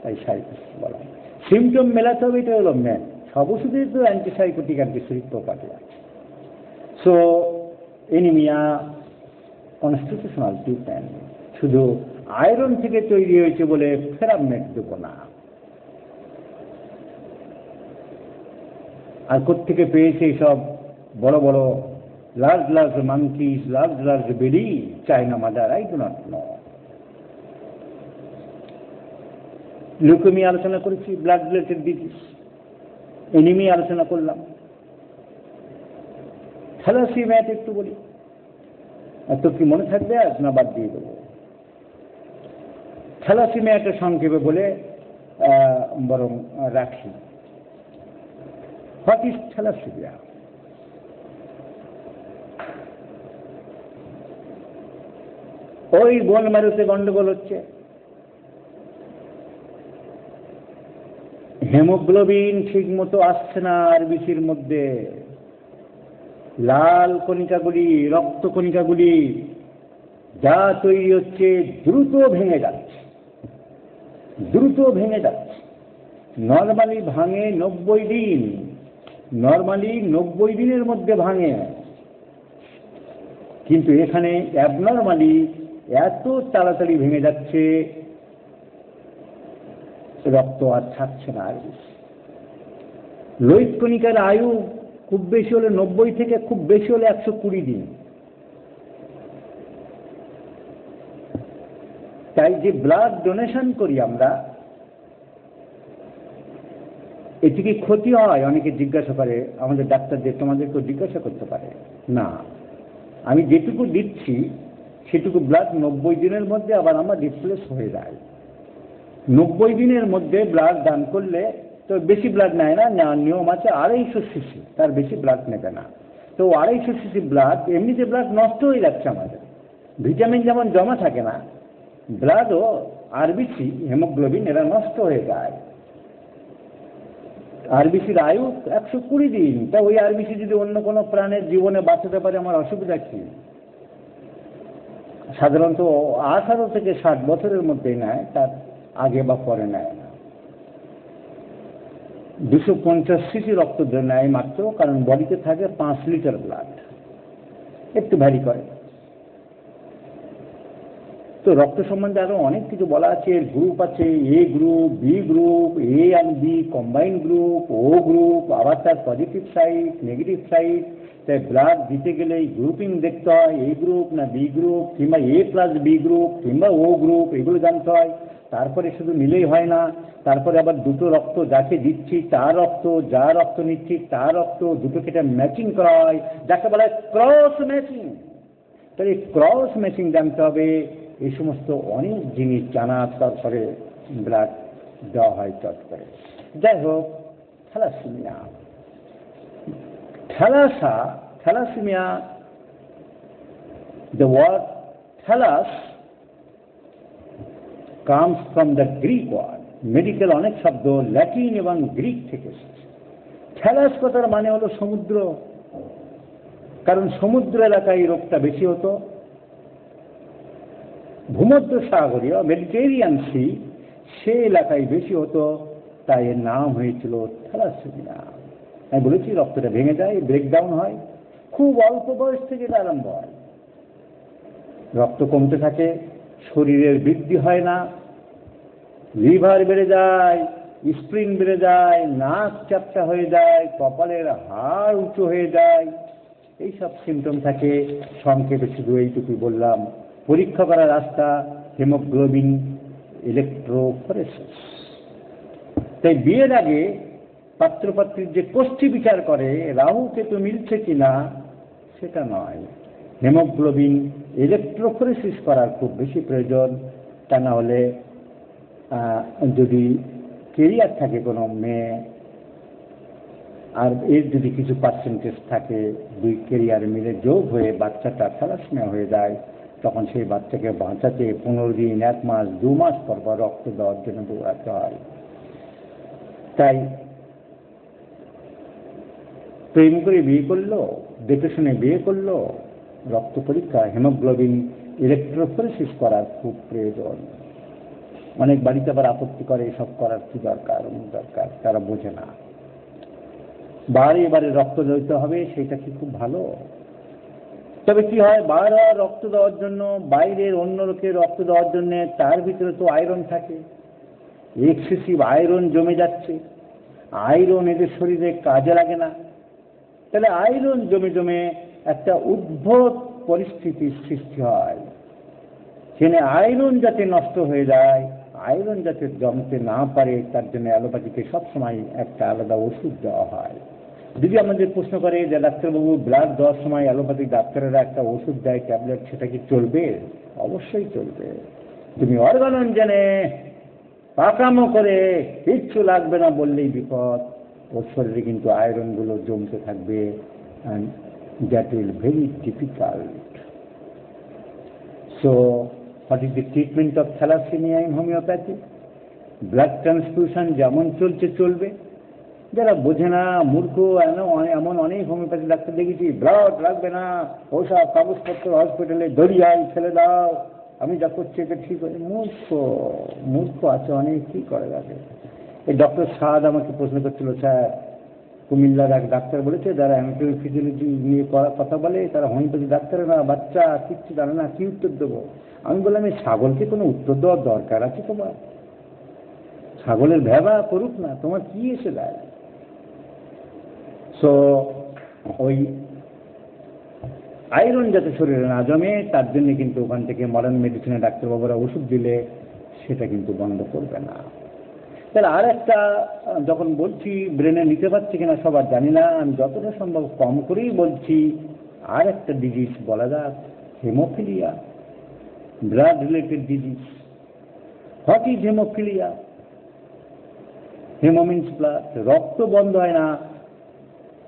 তাই সাইকোসিস বলা হয়। সিমটম মেলাতে হবে, এটা হলো ম্যান। সব ওষুধের তো অ্যান্টিসাইকোটিক অ্যান্টিসিডিক প্রপার্টি আছে। So anaemia constitutional treatment. শুধু আয়রন থেকে তৈরি হয়েছে বলে ফেরামেট দেবো না। আর কোত্থেকে পেয়েছে সব বড় বড় large large monkeys, large large berry, China mother, I do not know. Leukaemia আলোচনা করেছি, ব্লাড রিলেটেড ডিজিজ। এনিমিয়া আলোচনা করলাম। থ্যালাসেমিয়াটা একটু বলি, তো কি মনে থাকবে আজ, না বাদ দিয়ে দেবো? থ্যালাসেমিয়াটা সংক্ষেপে বলে বরং রাখি। What is thalassaemia? ওই বোন ম্যারোতে গন্ডগোল হচ্ছে, হেমোগ্লোবিন ঠিক মতো আসছে না আরবিসির মধ্যে, লাল কণিকাগুলি, রক্ত কণিকাগুলি যা তৈরি হচ্ছে দ্রুত ভেঙে যাচ্ছে, দ্রুত ভেঙে যাচ্ছে। নর্মালি ভাঙে 90 দিন, নর্মালি 90 দিনের মধ্যে ভাঙে, কিন্তু এখানে অ্যাবনর্মালি এত তাড়াতাড়ি ভেঙে যাচ্ছে, রক্ত আর থাকছে না। আর লোহিত কণিকার আয়ু খুব বেশি হলে 90 থেকে খুব বেশি হলে 120 দিন। তাই যে ব্লাড ডোনেশন করি আমরা, এতে কি ক্ষতি হয়? অনেকে জিজ্ঞাসা করে, আমাদের ডাক্তারদের, তোমাদেরকেও জিজ্ঞাসা করতে পারে। না, আমি যেটুকু দিচ্ছি সেটুকু ব্লাড 90 দিনের মধ্যে আবার আমার রিপ্লেস হয়ে যায়। 90 দিনের মধ্যে ব্লাড দান করলে তো বেশি ব্লাড নেয় না, নিয়ম আছে 250 সিসি, তার বেশি ব্লাড নেবে না। তো 250 সিসি ব্লাড, এমনিতে ব্লাড নষ্ট হয়ে যাচ্ছে আমাদের, ভিটামিন যেমন জমা থাকে না, ব্লাডও আরবিসি, হেমোগ্লোবিন এরা নষ্ট হয়ে যায়। আরবিসির আয়ু 120 দিন। তা ওই আরবিসি যদি অন্য কোনো প্রাণের জীবনে বাঁচাতে পারে, আমার অসুবিধা কি? সাধারণত 18 থেকে 60 বছরের মধ্যেই নেয়, তার আগে বা পরে নেয় না। 250 সিসি রক্ত নেয় মাত্র, কারণ বডিতে থাকে 5 লিটার ব্লাড, একটু ভ্যারি করে। তো রক্ত সম্বন্ধে আরো অনেক কিছু বলা আছে। গ্রুপ আছে, A group, B group, A and B combined group, O group, আবার তার পজিটিভ সাইড, নেগেটিভ সাইড। তাই ব্লাড দিতে গেলে গ্রুপিং দেখতে হয়, এ গ্রুপ না বি গ্রুপ, কিংবা এ প্লাস বি গ্রুপ, কিংবা ও গ্রুপ, এগুলো জানতে হয়। তারপরে শুধু নিলেই হয় না, তারপরে আবার দুটো রক্ত যাকে দিচ্ছি তার রক্ত, যা রক্ত নিচ্ছি তার রক্ত, দুটোকে এটা ম্যাচিং করা হয়, যাকে বলা হয় ক্রস ম্যাচিং। তাই ক্রস ম্যাচিং জানতে হবে। এই সমস্ত অনেক জিনিস জানা, তারপরে ব্লাড দেওয়া হয় চট করে। যাই হোক, thalassaemia, thalassaemia, the word thalas comes from the Greek word, medical অনেক শব্দ ল্যাটিন এবং গ্রিক থেকে এসেছে। থ্যালাস কথার মানে হলো সমুদ্র, কারণ সমুদ্র এলাকায় এই রোগটা বেশি হতো। ভূমধ্য সাগরীয় মেডিটেরিয়ান সি, সে এলাকায় বেশি হতো, তাই এর নাম হয়েছিল থ্যালাসেমিয়া। আমি বলেছি রক্তটা ভেঙে যায়, ব্রেকডাউন হয়, খুব অল্প বয়স থেকে এটা আরম্ভ হয়। রক্ত কমতে থাকে, শরীরের বৃদ্ধি হয় না, লিভার বেড়ে যায়, স্প্রিন বেড়ে যায়, নাক চ্যাপ্টা হয়ে যায়, কপালের হাড় উঁচু হয়ে যায়, এইসব সিমটম থাকে। সংক্ষেপে শুধু এইটুকুই বললাম। পরীক্ষা করার রাস্তা হিমোগ্লোবিন ইলেকট্রোফরেসিস। তাই বিয়ের আগে পাত্রপাত্রীর যে কোষ্ঠী বিচার করে রাহু কেতু মিলছে কিনা সেটা নয়, হিমোগ্লোবিন ইলেকট্রোফরেসিস করার খুব বেশি প্রয়োজন। তা না হলে যদি কেরিয়ার থাকে কোনো মেয়ে আর এর যদি কিছু পার্সেন্টেজ থাকে, দুই কেরিয়ার মিলে যোগ হয়ে বাচ্চাটা থ্যালাসেমিয়া হয়ে যায়, তখন সেই বাচ্চাকে বাঁচাতে 15 দিন, 1 মাস, 2 মাস পর পর রক্ত দেওয়ার জন্য দৌড়াতে হয়। তাই প্রেম করে বিয়ে করলো, দেখে শুনে বিয়ে করলো, রক্ত পরীক্ষা হিমোগ্লোবিন ইলেকট্রোফরেসিস করার খুব প্রয়োজন। অনেক বাড়িতে আবার আপত্তি করে এসব করার কি দরকার, দরকার, তারা বোঝে না। বারে বারে রক্ত দিতে হবে সেটা কি খুব ভালো? তবে কি হয়, বারবার রক্ত দেওয়ার জন্য, বাইরের অন্য লোকের রক্ত দেওয়ার জন্য তার ভিতরে তো আয়রন থাকে, এক্সেসিভ আয়রন জমে যাচ্ছে। আয়রন এদের শরীরে কাজে লাগে না, তাহলে আয়রন জমে জমে একটা উদ্ভট পরিস্থিতির সৃষ্টি হয়। সেখানে আয়রন যাতে নষ্ট হয়ে যায়, আয়রন যাতে জমতে না পারে, তার জন্য অ্যালোপ্যাথিকে সবসময় একটা আলাদা ওষুধ দেওয়া হয়। যদি আমাদের প্রশ্ন করে যে ডাক্তারবাবু ব্লাড দেওয়ার সময় অ্যালোপ্যাথিক ডাক্তারেরা একটা ওষুধ দেয় ট্যাবলেট, সেটা কি চলবে? অবশ্যই চলবে। তুমি অর্গানঞ্জনে পাকামো করে কিচ্ছু লাগবে না বললেই বিপদ। ওর শরীরে কিন্তু আয়রনগুলো জমতে থাকবে, and that will very difficult. So what is the treatment of thalassemia in homeopathy? Blood transfusion যেমন চলছে চলবে। যারা বোঝে না, মূর্খ, এমন অনেক হোমিওপ্যাথি ডাক্তার দেখেছি, ব্লাড লাগবে না, ওসব কাগজপত্র হসপিটালে দরিয়ায় ফেলে দাও, আমি যা করছি এটা ঠিক হয়ে। মূর্খ আছে অনেক, কি করে যাবে। এই ডক্টর সাদ আমাকে প্রশ্ন করছিল, স্যার কুমিল্লার এক ডাক্তার বলেছে যারা অ্যানাটমি ফিজিওলজি নিয়ে কথা বলে তারা হোমিওপ্যাথি ডাক্তারেরা বাচ্চা কিচ্ছু জানে না, কি উত্তর দেবো? আমি বললাম এই ছাগলকে কোনো উত্তর দেওয়ার দরকার আছে তোমার? ছাগলের ভেবা করুক না, তোমার কি এসে দেয়? সো ওই আয়রন যাতে শরীরে না জমে তার জন্য কিন্তু ওখান থেকে মডার্ন মেডিসিনের ডাক্তারবাবুরা ওষুধ দিলে সেটা কিন্তু বন্ধ করবে না। তাহলে আর একটা, যখন বলছি ব্রেনে নিতে পারছি কিনা সবার জানি না, আমি যতটা সম্ভব কম করেই বলছি। আর একটা ডিজিজ বলা যাক, haemophilia, blood related disease. What is haemophilia? Haemo means blood, রক্ত বন্ধ হয় না,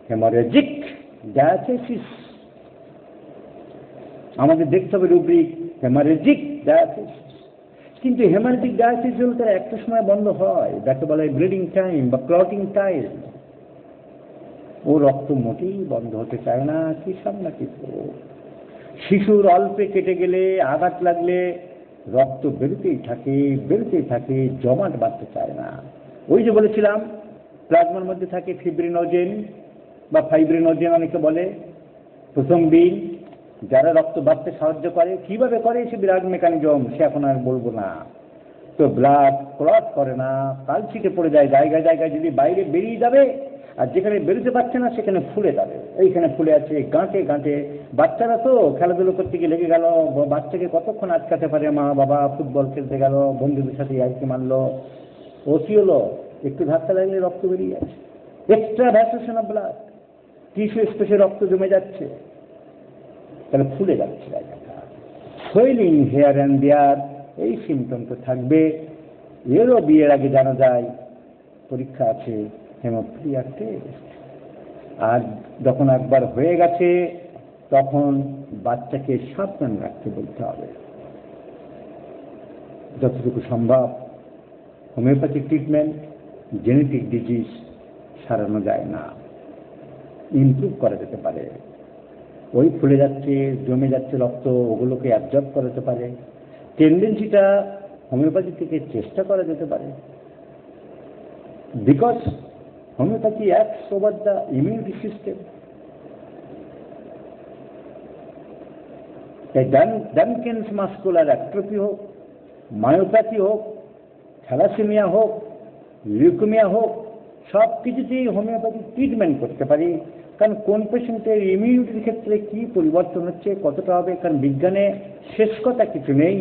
হেমোরেজিক ডায়াথেসিস। আমাদের দেখতে হবে রুব্রিক, হেমোরেজিক ডায়াথেসিস। কিন্তু হেমোরেজিক ডায়াথেসিস হলে তার একটা সময় বন্ধ হয়, যাকে বলা হয় ব্লিডিং টাইম বা ক্লটিং টাইম। ও রক্ত মোটেই বন্ধ হতে চায় না, কি সাংঘাতিক। শিশুর অল্পে কেটে গেলে, আঘাত লাগলে রক্ত বেরোতেই থাকে, জমাট বাঁধতে চায় না। ওই যে বলেছিলাম প্লাজমার মধ্যে থাকে ফিব্রিনোজেন বা ফাইব্রিনোজেন অনেকে বলে, প্রথম বিন, যারা রক্ত বাঁধতে সাহায্য করে। কিভাবে করে সে বিরাট মেকানিজম, সে এখন আর বলবো না। তো ব্লাড ক্লট করে না, কালচিটে পড়ে যায় জায়গায় জায়গায়, যদি বাইরে বেরিয়ে যাবে আর যেখানে বেরোতে পারছে না সেখানে ফুলে যাবে। এইখানে ফুলে আছে, গাঁটে গাঁটে। বাচ্চারা তো খেলাধুলো করতে গিয়ে লেগে গেল, বাচ্চাকে কতক্ষণ আটকাতে পারে মা বাবা? ফুটবল খেলতে গেল, বন্ধুদের সাথে ইয়ার্কি মারলো, ও কি হলো, একটু ধাক্কা লাগলে রক্ত বেরিয়ে যাচ্ছে, এক্সট্রা ভ্যাসেশন অফ ব্লাড, টিস্যু স্পেসে রক্ত জমে যাচ্ছে, তাহলে ফুলে যাচ্ছে জায়গাটা। সোয়েলিং হেয়ার অ্যান্ড দেয়ার, এই সিমটম তো থাকবে। এরও বিয়ের আগে জানা যায়, পরীক্ষা আছে, হেমোফিলিয়া টেস্ট। আর যখন একবার হয়ে গেছে তখন বাচ্চাকে সাবধান রাখতে বলতে হবে যতটুকু সম্ভব। হোমিওপ্যাথিক ট্রিটমেন্ট জেনেটিক ডিজিজ সারানো যায় না, ইমপ্রুভ করা যেতে পারে। ওই ফুলে যাচ্ছে, জমে যাচ্ছে রক্ত, ওগুলোকে অ্যাবজর্ব করা যেতে পারে। টেন্ডেন্সিটা হোমিওপ্যাথি থেকে চেষ্টা করা যেতে পারে, because homeopathy acts over the immunity system. তাই ডানকেন্স মাস্কুলার অ্যাট্রফি হোক, মায়োপ্যাথি হোক, থ্যালাসেমিয়া হোক, লিউকেমিয়া হোক, সব কিছুতেই হোমিওপ্যাথি ট্রিটমেন্ট করতে পারি। কারণ কোন পেশেন্টের ইমিউনিটির ক্ষেত্রে কি পরিবর্তন হচ্ছে, কতটা হবে, কারণ বিজ্ঞানে শেষ কথা কিছু নেই।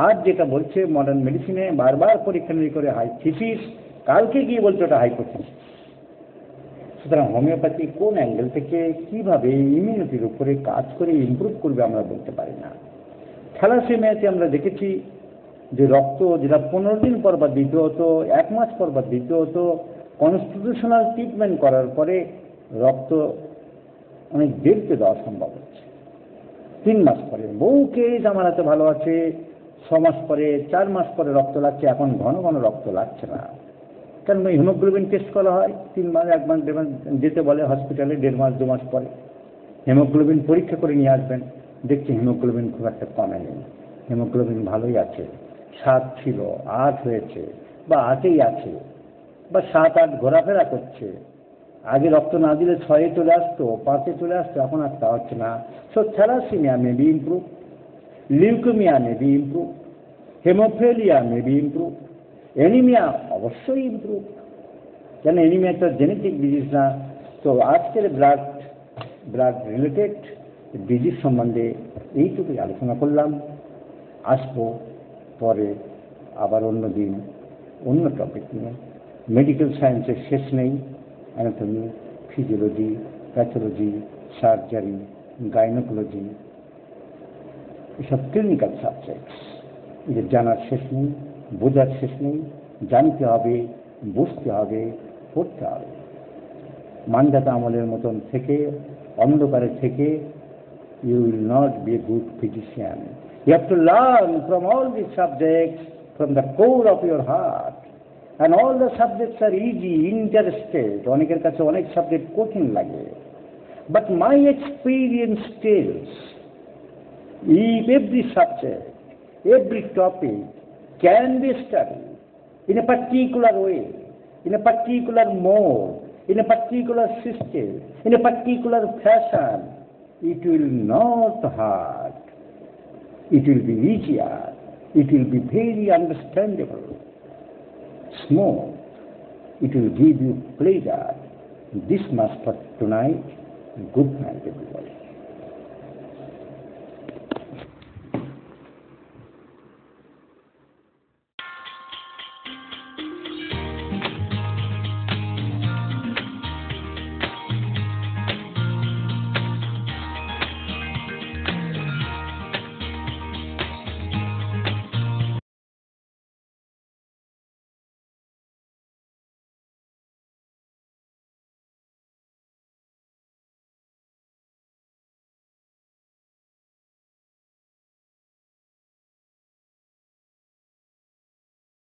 আজ যেটা বলছে মডার্ন মেডিসিনে বারবার পরীক্ষা নিরীক্ষা করে হাই থিসিস, কালকে গিয়ে বলছে ওটা হাইপোথিসিস। সুতরাং হোমিওপ্যাথি কোন অ্যাঙ্গেল থেকে কিভাবে ইমিউনিটির উপরে কাজ করে ইমপ্রুভ করবে আমরা বলতে পারি না। থ্যালাসেমিয়াতে আমরা দেখেছি যে রক্ত যেটা 15 দিন পর বা দিতে হতো, 1 মাস পর বা দিতে হতো, কনস্টিটিউশনাল ট্রিটমেন্ট করার পরে রক্ত অনেক দেরিতে দেওয়া সম্ভব হচ্ছে। 3 মাস পরে বহু কেস আমার হাতে ভালো আছে, 6 মাস পরে, 4 মাস পরে রক্ত লাগছে। এখন ঘন ঘন রক্ত লাগছে না, কারণ ওই হিমোগ্লোবিন টেস্ট করা হয় 3 মাস, 1 মাস, 1.5 মাস যেতে বলে হসপিটালে, 1.5 মাস 2 মাস পরে হিমোগ্লোবিন পরীক্ষা করে নিয়ে আসবেন। দেখছি হিমোগ্লোবিন খুব একটা কমে নেই, হিমোগ্লোবিন ভালোই আছে, 7 ছিল 8 হয়েছে, বা 8ই আছে, বা 7-8 ঘোরাফেরা করছে। আগে রক্ত না দিলে 6-এ চলে আসতো, 5-এ চলে আসতো, এখন আর তা হচ্ছে না। So thalassaemia may be improve, leukaemia may be improve, haemophilia may be improve, anaemia অবশ্যই ইমপ্রুভ। কেন অ্যানিমিয়া একটা জেনেটিক ডিজিজ না। তো আজকের ব্লাড রিলেটেড ডিজিজ সম্বন্ধে এইটুকুই আলোচনা করলাম। আসবো পরে আবার অন্য দিন অন্য টপিক নিয়ে। মেডিকেল সায়েন্সের শেষ নেই, anatomy, physiology, pathology, surgery, gynaecology, এসব ক্লিনিক্যাল সাবজেক্টস, এদের জানার শেষ নেই, বোঝার শেষ নেই। জানতে হবে, বুঝতে হবে, পড়তে হবে। মান্ধাতা আমলের মতন থেকে, অন্ধকারে থেকে, you will not be a good physician. You have to learn from all these subjects from the core of your heart. And all the subjects are easy, interested. অনেকের কাছে অনেক সাবজেক্ট কঠিন লাগে। But my experience tells, if every subject, every topic can be studied in a particular way, in a particular mode, in a particular system, in a particular fashion, it will not hurt. It will be easier. It will be very understandable, smooth. It will give you pleasure. This much for tonight. Good night, everybody.